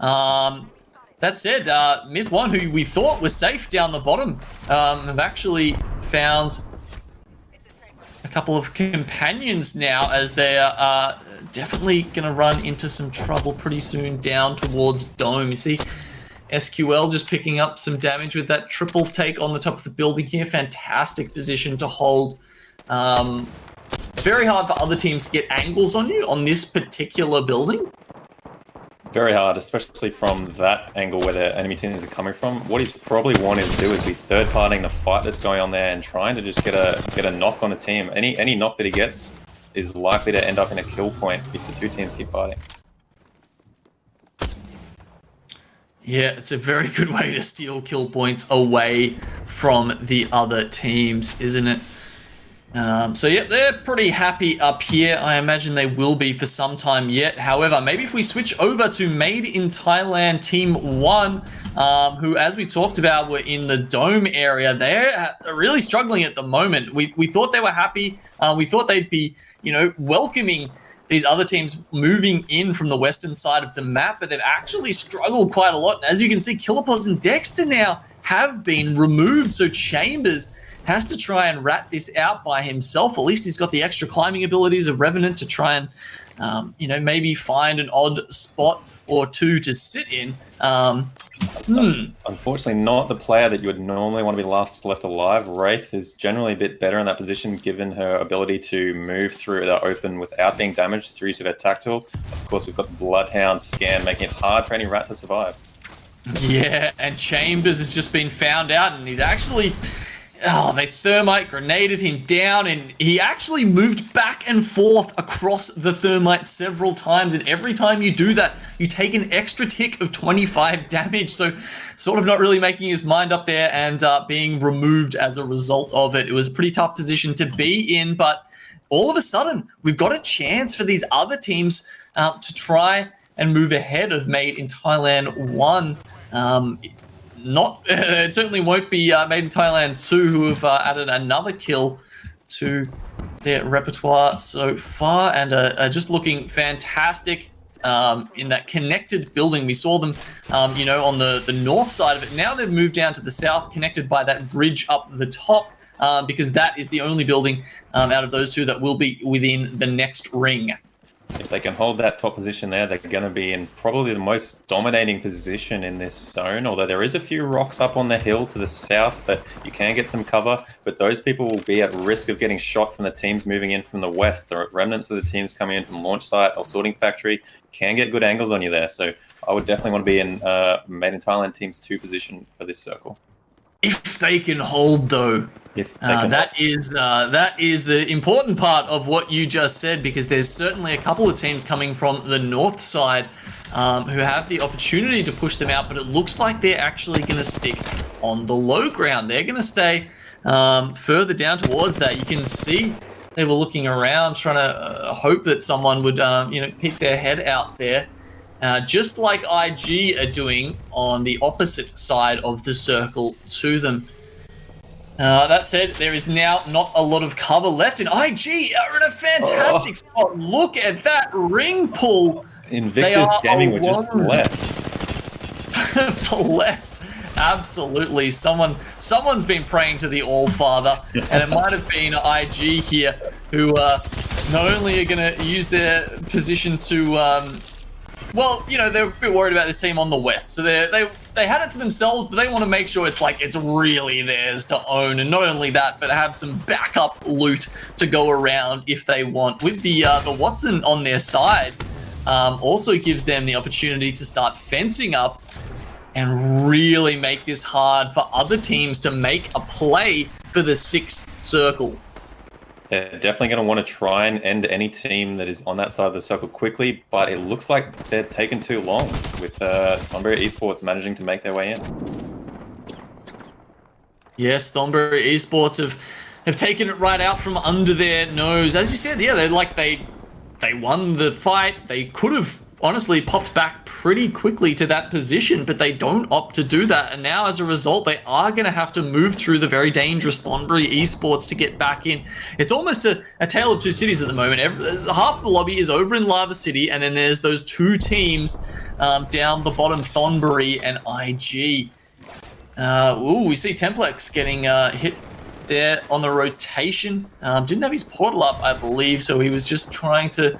That said, Myth 1, who we thought was safe down the bottom, have actually found a couple of companions now as they're definitely going to run into some trouble pretty soon down towards Dome. You see SQL just picking up some damage with that triple take on the top of the building here. Fantastic position to hold. Very hard for other teams to get angles on you on this particular building. Very hard, especially from that angle where the enemy teams are coming from. What he's probably wanting to do is be third-partying the fight that's going on there and trying to just get a knock on a team. Any knock that he gets is likely to end up in a kill point if the two teams keep fighting. Yeah, it's a very good way to steal kill points away from the other teams, isn't it? So yeah, they're pretty happy up here. I imagine they will be for some time yet. However, maybe if we switch over to Made in Thailand Team 1, who, as we talked about, were in the Dome area. They're really struggling at the moment. We thought they were happy. We thought they'd be, welcoming these other teams moving in from the western side of the map, but they've actually struggled quite a lot. And as you can see, Killerpos and Dexter now have been removed. So Chambers has to try and rat this out by himself. At least he's got the extra climbing abilities of Revenant to try and, maybe find an odd spot or two to sit in. Unfortunately, not the player that you would normally want to be last left alive. Wraith is generally a bit better in that position, given her ability to move through the open without being damaged through use of her tactile. Of course, we've got the Bloodhound scan, making it hard for any rat to survive. Yeah, and Chambers has just been found out, and he's actually... they thermite grenaded him down, and he actually moved back and forth across the thermite several times, and every time you do that, you take an extra tick of 25 damage, so sort of not really making his mind up there and being removed as a result of it. It was a pretty tough position to be in, but all of a sudden, we've got a chance for these other teams to try and move ahead of Made in Thailand 1. It certainly won't be Made in Thailand 2, who have added another kill to their repertoire so far, and are just looking fantastic in that connected building. We saw them, on the north side of it. Now they've moved down to the south, connected by that bridge up the top, because that is the only building out of those two that will be within the next ring. If they can hold that top position there, they're going to be in probably the most dominating position in this zone, although there is a few rocks up on the hill to the south that you can get some cover, but those people will be at risk of getting shot from the teams moving in from the west. The remnants of the teams coming in from launch site or sorting factory can get good angles on you there, so I would definitely want to be in Made in Thailand Team's 2 position for this circle. If they can hold, though. That is the important part of what you just said, because there's certainly a couple of teams coming from the north side who have the opportunity to push them out, but it looks like they're actually going to stick on the low ground. They're going to stay further down towards that. You can see they were looking around, trying to hope that someone would, peek their head out there. Just like IG are doing on the opposite side of the circle to them. That said, there is now not a lot of cover left, and IG are in a fantastic spot. Look at that ring pull. Invictus Gaming were just blessed. Blessed. Absolutely. Someone's been praying to the All-Father, and it might have been IG here, who not only are going to use their position to... they're a bit worried about this team on the west, so they had it to themselves, but they want to make sure it's really theirs to own, and not only that, but have some backup loot to go around if they want. With the Watson on their side, also gives them the opportunity to start fencing up and really make this hard for other teams to make a play for the 6th circle. They're definitely going to want to try and end any team that is on that side of the circle quickly, but it looks like they're taking too long with Thornbury Esports managing to make their way in. Yes, Thornbury Esports have taken it right out from under their nose. As you said, yeah, they won the fight. They could have honestly popped back pretty quickly to that position, but they don't opt to do that. And now, as a result, they are going to have to move through the very dangerous Thornbury Esports to get back in. It's almost a tale of two cities at the moment. Half the lobby is over in Lava City, and then there's those 2 teams down the bottom, Thornbury and IG. We see Templex getting hit there on the rotation. Didn't have his portal up, I believe, so he was just trying to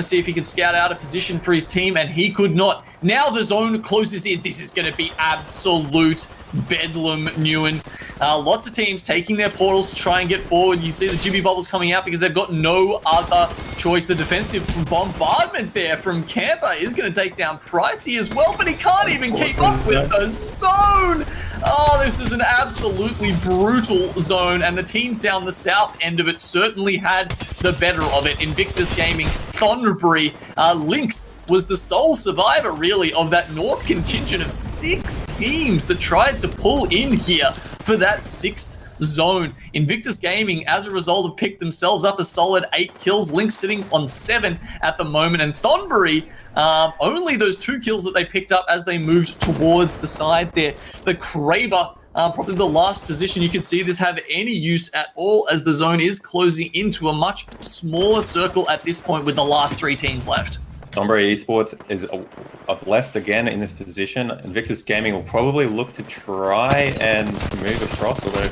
see if he could scout out a position for his team, and he could not. Now the zone closes in. This is going to be absolute bedlam, Newen. Lots of teams taking their portals to try and get forward. You see the Jibby Bubbles coming out because they've got no other choice. The defensive bombardment there from Camper is going to take down Pricey as well, but he can't even keep up with the zone. Oh, this is an absolutely brutal zone, and the teams down the south end of it certainly had the better of it. Invictus Gaming, Thornbury, Lynx was the sole survivor, really, of that north contingent of 6 teams that tried to pull in here for that 6th zone. Invictus Gaming, as a result, have picked themselves up a solid 8 kills. Lynx sitting on 7 at the moment, and Thornbury, only those 2 kills that they picked up as they moved towards the side there. The Kraber, probably the last position you could see this have any use at all, as the zone is closing into a much smaller circle at this point with the last 3 teams left. Thornbury Esports is blessed again in this position. Invictus Gaming will probably look to try and move across, although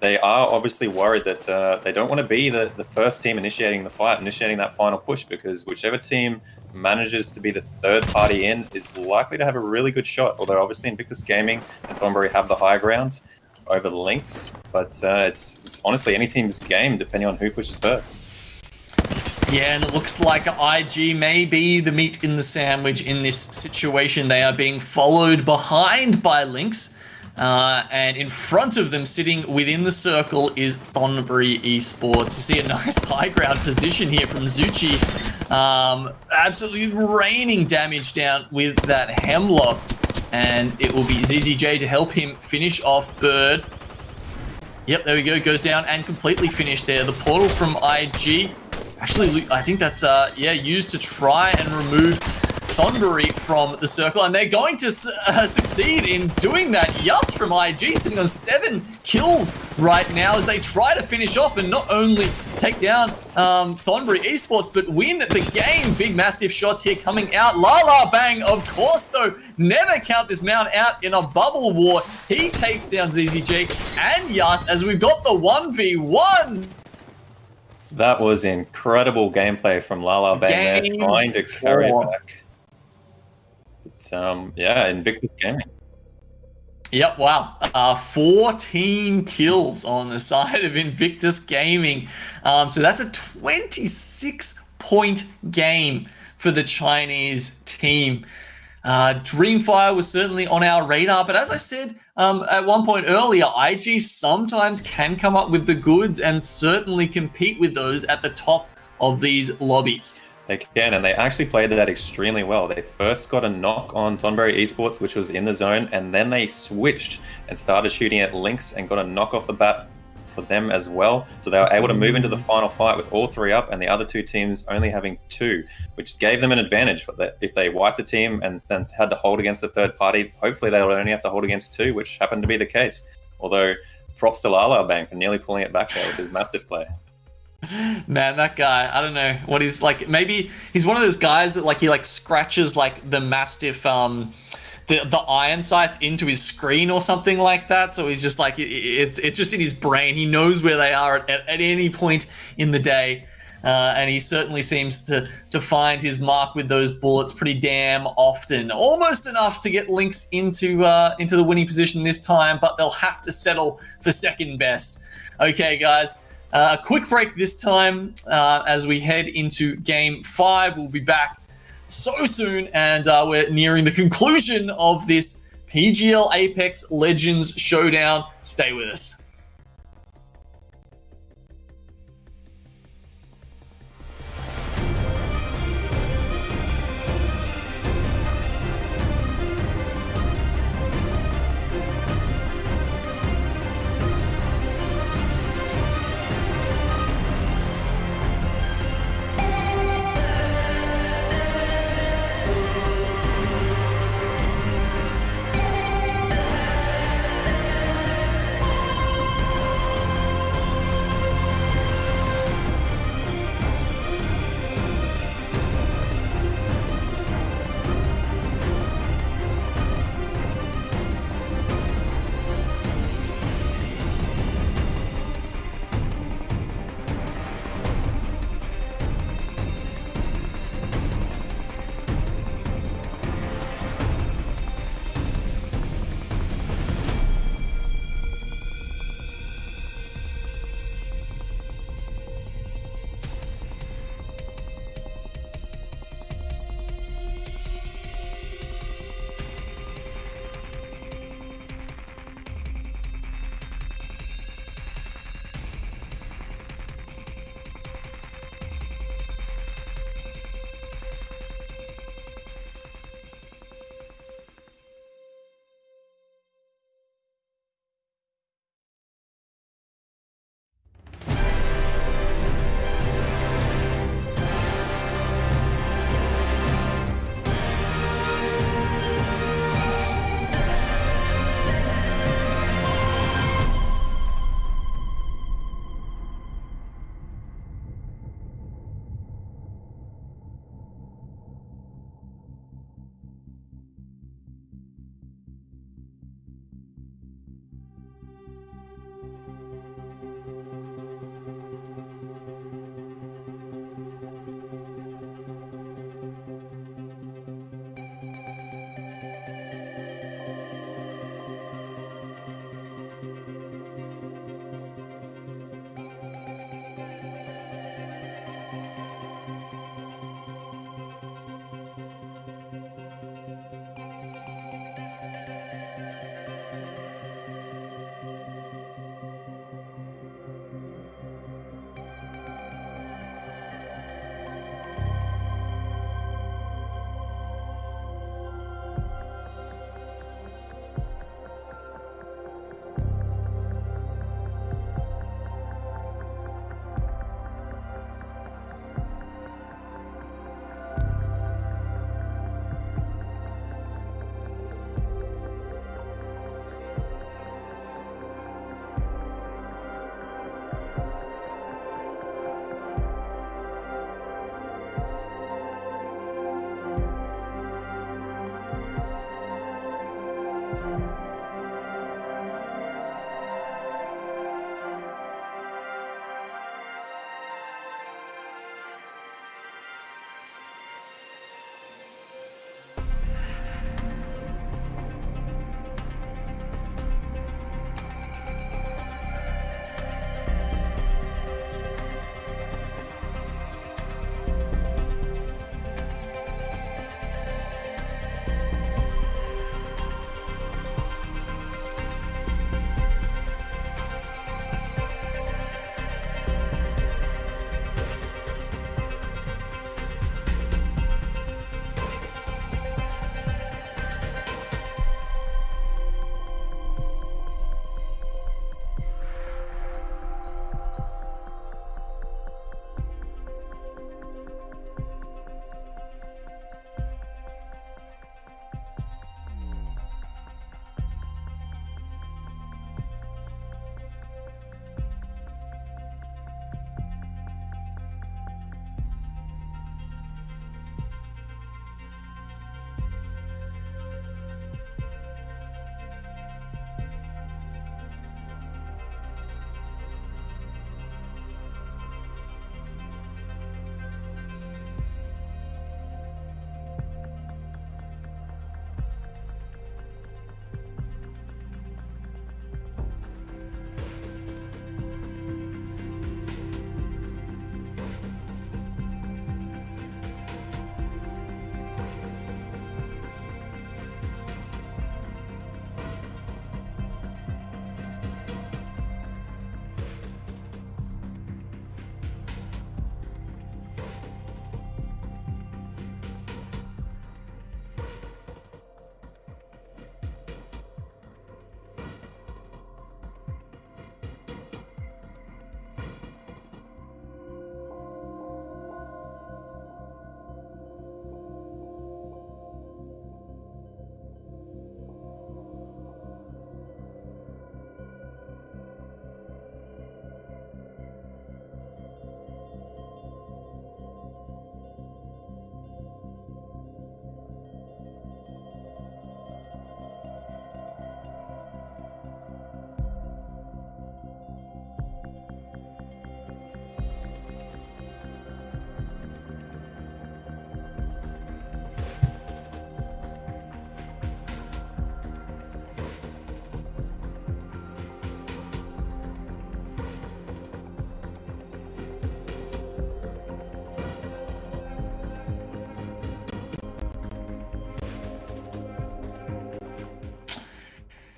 they are obviously worried that they don't want to be the first team initiating the fight, initiating that final push, because whichever team manages to be the third party in is likely to have a really good shot. Although obviously Invictus Gaming and Thornbury have the high ground over the Lynx, but it's honestly any team's game depending on who pushes first. Yeah, and it looks like IG may be the meat in the sandwich in this situation. They are being followed behind by Lynx, and in front of them, sitting within the circle, is Thornbury Esports. You see a nice high ground position here from Zuchi. Absolutely raining damage down with that Hemlock, and it will be ZZJ to help him finish off Bird. Yep, there we go, goes down and completely finished there. The portal from IG. Actually, I think that's used to try and remove Thornbury from the circle, and they're going to succeed in doing that. Yas from IG sitting on 7 kills right now as they try to finish off and not only take down Thornbury Esports, but win the game. Big massive shots here coming out. La Bang, of course, though, never count this man out in a bubble war. He takes down ZZJ and Yas as we've got the 1v1. That was incredible gameplay from Lala Bang there, trying to carry it back. But, yeah, Invictus Gaming. Yep, wow. 14 kills on the side of Invictus Gaming. So that's a 26-point game for the Chinese team. Dreamfire was certainly on our radar, but as I said at one point earlier, IG sometimes can come up with the goods and certainly compete with those at the top of these lobbies. They can, and they actually played that extremely well. They first got a knock on Thornbury Esports, which was in the zone, and then they switched and started shooting at Lynx and got a knock off the bat for them as well. So they were able to move into the final fight with all 3 up and the other 2 teams only having 2, which gave them an advantage. But if they wiped a team and then had to hold against the third party, hopefully they would only have to hold against 2, which happened to be the case. Although props to Lala Bang for nearly pulling it back there with his massive play. Man, that guy, I don't know what he's like. Maybe he's one of those guys that he scratches the Mastiff the iron sights into his screen or something like that. So he's just it's just in his brain. He knows where they are at any point in the day. And he certainly seems to find his mark with those bullets pretty damn often. Almost enough to get Lynx into the winning position this time, but they'll have to settle for second best. Okay, guys. A quick break this time as we head into Game 5. We'll be back so soon, and we're nearing the conclusion of this PGL Apex Legends Showdown. Stay with us.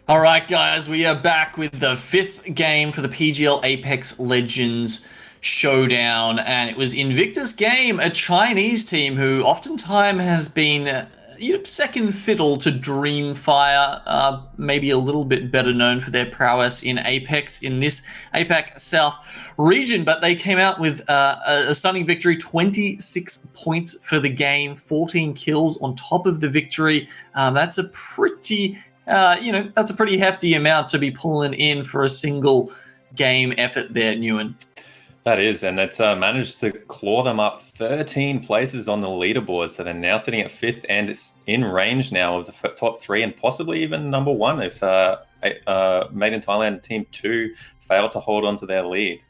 All right, guys, we are back with the 5th game for the PGL Apex Legends Showdown, and it was Invictus Game, a Chinese team who oftentimes has been second fiddle to Dreamfire, maybe a little bit better known for their prowess in Apex in this APAC South region, but they came out with a stunning victory, 26 points for the game, 14 kills on top of the victory. That's a pretty that's a pretty hefty amount to be pulling in for a single game effort there, Nguyen. That is, and it's managed to claw them up 13 places on the leaderboard. So they're now sitting at 5th, and it's in range now of the top 3 and possibly even number 1 if Made in Thailand Team 2 fail to hold on to their lead.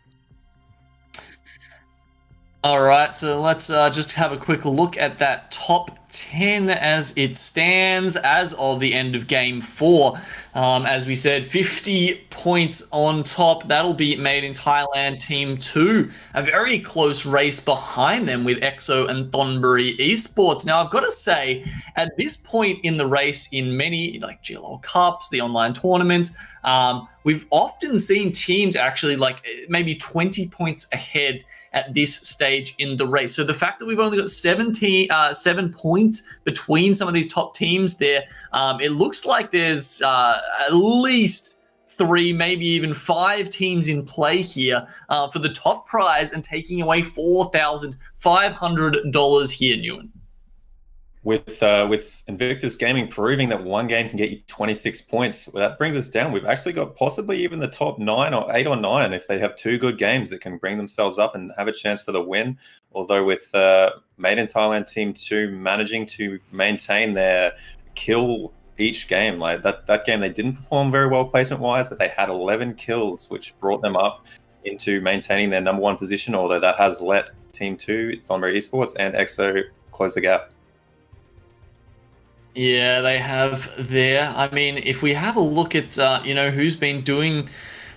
All right, so let's just have a quick look at that top 10 as it stands as of the end of Game 4. As we said, 50 points on top. That'll be Made in Thailand Team 2. A very close race behind them with EXO and Thornbury Esports. Now, I've got to say, at this point in the race, in many like GLL Cups, the online tournaments, we've often seen teams actually like maybe 20 points ahead at this stage in the race. So the fact that we've only got 7 points between some of these top teams there, it looks like there's at least 3, maybe even 5 teams in play here for the top prize and taking away $4,500 here, Nguyen. With Invictus Gaming proving that one game can get you 26 points, that brings us down. We've actually got possibly even the top 9 or 8 or 9 if they have 2 good games that can bring themselves up and have a chance for the win. Although with Made in Thailand Team 2 managing to maintain their kill each game, like that game they didn't perform very well placement-wise, but they had 11 kills, which brought them up into maintaining their number 1 position, although that has let Team 2, Thornbury Esports, and EXO close the gap. Yeah, they have there. I mean, if we have a look at, who's been doing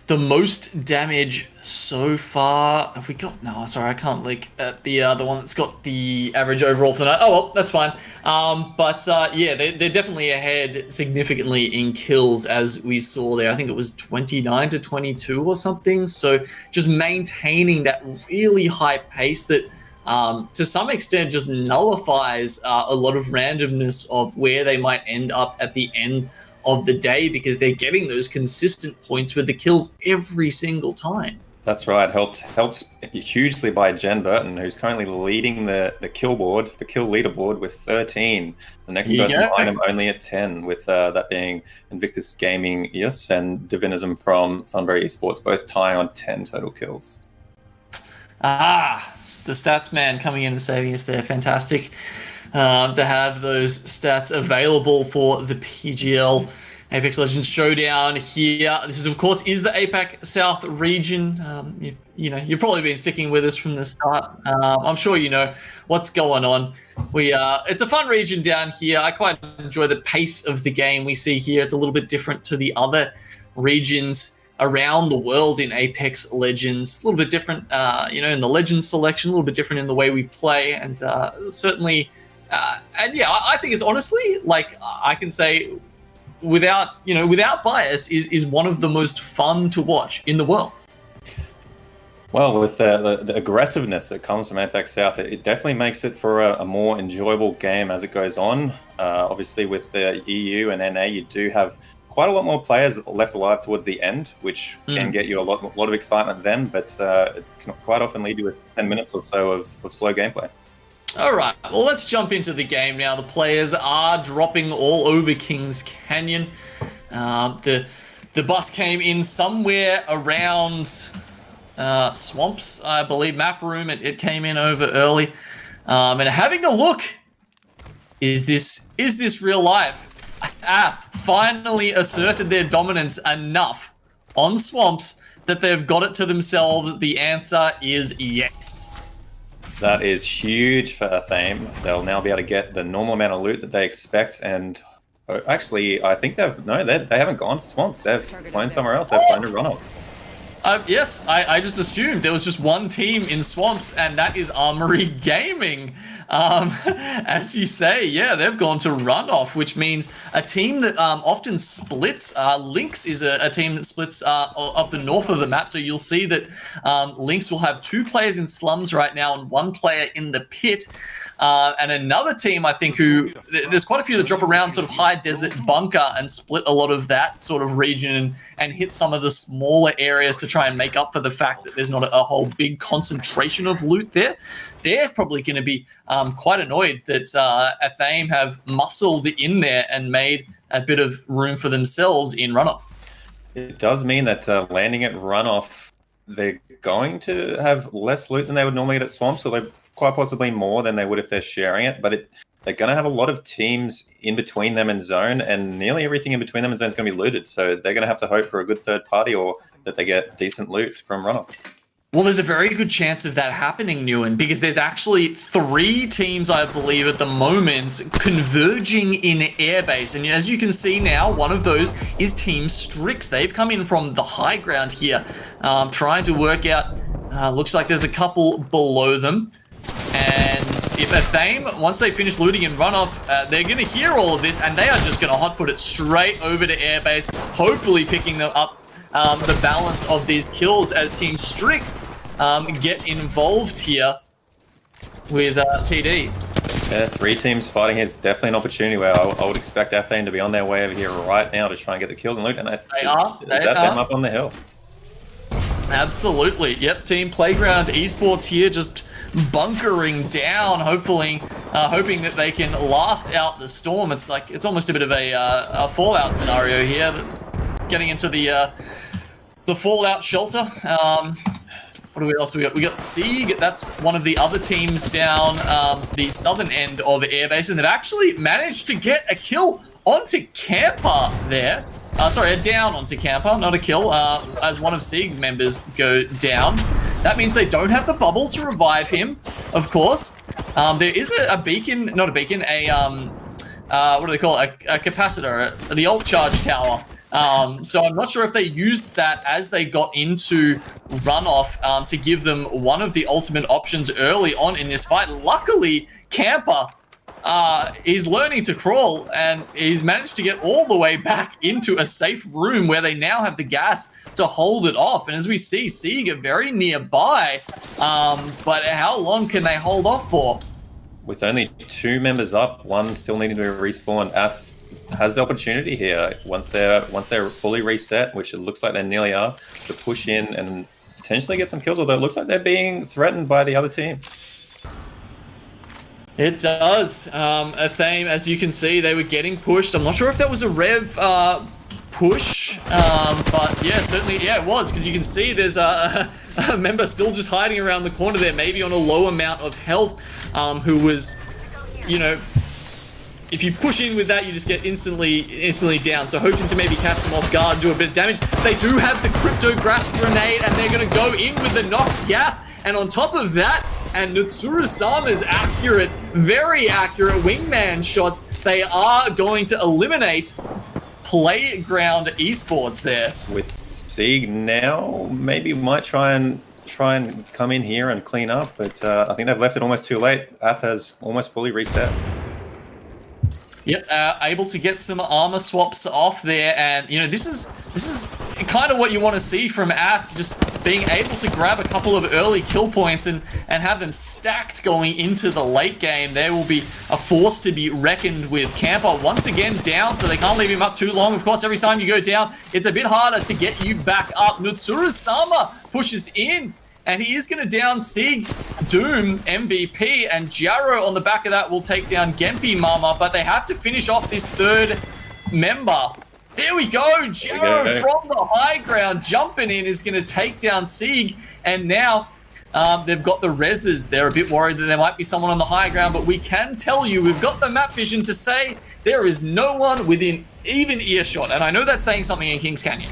the most damage so far, have we got, no, sorry, I can't look at the one that's got the average overall for the night. Oh, well, that's fine. Yeah, they're definitely ahead significantly in kills, as we saw there. I think it was 29 to 22 or something. So just maintaining that really high pace that, to some extent, just nullifies a lot of randomness of where they might end up at the end of the day, because they're getting those consistent points with the kills every single time. That's right. Helped hugely by Jen Burton, who's currently leading the kill leaderboard with 13. The next person behind him only at 10, with that being Invictus Gaming, yes, and Divinism from Thornbury Esports, both tying on 10 total kills. The stats man coming in and saving us there. Fantastic to have those stats available for the PGL Apex Legends Showdown here. This is, of course, the APAC South region. You've probably been sticking with us from the start. I'm sure you know what's going on. It's a fun region down here. I quite enjoy the pace of the game we see here. It's a little bit different to the other regions around the world in Apex Legends. A little bit different, in the Legends selection, a little bit different in the way we play, and certainly, I think it's honestly, like, I can say, without bias, is one of the most fun to watch in the world. Well, with the aggressiveness that comes from Apex South, it definitely makes it for a more enjoyable game as it goes on. Obviously, with the EU and NA, you do have quite a lot more players left alive towards the end, which can get you a lot of excitement then, but it can quite often lead you with 10 minutes or so of slow gameplay. All right, well, let's jump into the game now. The players are dropping all over Kings Canyon. The bus came in somewhere around Swamps, I believe, map room. It came in over early. And having a look, is this real life? Finally asserted their dominance enough on Swamps that they've got it to themselves. The answer is yes. That is huge for Athame. They'll now be able to get the normal amount of loot that they expect, and actually, I think they haven't gone to Swamps. They've flown somewhere else. They've flown to Runoff. Yes, I just assumed there was just one team in Swamps, and that is Armory Gaming. As you say, yeah, they've gone to Runoff, which means a team that often splits. Lynx is a team that splits of the north of the map, so you'll see that Lynx will have 2 players in Slums right now and 1 player in the Pit. And another team, I think, there's quite a few that drop around sort of High Desert Bunker and split a lot of that sort of region and hit some of the smaller areas to try and make up for the fact that there's not a whole big concentration of loot there. They're probably going to be quite annoyed that Athame have muscled in there and made a bit of room for themselves in Runoff. It does mean that landing at Runoff, they're going to have less loot than they would normally get at Swamps, although quite possibly more than they would if they're sharing it. But they're going to have a lot of teams in between them and Zone, and nearly everything in between them and Zone is going to be looted. So they're going to have to hope for a good third party or that they get decent loot from Runoff. Well, there's a very good chance of that happening, Nguyen, because there's actually 3 teams, I believe, at the moment converging in airbase. And as you can see now, one of those is Team Strix. They've come in from the high ground here, trying to work out. Looks like there's a couple below them. And if Athame, once they finish looting and Runoff, they're going to hear all of this, and they are just going to hotfoot it straight over to airbase, hopefully picking them up the balance of these kills as Team Strix get involved here with TD. Yeah, 3 teams fighting here is definitely an opportunity where I would expect Athame to be on their way over here right now to try and get the kills and loot. And They are. them up on the hill? Absolutely. Yep, Team Playground Esports here just bunkering down, hoping that they can last out the storm. It's almost a bit of a Fallout scenario here, getting into the Fallout shelter. What else we got? We got Sieg. That's one of the other teams down the southern end of airbase, and they've actually managed to get a kill onto Camper there. Sorry, a down onto Camper, not a kill, as one of Sieg members go down. That means they don't have the bubble to revive him, of course. There is a beacon, not a beacon, what do they call it? A capacitor, the ult charge tower. So I'm not sure if they used that as they got into Runoff to give them one of the ultimate options early on in this fight. Luckily, Camper, he's learning to crawl, and he's managed to get all the way back into a safe room where they now have the gas to hold it off. And as we see, Sieg are very nearby, but how long can they hold off for? With only 2 members up, 1 still needing to be respawned, Ath has the opportunity here once they're fully reset, which it looks like they nearly are, to push in and potentially get some kills, although it looks like they're being threatened by the other team. It does. Athame, as you can see, they were getting pushed. I'm not sure if that was a Rev push, but yeah, certainly, yeah, it was, because you can see there's a member still just hiding around the corner there, maybe on a low amount of health, who was, you know, if you push in with that, you just get instantly down. So hoping to maybe catch them off guard, do a bit of damage. They do have the Crypto Grass Grenade, and they're going to go in with the Nox Gas. And on top of that, and Nutsuru-sama's accurate, very accurate wingman shots, they are going to eliminate Playground Esports there. With Sieg now, maybe might try and come in here and clean up, but I think they've left it almost too late. Ath has almost fully reset. Yep, able to get some armor swaps off there, and you know this is kind of what you want to see from Ath, just being able to grab a couple of early kill points and have them stacked going into the late game. There will be a force to be reckoned with. Camper once again down, so they can't leave him up too long. Of course, every time you go down, it's a bit harder to get you back up. Nutsuru-sama pushes in, and he is going to down Sieg, Doom, MVP, and Jaro on the back of that will take down Gempi Mama, but they have to finish off this 3rd member. There we go, Jaro from the high ground jumping in is going to take down Sieg, and now they've got the reses. They're a bit worried that there might be someone on the high ground, but we can tell you, we've got the map vision to say there is no one within even earshot, and I know that's saying something in Kings Canyon.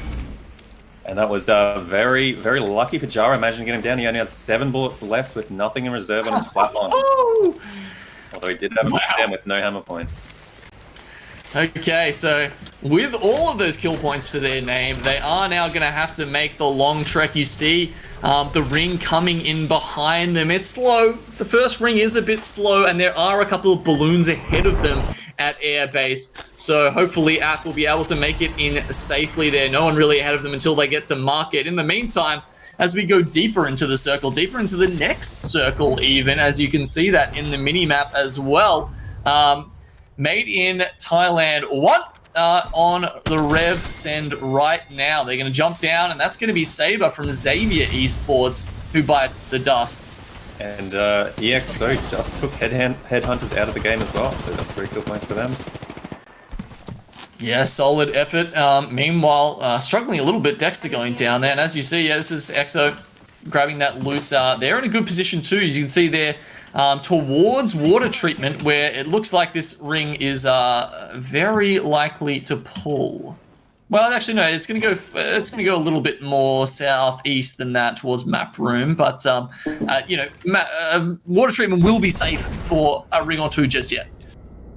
And that was very, very lucky for Jaro. Imagine getting down. He only had 7 bullets left with nothing in reserve on his flatline. Although he did have a down with no hammer points. Okay, so with all of those kill points to their name, they are now going to have to make the long trek. You see the ring coming in behind them. It's slow. The first ring is a bit slow, and there are a couple of balloons ahead of them at airbase. So hopefully APAC will be able to make it in safely there. No one really ahead of them until they get to market. In the meantime, as we go deeper into the circle, deeper into the next circle even, as you can see that in the mini-map as well, made in Thailand 1 on the Rev send right now. They're going to jump down, and that's going to be Saber from Xavier Esports who bites the dust. And EXO just took Headhunters out of the game as well, so that's 3 kill points for them. Yeah, solid effort. Meanwhile, struggling a little bit, Dexter going down there. And as you see, yeah, this is EXO grabbing that loot. They're in a good position too. As you can see there, towards water treatment, where it looks like this ring is very likely to pull. Well, actually, no. It's gonna go a little bit more southeast than that, towards map room. But you know, water treatment will be safe for a ring or two just yet.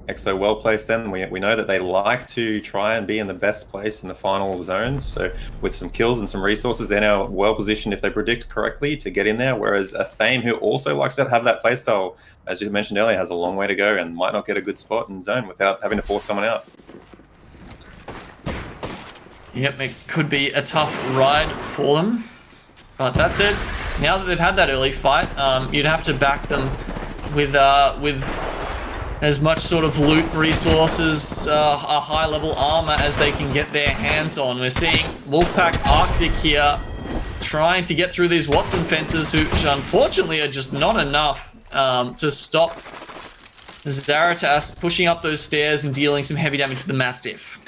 EXO well placed then. We know that they like to try and be in the best place in the final zones. So with some kills and some resources, they're now well positioned if they predict correctly to get in there. Whereas a Fame, who also likes to have that playstyle, as you mentioned earlier, has a long way to go and might not get a good spot in zone without having to force someone out. Yep, it could be a tough ride for them. But that's it. Now that they've had that early fight, you'd have to back them with as much sort of loot resources, a high-level armor as they can get their hands on. We're seeing Wolfpack Arctic here trying to get through these Watson fences, which unfortunately are just not enough to stop Zaratass pushing up those stairs and dealing some heavy damage with the Mastiff.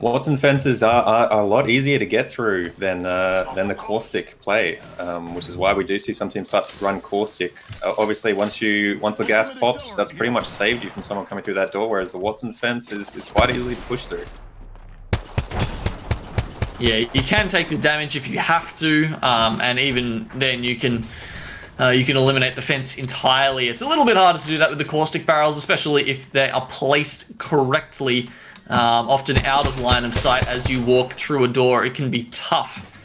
Watson fences are a lot easier to get through than the caustic play, which is why we do see some teams start to run caustic. Obviously, once the gas pops, that's pretty much saved you from someone coming through that door. Whereas the Watson fence is quite easily to push through. Yeah, you can take the damage if you have to, and even then you can eliminate the fence entirely. It's a little bit harder to do that with the caustic barrels, especially if they are placed correctly. Often out of line of sight as you walk through a door. It can be tough.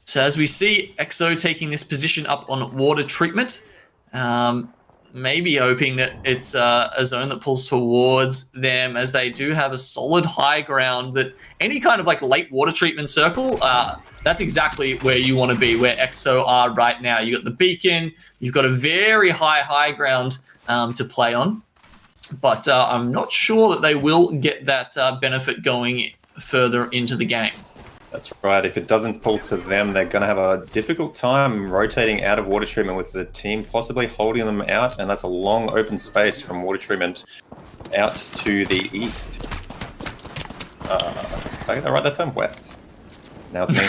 So as we see EXO taking this position up on water treatment, maybe hoping that it's a zone that pulls towards them, as they do have a solid high ground that any kind of like late water treatment circle, that's exactly where you want to be, where EXO are right now. You've got the beacon, you've got a very high ground to play on. But I'm not sure that they will get that benefit going further into the game. That's right. If it doesn't pull to them, they're going to have a difficult time rotating out of water treatment with the team possibly holding them out, and that's a long open space from water treatment out to the east. Did I get that right that time? West. Now it's me.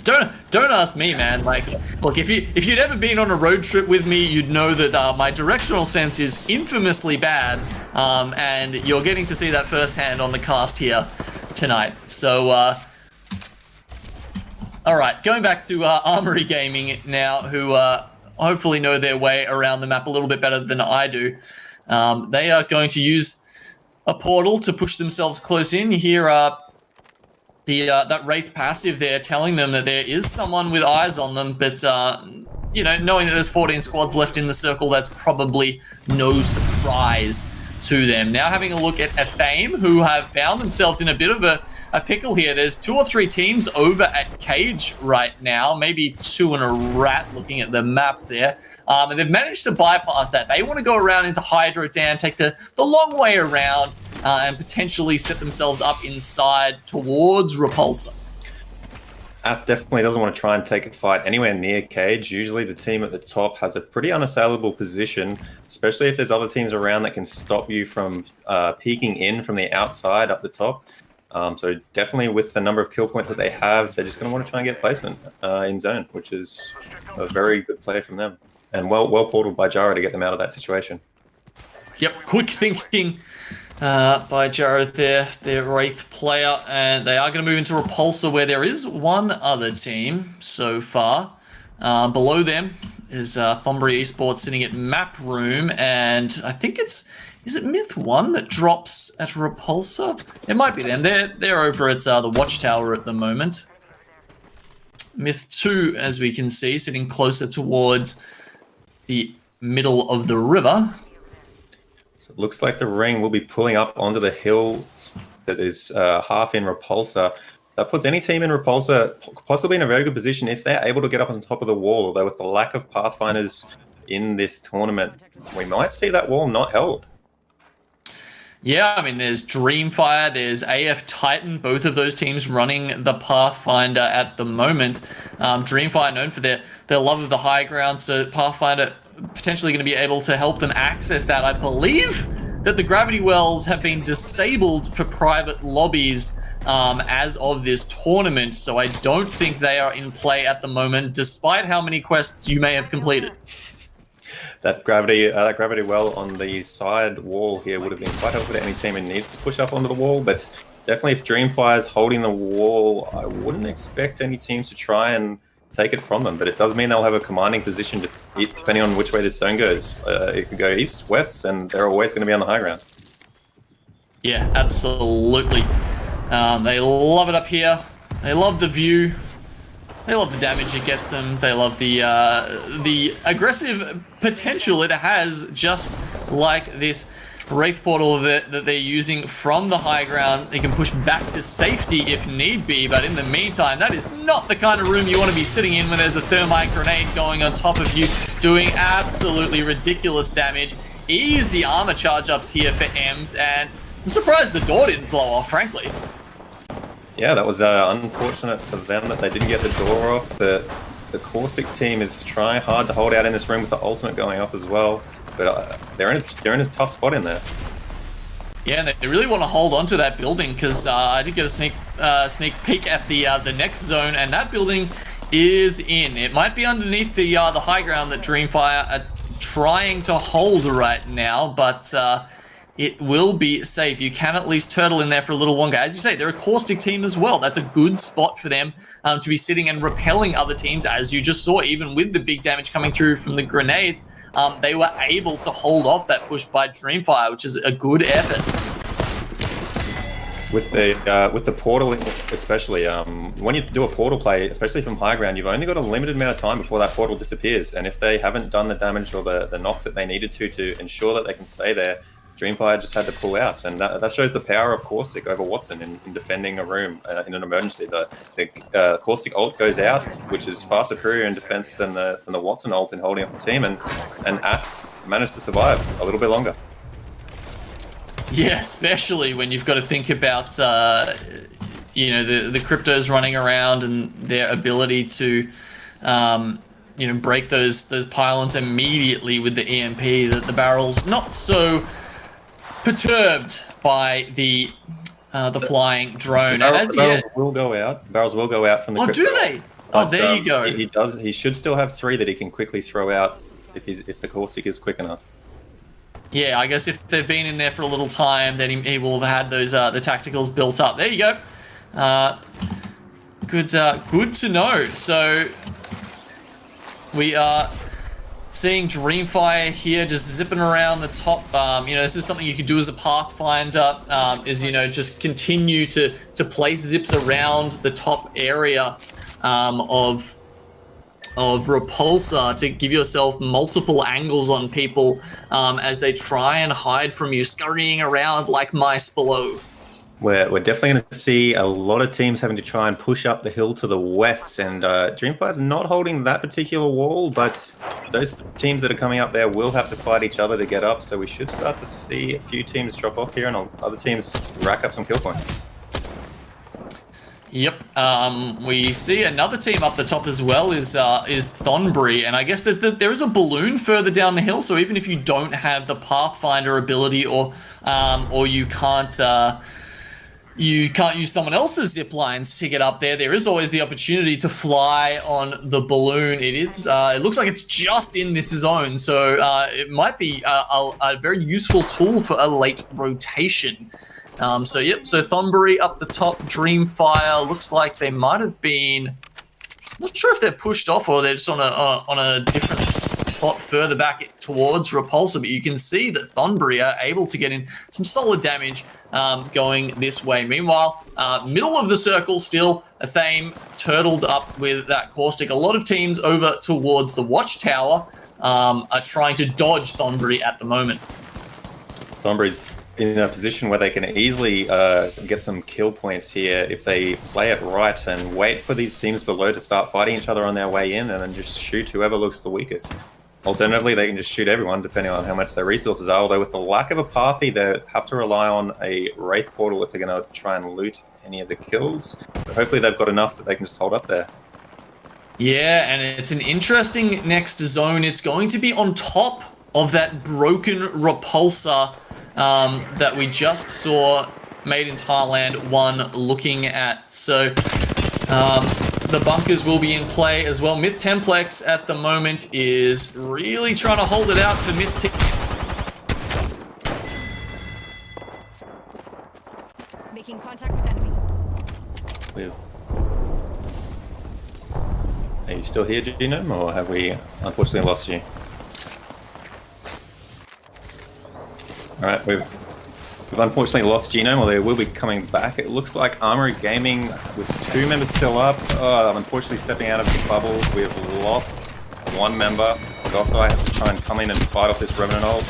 Don't ask me, man. Like, look, if you'd ever been on a road trip with me, you'd know that my directional sense is infamously bad, and you're getting to see that firsthand on the cast here tonight. So, all right, going back to Armory Gaming now, who hopefully know their way around the map a little bit better than I do. They are going to use a portal to push themselves close in. You hear that Wraith passive there telling them that there is someone with eyes on them, but you know, knowing that there's 14 squads left in the circle, that's probably no surprise to them. Now having a look at Fame, who have found themselves in a bit of a pickle here. There's 2 or 3 teams over at Cage right now, maybe 2 and a rat looking at the map there. And they've managed to bypass that. They want to go around into Hydro Dam, take the long way around, and potentially set themselves up inside towards Repulsor. Ath definitely doesn't want to try and take a fight anywhere near Cage. Usually the team at the top has a pretty unassailable position, especially if there's other teams around that can stop you from peeking in from the outside up the top. So definitely with the number of kill points that they have, they're just going to want to try and get placement in zone, which is a very good play from them. And well portaled by Jara to get them out of that situation. Yep, quick thinking by Jared there, their Wraith player, and they are going to move into Repulsor, where there is one other team so far. Below them is Thombury Esports sitting at Map Room, and I think it's Is it Myth 1 that drops at Repulsor? It might be them. They're over at the Watchtower at the moment. Myth 2, as we can see, sitting closer towards the middle of the river. So it looks like the ring will be pulling up onto the hill that is half in Repulsor. That puts any team in Repulsor possibly in a very good position if they're able to get up on top of the wall. Although with the lack of Pathfinders in this tournament, we might see that wall not held. Yeah, I mean, there's Dreamfire, there's AF Titan, both of those teams running the Pathfinder at the moment. Dreamfire known for their love of the high ground, so Pathfinder potentially going to be able to help them access that. I believe that the Gravity Wells have been disabled for private lobbies as of this tournament, so I don't think they are in play at the moment, despite how many quests you may have completed. That gravity well on the side wall here would have been quite helpful to any team who needs to push up onto the wall, but definitely if Dreamfire's holding the wall, I wouldn't expect any teams to try and take it from them, but it does mean they'll have a commanding position depending on which way this zone goes. It could go east, west, and they're always going to be on the high ground. Yeah, absolutely. They love it up here. They love the view. They love the damage it gets them. They love the aggressive potential it has, just like this Wraith Portal that they're using from the high ground. They can push back to safety if need be, but in the meantime, that is not the kind of room you want to be sitting in when there's a thermite grenade going on top of you, doing absolutely ridiculous damage. Easy armor charge ups here for Ems, and I'm surprised the door didn't blow off, frankly. Yeah, that was unfortunate for them that they didn't get the door off. The Corsic team is trying hard to hold out in this room with the ultimate going off as well, but they're in a tough spot in there. Yeah, and they really want to hold on to that building because I did get a sneak peek at the next zone, and that building is in. It might be underneath the high ground that Dreamfire are trying to hold right now, but it will be safe. You can at least turtle in there for a little longer. As you say, they're a caustic team as well. That's a good spot for them to be sitting and repelling other teams, as you just saw. Even with the big damage coming through from the grenades, they were able to hold off that push by Dreamfire, which is a good effort. With the portal especially, when you do a portal play, especially from high ground, you've only got a limited amount of time before that portal disappears. And if they haven't done the damage or the knocks that they needed to ensure that they can stay there, Dreamfire just had to pull out, and that shows the power of Corsic over Watson in defending a room in an emergency. The Corsic ult goes out, which is far superior in defense than the Watson ult in holding up the team, and AF managed to survive a little bit longer. Yeah, especially when you've got to think about the cryptos running around and their ability to break those pylons immediately with the EMP. The barrel's not so perturbed by the flying drone. The barrels will go out. The barrels will go out from the crypto. Do they? Oh, there you go. He does. He should still have 3 that he can quickly throw out if the Corsic is quick enough. Yeah, I guess if they've been in there for a little time, then he will have had those the tacticals built up. There you go. Good to know. So we are seeing Dreamfire here just zipping around the top. This is something you could do as a Pathfinder, is just continue to place zips around the top area of Repulsor to give yourself multiple angles on people as they try and hide from you, scurrying around like mice below. We're definitely going to see a lot of teams having to try and push up the hill to the west, and Dreamfire's not holding that particular wall, but those teams that are coming up there will have to fight each other to get up, so we should start to see a few teams drop off here and other teams rack up some kill points. Yep. We see another team up the top as well is Thonbury, and I guess there is a balloon further down the hill, so even if you don't have the Pathfinder ability or you can't use someone else's zip lines to get up there, there is always the opportunity to fly on the balloon. It looks like it's just in this zone, so it might be a very useful tool for a late rotation. So Thonbury up the top, Dreamfire looks like they might have been, not sure if they're pushed off or they're just on a different spot further back towards Repulsor, but you can see that Thornbury are able to get in some solid damage going this way. Meanwhile, middle of the circle still, Athame turtled up with that caustic. A lot of teams over towards the watchtower are trying to dodge Thornbury at the moment. Thornbury's in a position where they can easily get some kill points here if they play it right and wait for these teams below to start fighting each other on their way in and then just shoot whoever looks the weakest. Alternatively, they can just shoot everyone depending on how much their resources are, although with the lack of a Pathy, they have to rely on a Wraith Portal if they're going to try and loot any of the kills. But hopefully they've got enough that they can just hold up there. Yeah, and it's an interesting next zone. It's going to be on top of that broken Repulsor that we just saw Made in Thailand 1 looking at. So the bunkers will be in play as well. Myth Templex at the moment is really trying to hold it out for Myth. Making contact with enemy. Are you still here, Genome, or have we unfortunately lost you? Alright, we've unfortunately lost Genome, although we'll be coming back. It looks like Armory Gaming, with 2 members still up, I'm unfortunately stepping out of the bubble. We've lost 1 member. Also, I have to try and come in and fight off this Revenant ult.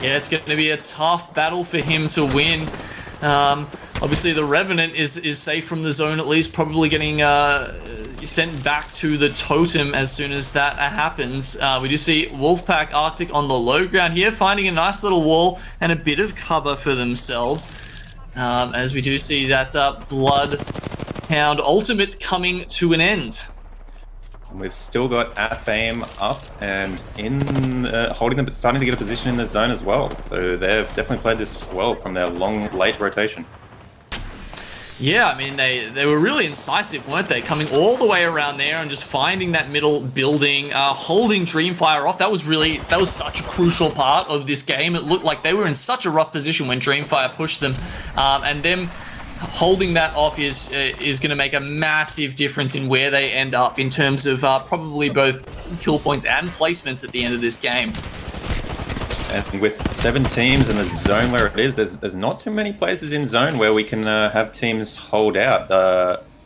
Yeah, it's going to be a tough battle for him to win. Obviously, the Revenant is safe from the zone, at least probably getting sent back to the totem as soon as that happens. We do see Wolfpack Arctic on the low ground here, finding a nice little wall and a bit of cover for themselves. As we do see that Bloodhound ultimate coming to an end. We've still got Athame up and in holding them, but starting to get a position in the zone as well. So they've definitely played this well from their late rotation. Yeah, I mean, they were really incisive, weren't they? Coming all the way around there and just finding that middle building, holding Dreamfire off. That was such a crucial part of this game. It looked like they were in such a rough position when Dreamfire pushed them, and them holding that off is going to make a massive difference in where they end up in terms of probably both kill points and placements at the end of this game. And with 7 teams in the zone where it is, there's not too many places in zone where we can have teams hold out.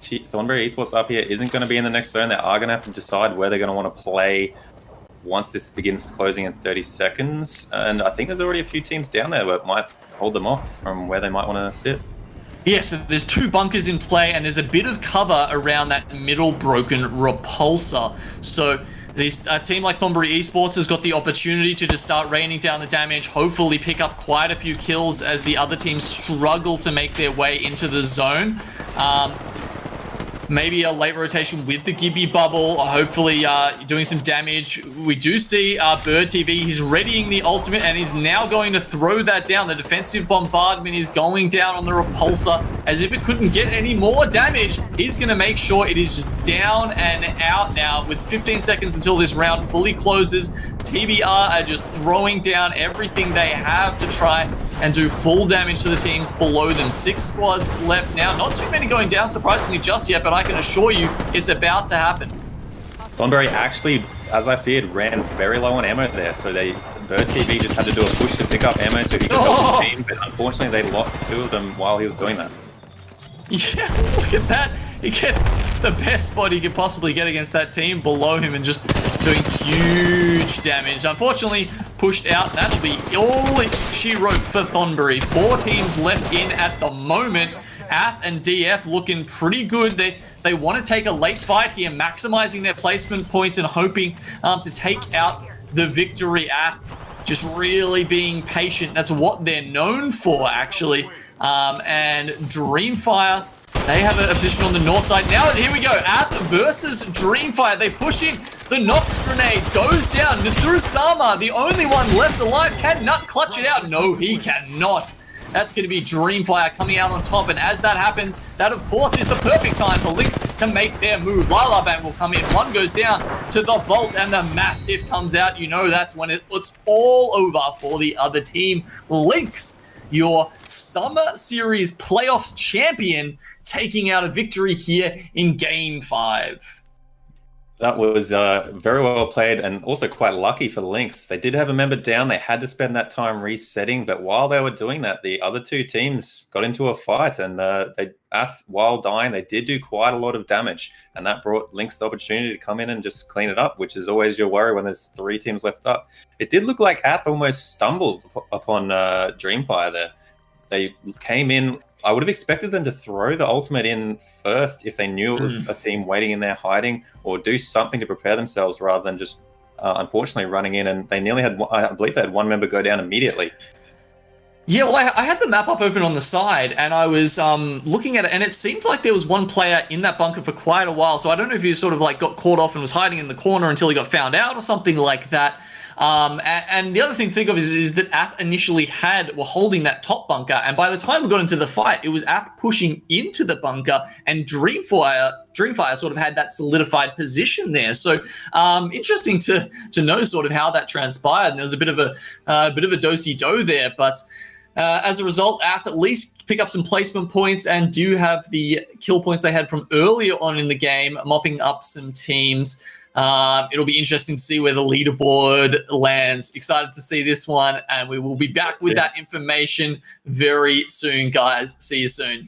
Thornbury Esports up here isn't going to be in the next zone. They are going to have to decide where they're going to want to play once this begins closing in 30 seconds. And I think there's already a few teams down there that might hold them off from where they might want to sit. Yeah, so there's 2 bunkers in play, and there's a bit of cover around that middle broken Repulsor. So a team like Thornbury Esports has got the opportunity to just start raining down the damage, hopefully pick up quite a few kills as the other teams struggle to make their way into the zone. Maybe a late rotation with the Gibby bubble, hopefully doing some damage. We do see Bird TV, he's readying the ultimate and he's now going to throw that down. The defensive bombardment is going down on the Repulsor as if it couldn't get any more damage. He's going to make sure it is just down and out now with 15 seconds until this round fully closes. TBR are just throwing down everything they have to try and do full damage to the teams below them. 6 squads left now. Not too many going down, surprisingly, just yet, but I can assure you it's about to happen. Thornbury actually, as I feared, ran very low on ammo there, so Bird TV just had to do a push to pick up ammo so he could help the team, but unfortunately they lost 2 of them while he was doing that. Yeah, look at that. He gets the best spot he could possibly get against that team below him and just doing huge damage. Unfortunately, pushed out. That'll be all she wrote for Thornbury. 4 teams left in at the moment. Ath and DF looking pretty good. They want to take a late fight here, maximizing their placement points and hoping to take out the victory. Ath just really being patient. That's what they're known for, actually. And Dreamfire, they have a position on the north side. Now, here we go. Ath versus Dreamfire. They push in. The Nox grenade goes down. Nitsuru-sama, the only one left alive, cannot clutch it out. No, he cannot. That's going to be Dreamfire coming out on top. And as that happens, that, of course, is the perfect time for Lynx to make their move. Lalaban will come in. 1 goes down to the Vault, and the Mastiff comes out. You know that's when it's all over for the other team. Lynx, your Summer Series Playoffs champion, taking out a victory here in Game 5. That was very well played and also quite lucky for Lynx. They did have a member down. They had to spend that time resetting. But while they were doing that, the other two teams got into a fight. And while dying, they did do quite a lot of damage. And that brought Lynx the opportunity to come in and just clean it up, which is always your worry when there's 3 teams left up. It did look like Ath almost stumbled upon Dreamfire there. They came in. I would have expected them to throw the ultimate in first if they knew it was a team waiting in there hiding, or do something to prepare themselves rather than just unfortunately running in. And they nearly had, I believe they had one member go down immediately. Yeah, well, I had the map up open on the side, and I was looking at it, and it seemed like there was one player in that bunker for quite a while. So I don't know if he sort of like got caught off and was hiding in the corner until he got found out or something like that. And the other thing to think of is that Ath initially were holding that top bunker, and by the time we got into the fight, it was Ath pushing into the bunker, and Dreamfire sort of had that solidified position there. So interesting to know sort of how that transpired. And there was a bit of a do-si-do there, but as a result, Ath at least pick up some placement points and do have the kill points they had from earlier on in the game, mopping up some teams. It'll be interesting to see where the leaderboard lands. Excited to see this one, and we will be back with that information very soon, guys. See you soon.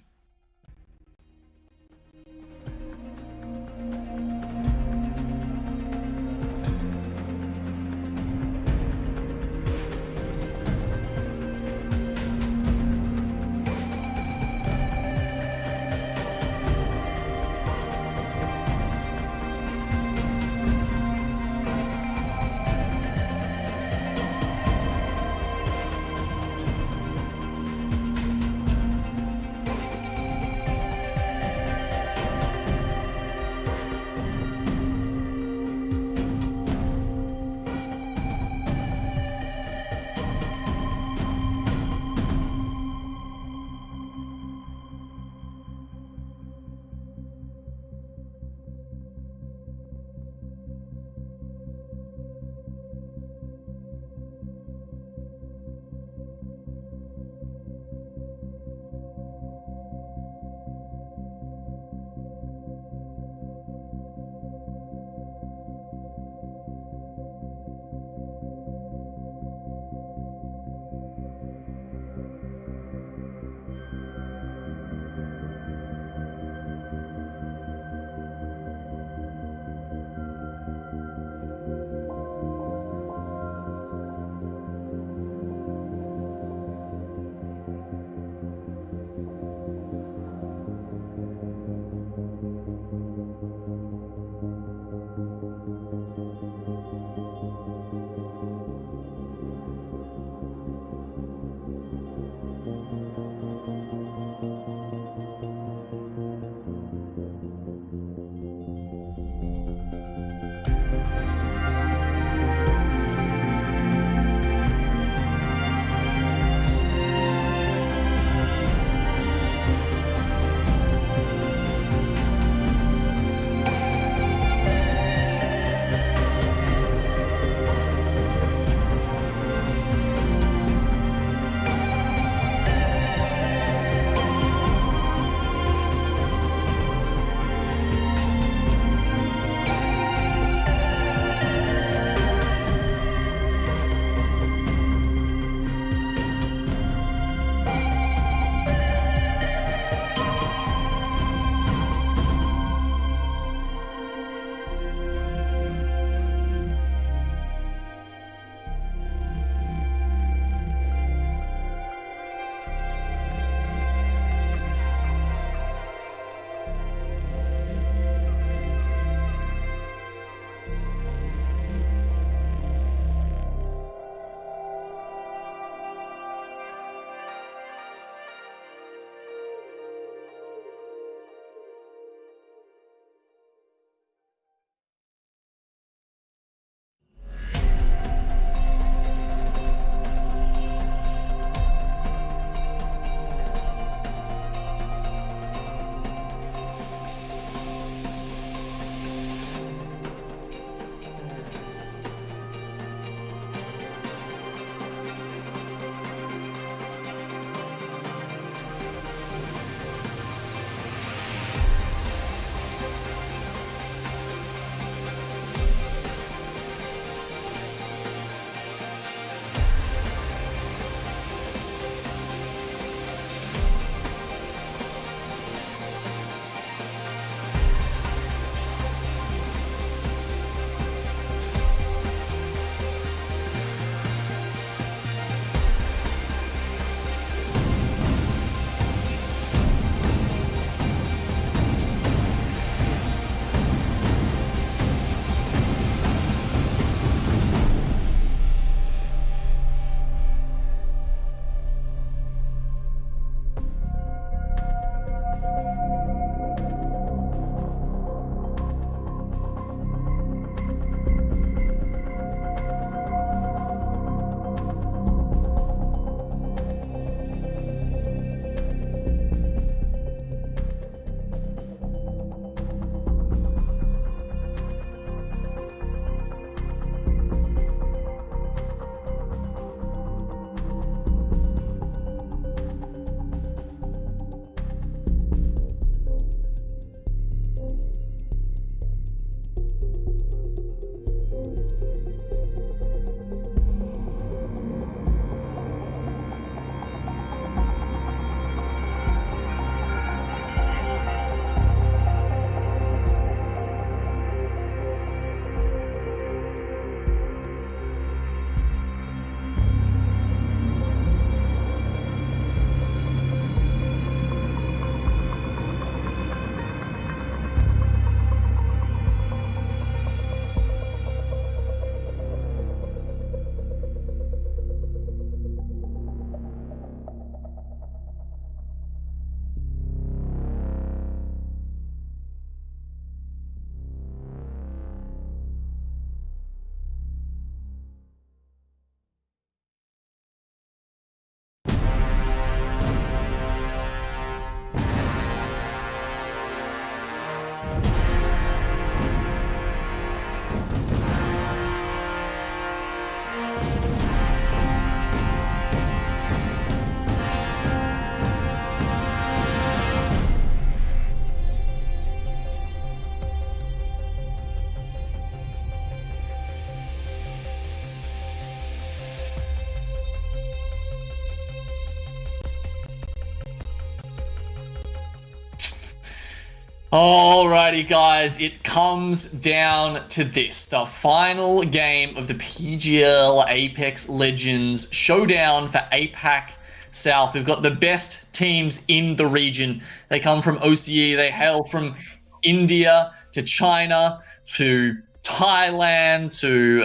Alrighty, guys, it comes down to this. The final game of the PGL Apex Legends Showdown for APAC South. We've got the best teams in the region. They come from OCE. They hail from India to China to Thailand to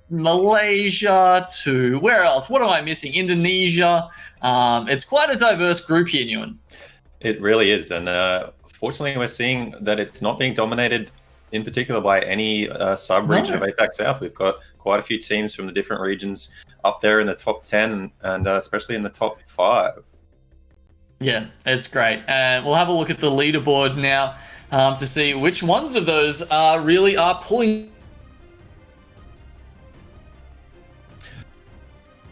Malaysia to where else? What am I missing? Indonesia. It's quite a diverse group here, Nguyen. It really is. And fortunately, we're seeing that it's not being dominated in particular by any sub-region of APAC South. We've got quite a few teams from the different regions up there in the top 10 and especially in the top 5. Yeah, it's great. And we'll have a look at the leaderboard now to see which ones of those really are pulling.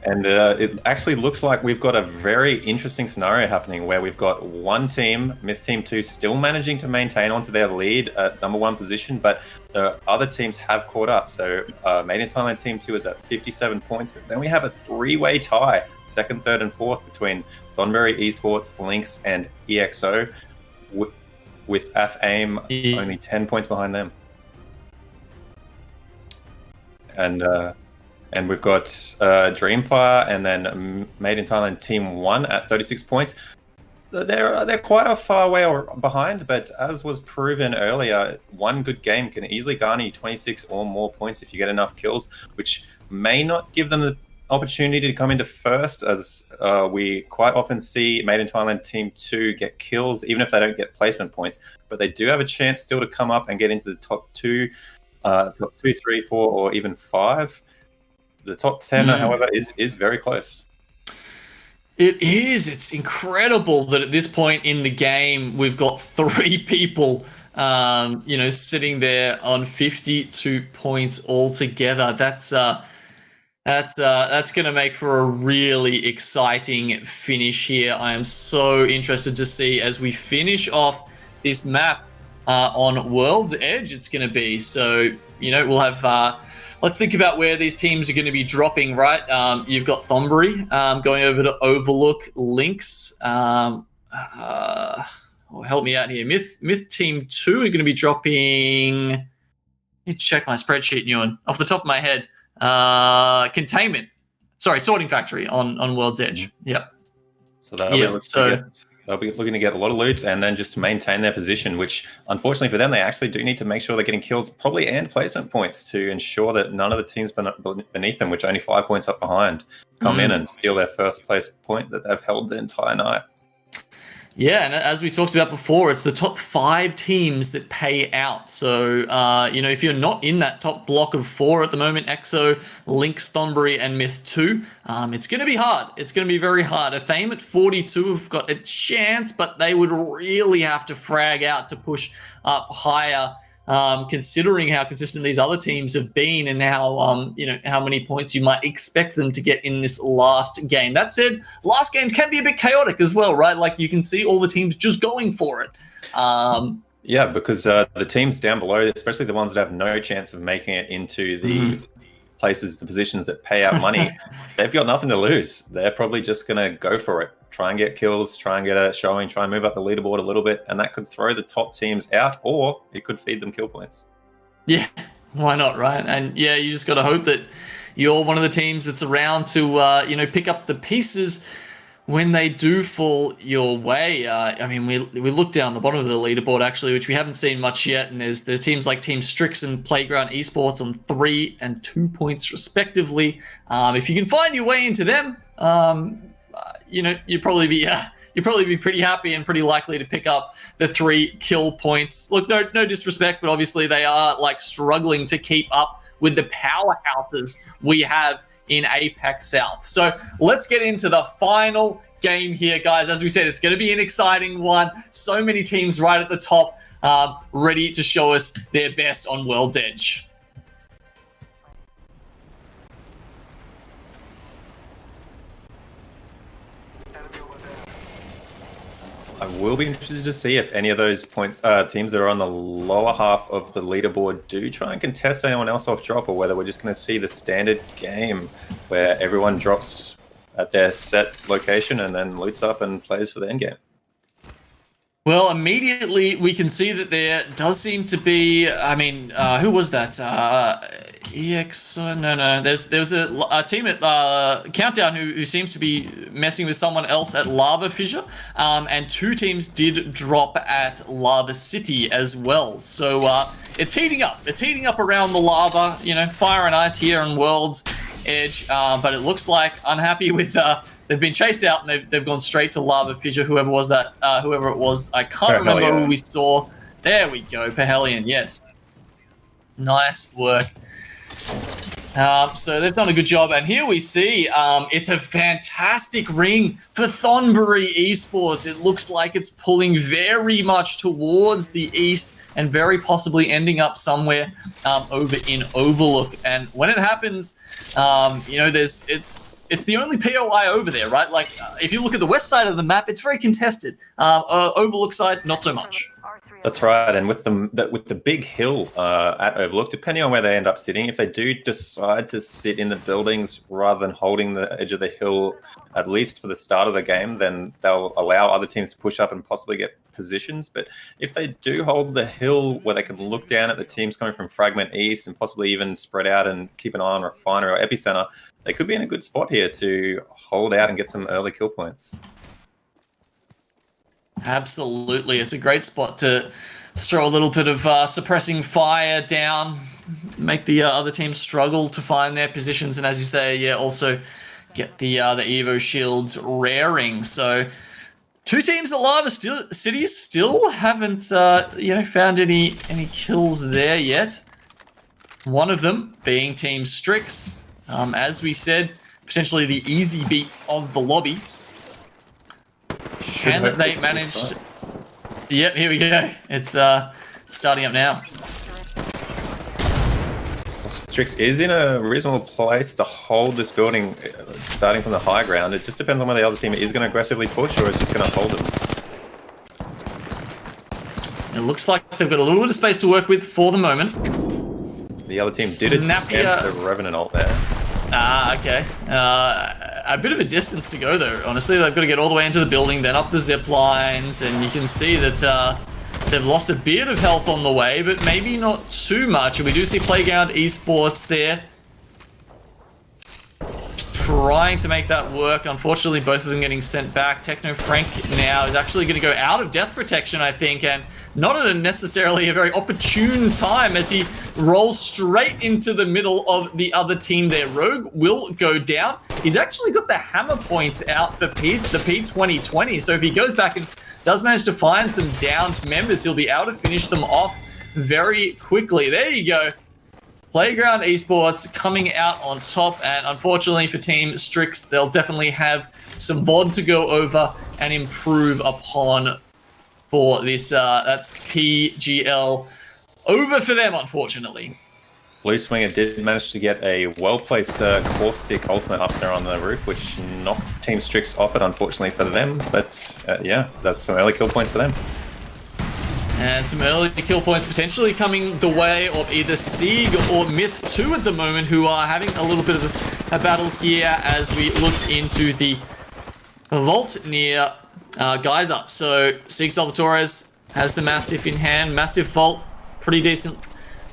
And it actually looks like we've got a very interesting scenario happening where we've got one team, Myth Team 2, still managing to maintain onto their lead at #1 position, but the other teams have caught up. So Made in Thailand Team 2 is at 57 points, but then we have a 3-way tie, 2nd, 3rd, and 4th between Thornberry Esports, Lynx, and EXO, with AFAIM only 10 points behind them. And we've got Dreamfire and then Made in Thailand Team 1 at 36 points. They're quite a far way behind, but as was proven earlier, one good game can easily garner you 26 or more points if you get enough kills, which may not give them the opportunity to come into first, as we quite often see Made in Thailand Team 2 get kills, even if they don't get placement points. But they do have a chance still to come up and get into the top 2, 3, 4, or even 5. The top 10, however, is very close. It is. It's incredible that at this point in the game, we've got 3 people, sitting there on 52 points altogether. That's going to make for a really exciting finish here. I am so interested to see as we finish off this map on World's Edge. It's going to be so. We'll have. Let's think about where these teams are going to be dropping, right? You've got Thornbury going over to Overlook, Lynx. Help me out here. Myth Team 2 are going to be dropping. Let me check my spreadsheet, Nguyen. Off the top of my head, Containment. Sorry, Sorting Factory on World's Edge. Yep. So they'll be looking to get a lot of loot and then just to maintain their position, which unfortunately for them, they actually do need to make sure they're getting kills probably and placement points to ensure that none of the teams beneath them, which are only 5 points up behind, come in and steal their first place point that they've held the entire night. Yeah, and as we talked about before, it's the top 5 teams that pay out. So, if you're not in that top block of 4 at the moment, EXO, Lynx, Thornbury, and Myth 2, it's going to be hard. It's going to be very hard. AFAIM at 42 have got a chance, but they would really have to frag out to push up higher, considering how consistent these other teams have been and how, how many points you might expect them to get in this last game. That said, last game can be a bit chaotic as well, right? Like you can see all the teams just going for it. Yeah, because the teams down below, especially the ones that have no chance of making it into the places, the positions that pay out money, they've got nothing to lose. They're probably just going to go for it. Try and get kills, try and get a showing, try and move up the leaderboard a little bit, and that could throw the top teams out, or it could feed them kill points. Yeah, why not, right? And yeah, you just got to hope that you're one of the teams that's around to, pick up the pieces when they do fall your way. We look down the bottom of the leaderboard, actually, which we haven't seen much yet, and there's teams like Team Strix and Playground Esports on 3 and 2 points, respectively. If you can find your way into them, you'd probably be pretty happy and pretty likely to pick up the 3 kill points. Look, no disrespect, but obviously they are struggling to keep up with the powerhouses we have in APAC South. So let's get into the final game here, guys. As we said, it's going to be an exciting one. So many teams right at the top, ready to show us their best on World's Edge. I will be interested to see if any of those teams that are on the lower half of the leaderboard do try and contest anyone else off drop, or whether we're just going to see the standard game where everyone drops at their set location and then loots up and plays for the end game. Well, immediately we can see that there does seem to be. I mean, who was that? EX? No. There's a team at Countdown who seems to be messing with someone else at Lava Fissure, and 2 teams did drop at Lava City as well. So it's heating up. It's heating up around the lava. You know, fire and ice here on World's Edge, but it looks like unhappy with. They've been chased out and they've gone straight to Lava Fissure. Whoever was that? Whoever it was, I can't remember who we saw. There we go, Perhelion. Yes, nice work. So they've done a good job, and here we see it's a fantastic ring for Thonburi Esports. It looks like it's pulling very much towards the east and very possibly ending up somewhere over in Overlook. And when it happens, you know, it's the only POI over there, right? Like if you look at the west side of the map, it's very contested. Overlook side, not so much. That's right, and with the big hill at Overlook, depending on where they end up sitting, if they do decide to sit in the buildings rather than holding the edge of the hill, at least for the start of the game, then they'll allow other teams to push up and possibly get positions. But if they do hold the hill where they can look down at the teams coming from Fragment East and possibly even spread out and keep an eye on Refinery or Epicenter, they could be in a good spot here to hold out and get some early kill points. Absolutely. It's a great spot to throw a little bit of suppressing fire down, make the other team struggle to find their positions, and as you say, yeah, also get the Evo shields raring. So 2 teams at Lava City still haven't you know, found any kills there yet. One of them being Team Strix, as we said, potentially the easy beats of the lobby. Can they manage? Yep, here we go. It's starting up now. Strix is in a reasonable place to hold this building, starting from the high ground. It just depends on whether the other team is going to aggressively push or it's just going to hold them. It looks like they've got a little bit of space to work with for the moment. The other team did attempt the Revenant ult there. Okay. A bit of a distance to go though, honestly. They've got to get all the way into the building, then up the zip lines, and you can see that they've lost a bit of health on the way, but maybe not too much. And we do see Playground Esports there trying to make that work. Unfortunately, both of them getting sent back. Techno Frank now is actually going to go out of death protection, I think, and not at necessarily a very opportune time as he rolls straight into the middle of the other team there. Rogue will go down. He's actually got the hammer points out for the P2020, so if he goes back and does manage to find some downed members, he'll be able to finish them off very quickly. There you go. Playground Esports coming out on top, and unfortunately for Team Strix, they'll definitely have some VOD to go over and improve upon for this. That's PGL over for them, unfortunately. Blue Swinger did manage to get a well-placed Caustic ultimate up there on the roof, which knocked Team Strix off it, unfortunately for them. But yeah, that's some early kill points for them. And some early kill points potentially coming the way of either Sieg or Myth 2 at the moment, who are having a little bit of a battle here as we look into the vault near Geyser. So Sieg Salvatores has the Mastiff in hand. Mastiff vault, pretty decent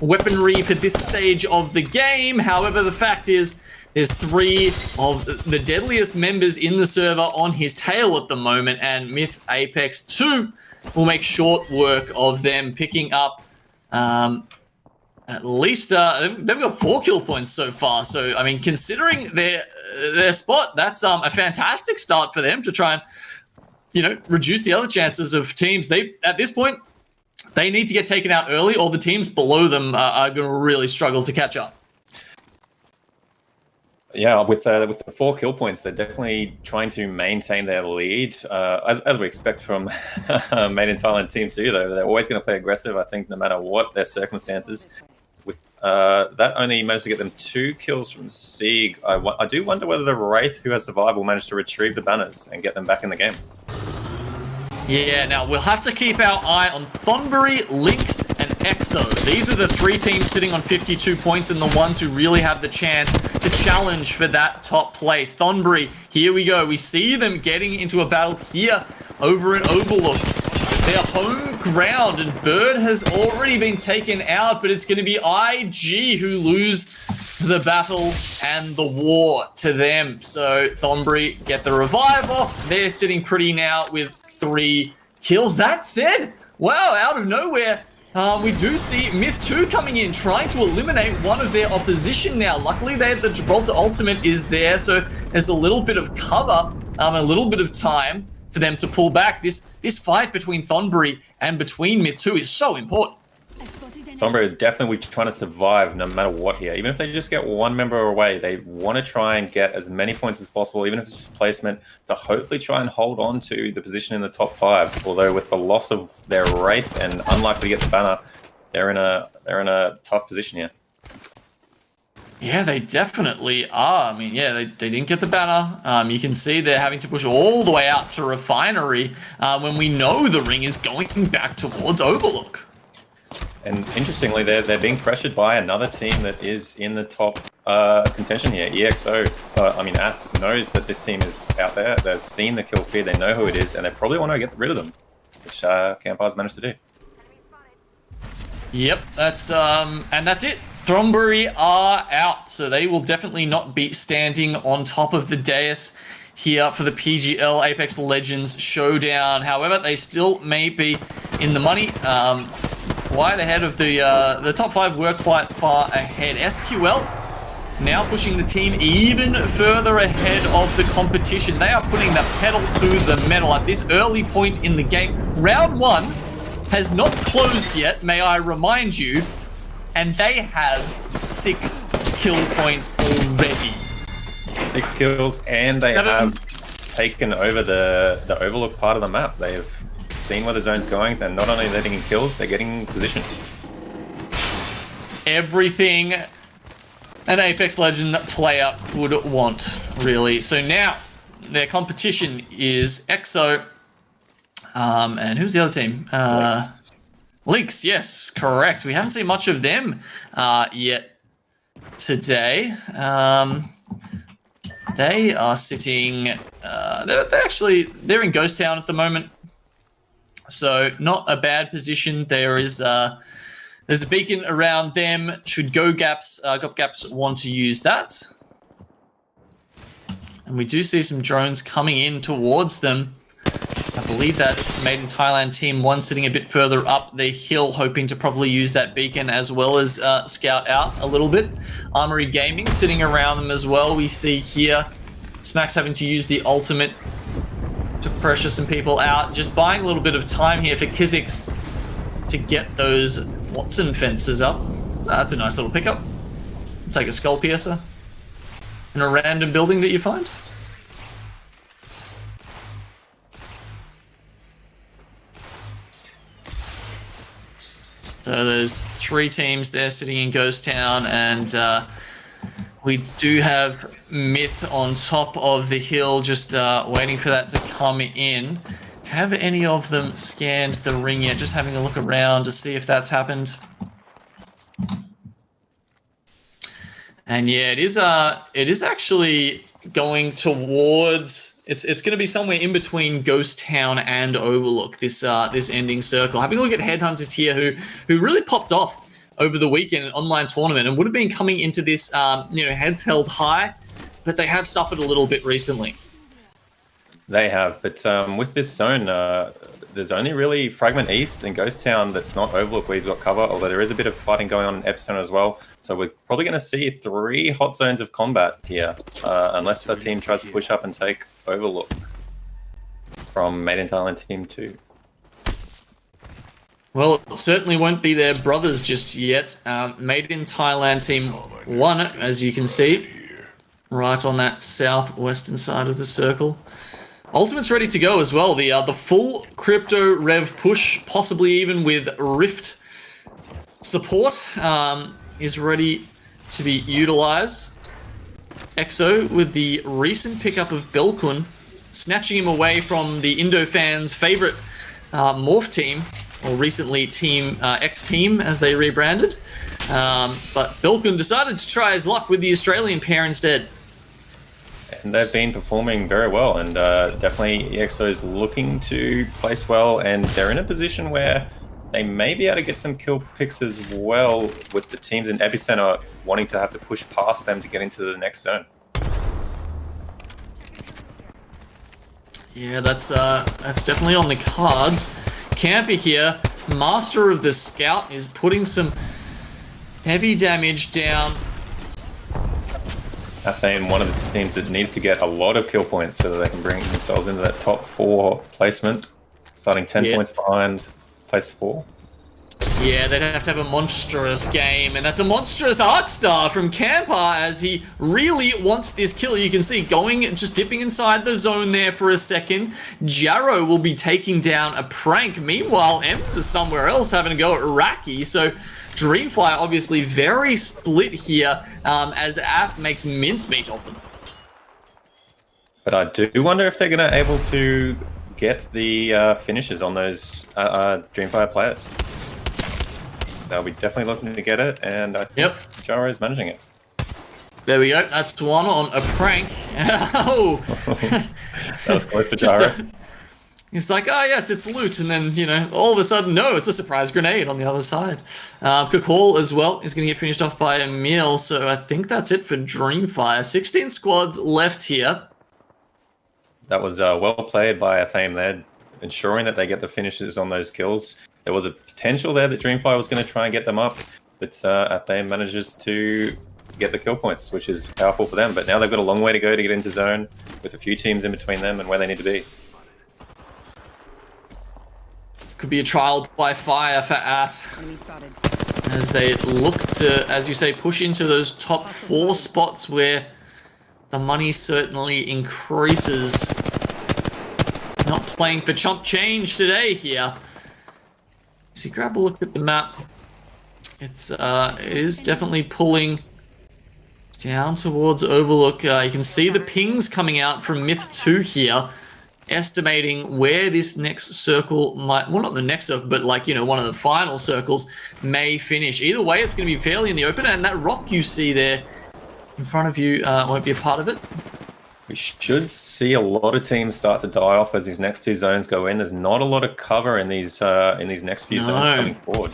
weaponry for this stage of the game. However, the fact is there's 3 of the deadliest members in the server on his tail at the moment, and Myth Apex 2 will make short work of them picking up at least they've got 4 kill points so far. So I mean, considering their spot, that's a fantastic start for them to try and, you know, reduce the other chances of teams. They at this point they need to get taken out early, or the teams below them are going to really struggle to catch up. Yeah, with the 4 kill points, they're definitely trying to maintain their lead, as we expect from Made in Thailand teams too. Though they're always going to play aggressive, I think, no matter what their circumstances. With that only managed to get them 2 kills from Sieg. I do wonder whether the Wraith, who has survived, will manage to retrieve the banners and get them back in the game. Yeah, now we'll have to keep our eye on Thonburi, Lynx, and EXO. These are the 3 teams sitting on 52 points and the ones who really have the chance to challenge for that top place. Thonburi, here we go. We see them getting into a battle here over in Overlook. their home ground, and Bird has already been taken out, but it's going to be IG who lose the battle and the war to them. So Thornbury get the revive off. They're sitting pretty now with 3 kills. That said, wow, out of nowhere, we do see Myth 2 coming in, trying to eliminate one of their opposition now. Luckily, the Gibraltar ultimate is there, so there's a little bit of cover, a little bit of time for them to pull back. This fight between Thornbury and between Myth 2 is so important. Thornbury definitely trying to survive no matter what here. Even if they just get one member away, they want to try and get as many points as possible, even if it's just placement, to hopefully try and hold on to the position in the top 5. Although with the loss of their Wraith and unlikely to get the banner, they're in a tough position here. Yeah, they definitely are. I mean, yeah, they didn't get the banner. You can see they're having to push all the way out to Refinery when we know the ring is going back towards Overlook. And interestingly, they're being pressured by another team that is in the top contention here. EXO, AF knows that this team is out there. They've seen the kill feed, they know who it is, and they probably want to get rid of them, which Campar's managed to do. Yep, that's it. Thornbury are out, so they will definitely not be standing on top of the dais here for the PGL Apex Legends Showdown. However, they still may be in the money. Quite ahead of the top 5 work quite far ahead. SQL now pushing the team even further ahead of the competition. They are putting the pedal to the metal at this early point in the game. Round 1 has not closed yet, may I remind you, and they have 6 kill points already. 6 kills, and they have taken over the Overlook part of the map. They have seen where the zone's going, and not only are they getting kills, they're getting position. Everything an Apex Legend player would want, really. So now, their competition is EXO, and who's the other team? Lynx, yes, correct. We haven't seen much of them yet today. They are sitting, they're in Ghost Town at the moment. So not a bad position. There's a beacon around them. Should GopGaps want to use that. And we do see some drones coming in towards them. I believe that's Made in Thailand Team 1 sitting a bit further up the hill, hoping to probably use that beacon as well as scout out a little bit. Armory Gaming sitting around them as well. We see here Smack's having to use the ultimate to pressure some people out. Just buying a little bit of time here for Kizix to get those Watson fences up. That's a nice little pickup. Take a skull piercer in a random building that you find. So there's 3 teams there sitting in Ghost Town, and we do have Myth on top of the hill, just waiting for that to come in. Have any of them scanned the ring yet? Just having a look around to see if that's happened. And yeah, it is actually going towards. It's going to be somewhere in between Ghost Town and Overlook. This ending circle. Having a look at Headhunters here, who really popped off over the weekend, an online tournament, and would have been coming into this, heads held high, but they have suffered a little bit recently. They have, but with this zone, there's only really Fragment East and Ghost Town that's not Overlook where you've got cover, although there is a bit of fighting going on in Epstein as well. So we're probably going to see 3 hot zones of combat here, unless a team tries to push up and take Overlook from Made in Thailand Team 2. Well, it certainly won't be their brothers just yet. Made in Thailand Team 1, as you can see, right on that southwestern side of the circle. Ultimate's ready to go as well. The full crypto rev push, possibly even with Rift support, is ready to be utilized. EXO with the recent pickup of Belkun, snatching him away from the Indo fans' favorite Morph team, or recently Team X Team as they rebranded. But Belkun decided to try his luck with the Australian pair instead. and they've been performing very well. And definitely EXO's looking to place well, and they're in a position where they may be able to get some kill picks as well, with the teams in Epicenter wanting to have to push past them to get into the next zone. Yeah, that's definitely on the cards. Camper here, master of the scout, is putting some heavy damage down. Athene, one of the teams that needs to get a lot of kill points so that they can bring themselves into that top 4 placement, starting 10 points behind place 4. Yeah, they'd have to have a monstrous game, and that's a monstrous arc star from Camper as he really wants this kill. You can see just dipping inside the zone there for a second. Jarrow will be taking down a prank. Meanwhile, Ems is somewhere else having a go at Raki, so Dreamfly obviously very split here as App makes mincemeat of them. But I do wonder if they're going to able to get the finishes on those Dreamfire players. They'll be definitely looking to get it, and I think Jaro is managing it. There we go. That's one on a prank. Oh, that was close for Jaro. It's like, oh yes, it's loot, and then, you know, all of a sudden, no, it's a surprise grenade on the other side. Kakol as well is going to get finished off by Emil, so I think that's it for Dreamfire. 16 squads left here. That was well played by Athame there, ensuring that they get the finishes on those kills. There was a potential there that Dreamfire was going to try and get them up, but Athame manages to get the kill points, which is powerful for them. But now they've got a long way to go to get into zone, with a few teams in between them and where they need to be. Could be a trial by fire for Ath as they look to, as you say, push into those top 4 spots where the money certainly increases. Not playing for chump change today here. So you grab a look at the map. It is definitely pulling down towards Overlook. You can see the pings coming out from Myth 2 here, estimating where this next circle might, well, not the next circle, but like, you know, one of the final circles may finish. Either way, it's going to be fairly in the open, and that rock you see there in front of you won't be a part of it. We should see a lot of teams start to die off as these next 2 zones go in. There's not a lot of cover in these next few zones coming forward.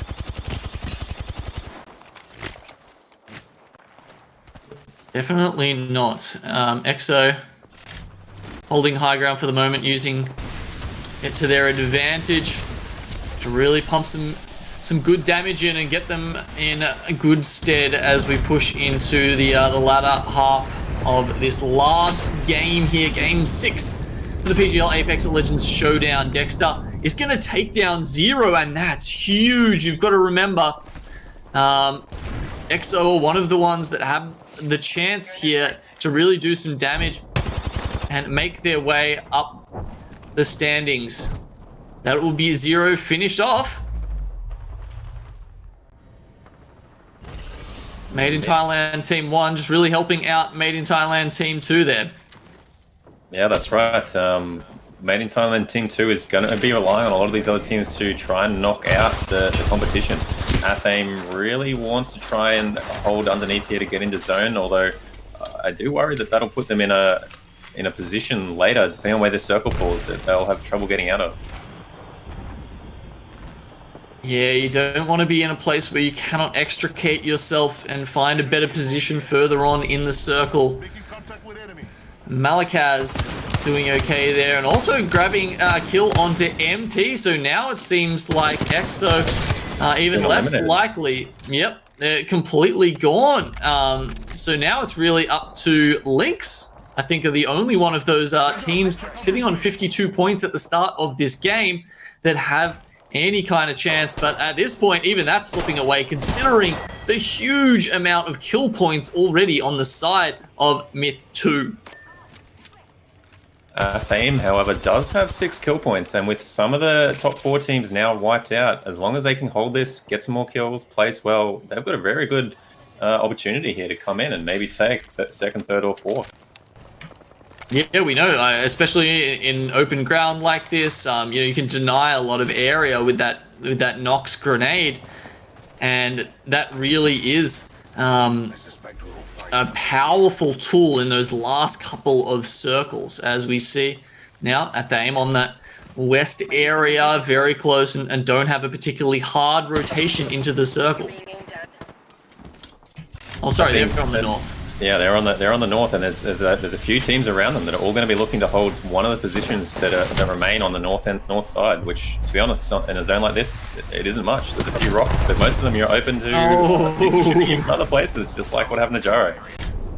Definitely not. EXO holding high ground for the moment, using it to their advantage to really pump some good damage in and get them in a good stead as we push into the latter half of this last game here, game 6 for the PGL Apex Legends Showdown. Dexter is going to take down Zero, and that's huge. You've got to remember, EXO are one of the ones that have the chance here to really do some damage and make their way up the standings. That will be Zero finished off. Made in Thailand Team 1 just really helping out Made in Thailand Team 2 there. Yeah, that's right. Made in Thailand Team 2 is going to be relying on a lot of these other teams to try and knock out the competition. Athame really wants to try and hold underneath here to get into zone, although I do worry that that'll put them in a position later, depending on where the circle falls, that they'll have trouble getting out of. Yeah, you don't want to be in a place where you cannot extricate yourself and find a better position further on in the circle. Malakaz doing okay there, and also grabbing a kill onto MT, so now it seems like EXO even less likely. Yep, they're completely gone. So now it's really up to Lynx. I think are the only one of those teams sitting on 52 points at the start of this game that have any kind of chance, but at this point, even that's slipping away, considering the huge amount of kill points already on the side of Myth 2. Fame, however, does have 6 kill points, and with some of the top 4 teams now wiped out, as long as they can hold this, get some more kills, place well, they've got a very good opportunity here to come in and maybe take second, third, or fourth. Yeah, we know, especially in open ground like this, you know, you can deny a lot of area with that Nox grenade, and that really is a powerful tool in those last couple of circles, as we see now Athame on that west area, very close, and don't have a particularly hard rotation into the circle. Oh, sorry, they're from the north. Yeah, they're on the north, and there's a few teams around them that are all going to be looking to hold one of the positions that remain on the north side. Which, to be honest, in a zone like this, it isn't much. There's a few rocks, but most of them you're open to shooting in other places, just like what happened to Jaro.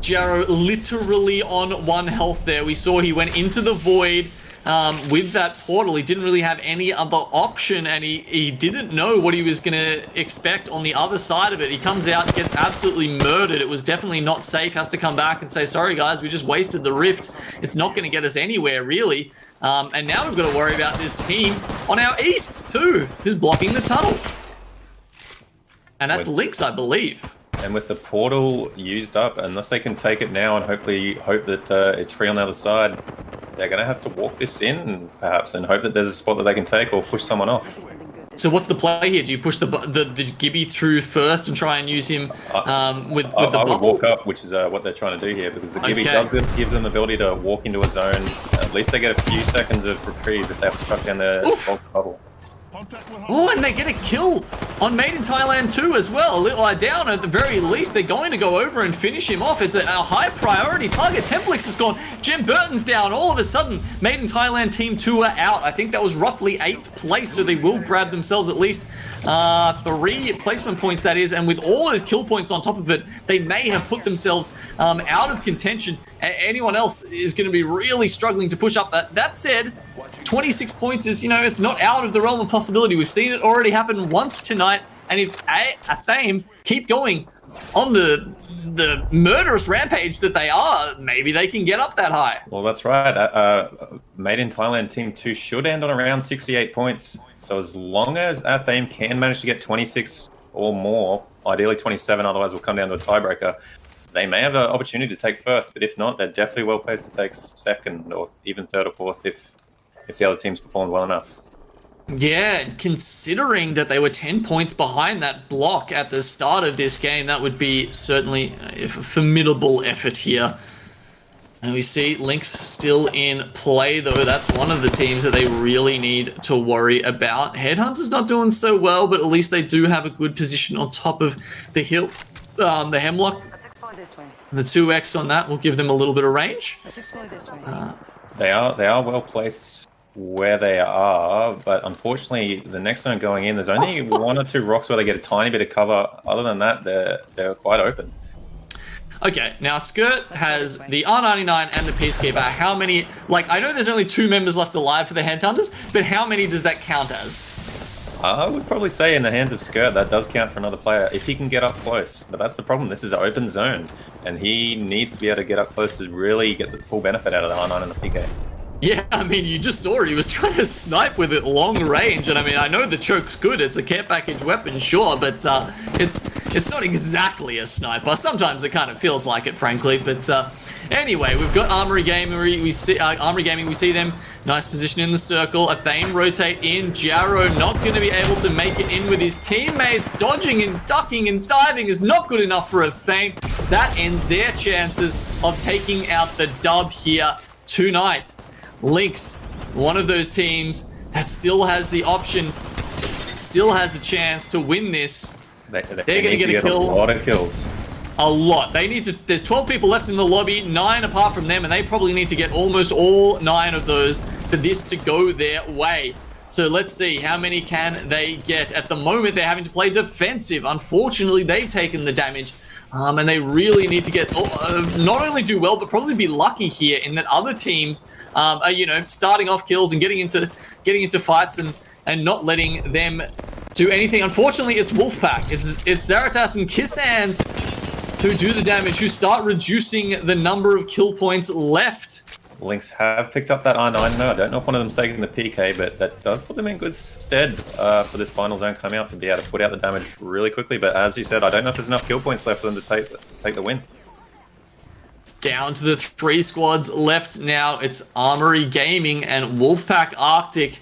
Jaro literally on 1 health there. We saw he went into the void. With that portal, he didn't really have any other option, and he didn't know what he was going to expect on the other side of it. He comes out, gets absolutely murdered. It was definitely not safe. Has to come back and say, sorry guys, we just wasted the rift. It's not going to get us anywhere, really. And now we've got to worry about this team on our east, too, who's blocking the tunnel. And that's Lynx, I believe. And with the portal used up, unless they can take it now and hopefully hope that it's free on the other side, they're going to have to walk this in, perhaps, and hope that there's a spot that they can take or push someone off. So what's the play here? Do you push the Gibby through first and try and use him with the bubble? I would walk up, which is what they're trying to do here, because the Gibby does give them the ability to walk into a zone. At least they get a few seconds of reprieve if they have to chuck down their bubble. Oh, and they get a kill on Made in Thailand too as well. A little down at the very least. They're going to go over and finish him off. It's a high priority target. Templix is gone. Jim Burton's down. All of a sudden, Made in Thailand Team 2 are out. I think that was roughly 8th place, so they will grab themselves at least 3 placement points, that is. And with all those kill points on top of it, they may have put themselves out of contention. Anyone else is going to be really struggling to push up. That said, 26 points is, it's not out of the realm of possibility. We've seen it already happen once tonight, and if Athame keep going on the murderous rampage that they are, maybe they can get up that high. Well, that's right. Made in Thailand Team 2 should end on around 68 points. So as long as Athame can manage to get 26 or more, ideally 27, otherwise we'll come down to a tiebreaker, they may have an opportunity to take first, but if not, they're definitely well placed to take second or even third or fourth if the other teams performed well enough. Yeah, considering that they were 10 points behind that block at the start of this game, that would be certainly a formidable effort here. And we see Lynx still in play, though. That's one of the teams that they really need to worry about. Headhunter's not doing so well, but at least they do have a good position on top of the hill, the Hemlock. This way. The 2x on that will give them a little bit of range. Let's explore this way. They are well placed where they are, but unfortunately the next zone going in, there's only 1 or 2 rocks where they get a tiny bit of cover. Other than that, they're quite open. Okay, now Skirt has the R99 and the Peacekeeper. How many, I know there's only 2 members left alive for the Headhunters, but how many does that count as? I would probably say in the hands of Skirt, that does count for another player if he can get up close. But that's the problem. This is an open zone, and he needs to be able to get up close to really get the full benefit out of the R9 and the PK. Yeah, I mean, you just saw it. He was trying to snipe with it long range, and I mean, I know the choke's good. It's a care package weapon, sure, but it's not exactly a sniper. Sometimes it kind of feels like it, frankly. But anyway, we've got Armory Gaming. We see them. Nice position in the circle. Athame rotate in. Jaro not going to be able to make it in with his teammates. Dodging and ducking and diving is not good enough for Athame. That ends their chances of taking out the dub here tonight. Lynx, one of those teams that still has the option, still has a chance to win this. They're going to get a kill. A lot of kills. A lot. They need to. There's 12 people left in the lobby, 9 apart from them, and they probably need to get almost all 9 of those for this to go their way. So let's see, how many can they get? At the moment, they're having to play defensive. Unfortunately, they've taken the damage. And they really need to get not only do well, but probably be lucky here in that other teams are, starting off kills and getting into fights and not letting them do anything. Unfortunately, it's Wolfpack. It's Zaratas and Kissans who do the damage, who start reducing the number of kill points left. Lynx have picked up that R9 though. I don't know if one of them's taking the PK, but that does put them in good stead for this final zone coming up to be able to put out the damage really quickly. But as you said, I don't know if there's enough kill points left for them to take the win. Down to the 3 squads left now. It's Armory Gaming and Wolfpack Arctic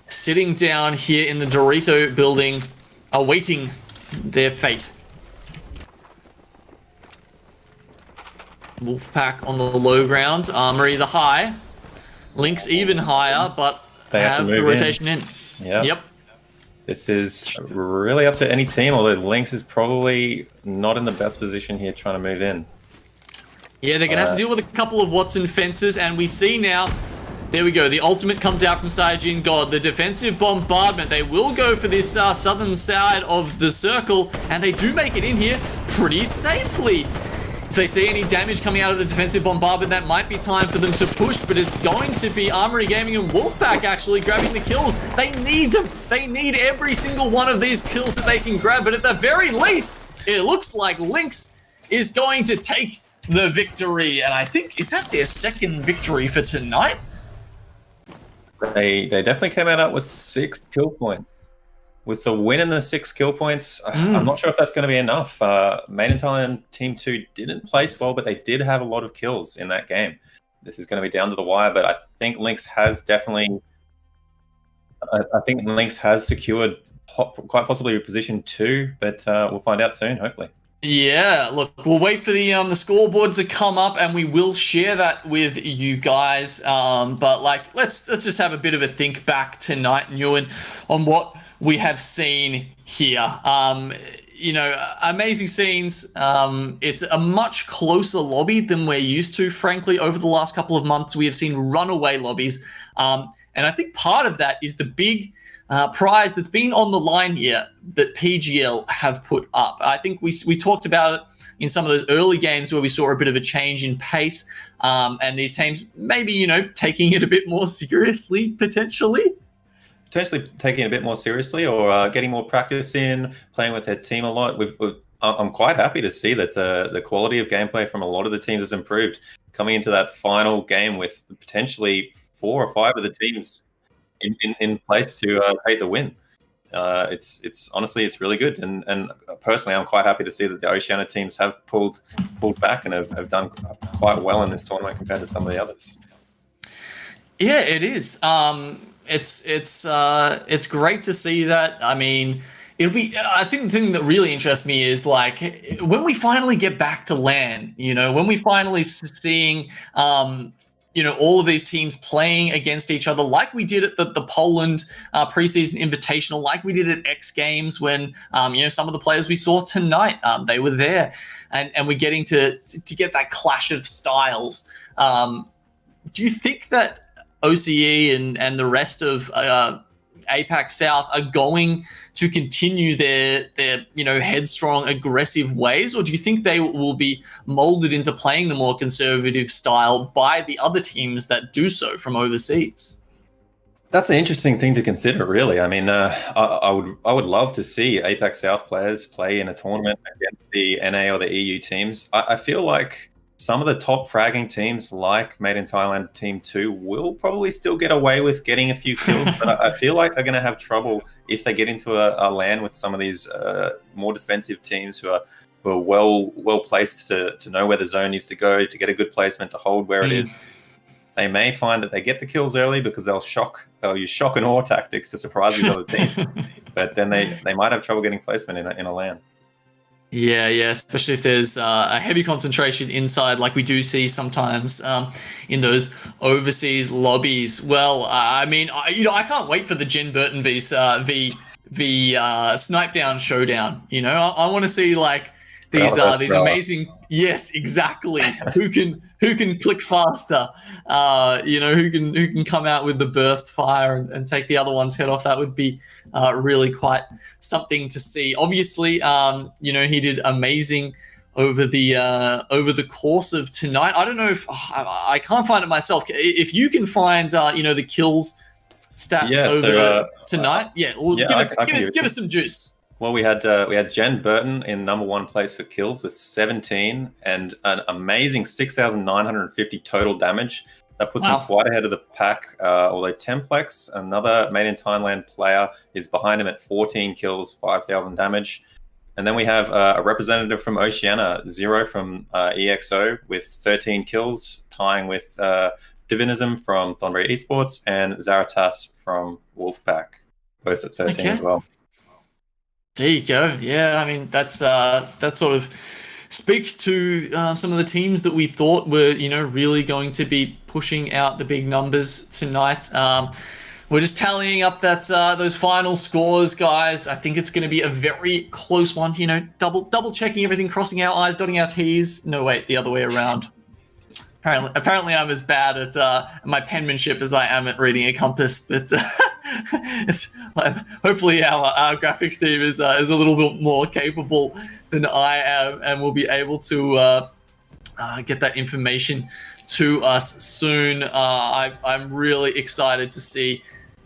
sitting down here in the Dorito building, awaiting their fate. Wolfpack on the low ground. Armory the high. Lynx even higher, but They have to have the move rotation in. Yep. This is really up to any team, although Lynx is probably not in the best position here trying to move in. Yeah, they're going to have to deal with a couple of Watson fences, and we see now, there we go, the ultimate comes out from Saiyajin God. The defensive bombardment, they will go for this southern side of the circle, and they do make it in here pretty safely. If they see any damage coming out of the defensive bombardment, that might be time for them to push, but it's going to be Armory Gaming and Wolfpack actually grabbing the kills. They need them. They need every single one of these kills that they can grab, but at the very least, it looks like Lynx is going to take the victory, and I think, is that their second victory for tonight? They definitely came out with 6 kill points. With the win and the 6 kill points, I'm not sure if that's going to be enough. Made in Thailand Team 2 didn't place well, but they did have a lot of kills in that game. This is going to be down to the wire, but I think Lynx has definitely... I think Lynx has secured quite possibly position 2, but we'll find out soon, hopefully. Yeah, look, we'll wait for the scoreboard to come up, and we will share that with you guys. But like, let's just have a bit of a think back tonight, Nguyen, on what we have seen here. You know, amazing scenes. It's a much closer lobby than we're used to, frankly. Over the last couple of months, we have seen runaway lobbies, and I think part of that is the big prize that's been on the line here that PGL have put up. I think we talked about it in some of those early games where we saw a bit of a change in pace, and these teams maybe, you know, taking it a bit more seriously, potentially taking it a bit more seriously, or getting more practice in, playing with their team a lot. I'm quite happy to see that the quality of gameplay from a lot of the teams has improved, coming into that final game with potentially 4 or 5 of the teams in place to take the win. It's honestly, it's really good, and personally, I'm quite happy to see that the Oceania teams have pulled back and have done quite well in this tournament compared to some of the others. Yeah, it is. It's great to see that. I mean, I think the thing that really interests me is like when we finally get back to LAN, you know, when we finally seeing, you know, all of these teams playing against each other like we did at the Poland preseason invitational, like we did at X Games when, you know, some of the players we saw tonight, they were there, and we're getting to get that clash of styles. Do you think that OCE and the rest of APAC South are going to continue their you know, headstrong, aggressive ways, or do you think they will be molded into playing the more conservative style by the other teams that do so from overseas? That's an interesting thing to consider, really. I mean, I would love to see APAC South players play in a tournament against the NA or the EU teams. I feel like some of the top fragging teams, like Made in Thailand Team 2, will probably still get away with getting a few kills, but I feel like they're going to have trouble if they get into a LAN with some of these more defensive teams who are well placed to know where the zone needs to go, to get a good placement, to hold where it is. They may find that they get the kills early because they'll use shock and awe tactics to surprise these other teams, but then they might have trouble getting placement in a LAN. Yeah, especially if there's a heavy concentration inside, like we do see sometimes in those overseas lobbies. Well, I mean, I can't wait for the Jen Burton v Snipe Down Showdown. You know, I want to see like these amazing. Yes, exactly. who can click faster? You know, who can come out with the burst fire and take the other one's head off? That would be really quite something to see. Obviously, you know, he did amazing over the course of tonight. I don't know if I can't find it myself. If you can find you know, the kills stats tonight, give us some juice. Well, we had Jen Burton in #1 place for kills with 17 and an amazing 6,950 total damage. That puts him quite ahead of the pack. Although Templex, another Made in Thailand player, is behind him at 14 kills, 5,000 damage. And then we have a representative from Oceania, Zero from EXO, with 13 kills, tying with Divinism from Thornbury Esports and Zaratas from Wolfpack, both at 13 as well. There you go. Yeah, I mean, that's sort of speaks to some of the teams that we thought were, really going to be pushing out the big numbers tonight. We're just tallying up those final scores, guys. I think it's going to be a very close one. Double checking everything, crossing our I's, dotting our T's. No, wait, the other way around. Apparently, I'm as bad at my penmanship as I am at reading a compass. But it's hopefully our graphics team is a little bit more capable than I am, and we'll be able to get that information to us soon. I'm really excited to see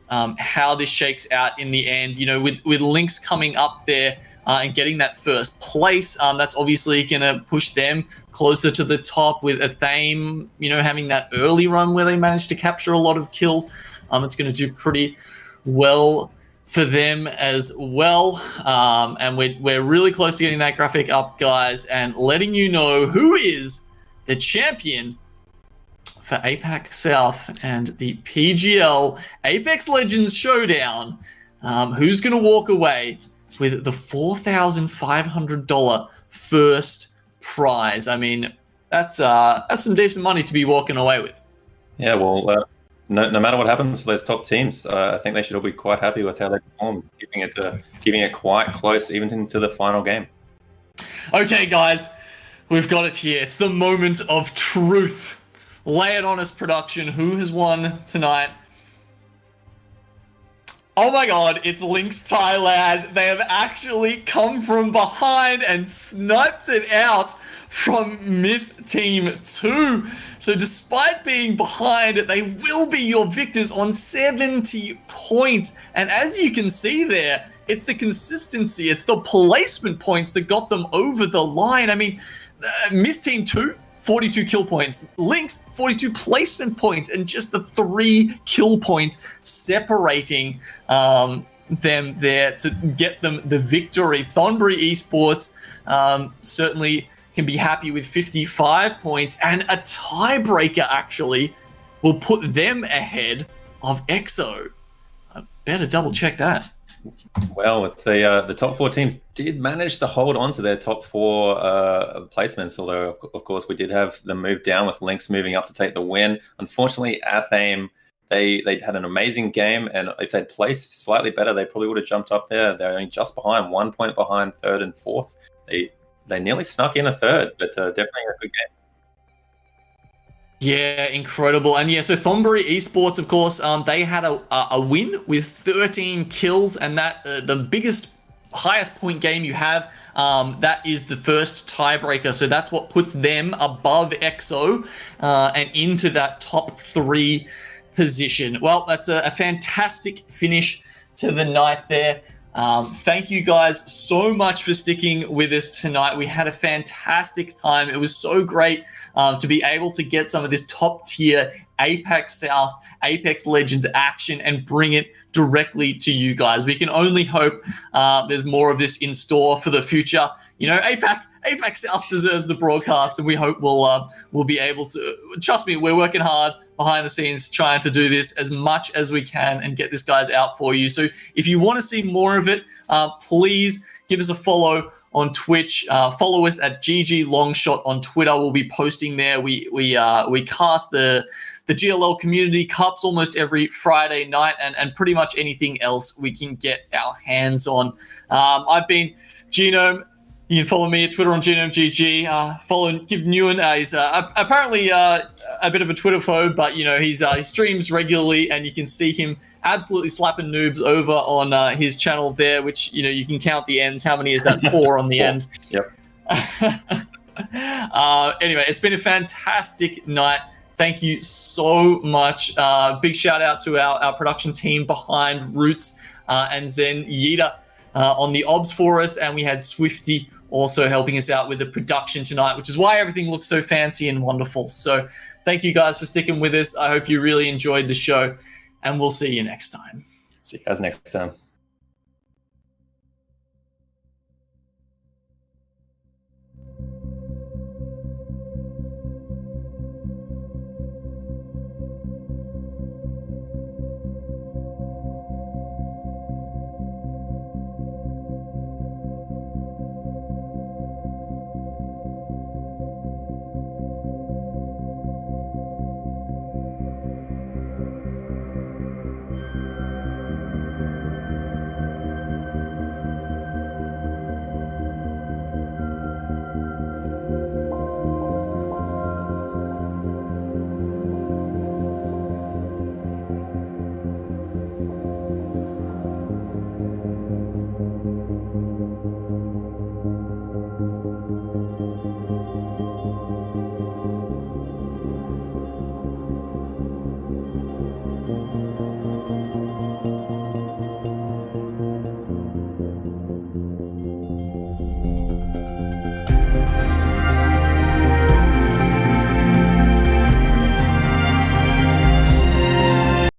how this shakes out in the end. With Lynx coming up there and getting that first place, that's obviously going to push them closer to the top. With Athame, having that early run where they managed to capture a lot of kills, it's going to do pretty well for them as well. And we're really close to getting that graphic up, guys, and letting you know who is the champion for APAC South and the PGL Apex Legends Showdown. Who's going to walk away with the $4,500 first prize? I mean, that's some decent money to be walking away with. Yeah, well, no matter what happens for those top teams, I think they should all be quite happy with how they performed, keeping it quite close even into the final game. Okay, guys, we've got it here. It's the moment of truth. Lay it on us, production. Who has won tonight? Oh my god, it's Lynx Thailand. They have actually come from behind and sniped it out from Myth Team 2. So despite being behind, they will be your victors on 70 points. And as you can see there, it's the consistency, it's the placement points that got them over the line. I mean, Myth Team 2, 42 kill points. Lynx, 42 placement points, and just the 3 kill points separating them there to get them the victory. Thornbury Esports certainly can be happy with 55 points, and a tiebreaker actually will put them ahead of EXO. I better double check that. Well, with the top 4 teams did manage to hold on to their top 4 placements, although of course we did have them move down with Lynx moving up to take the win. Unfortunately, Athame, they had an amazing game, and if they'd placed slightly better, they probably would have jumped up there. They're only just behind, 1 point behind third and fourth. They nearly snuck in a third, but definitely a good game. Yeah, incredible. And yeah, so Thornbury Esports, of course, they had a win with 13 kills, and that the highest point game you have, that is the first tiebreaker. So that's what puts them above EXO and into that top 3 position. Well, that's a fantastic finish to the night there. Thank you guys so much for sticking with us tonight. We had a fantastic time. It was so great to be able to get some of this top tier APAC South, Apex Legends action and bring it directly to you guys. We can only hope there's more of this in store for the future. APAC South deserves the broadcast, and we hope we'll be able to. Trust me, we're working hard behind the scenes trying to do this as much as we can and get this guys out for you. So if you want to see more of it, please give us a follow on Twitch. Follow us at GG Longshot on Twitter. We'll be posting there. We cast the GLL Community Cups almost every Friday night, and pretty much anything else we can get our hands on. I've been Genome. You can follow me at Twitter on GenomeGG. Follow Give Newen. He's apparently a bit of a Twitter phobe, but he streams regularly, and you can see him absolutely slapping noobs over on his channel there, which you can count the ends. How many is that? 4 on the end. Yep. Anyway, it's been a fantastic night. Thank you so much. Big shout out to our production team behind Roots and Zen Yida on the obs for us, and we had Swifty also helping us out with the production tonight, which is why everything looks so fancy and wonderful. So thank you guys for sticking with us. I hope you really enjoyed the show, and we'll see you next time. See you guys next time.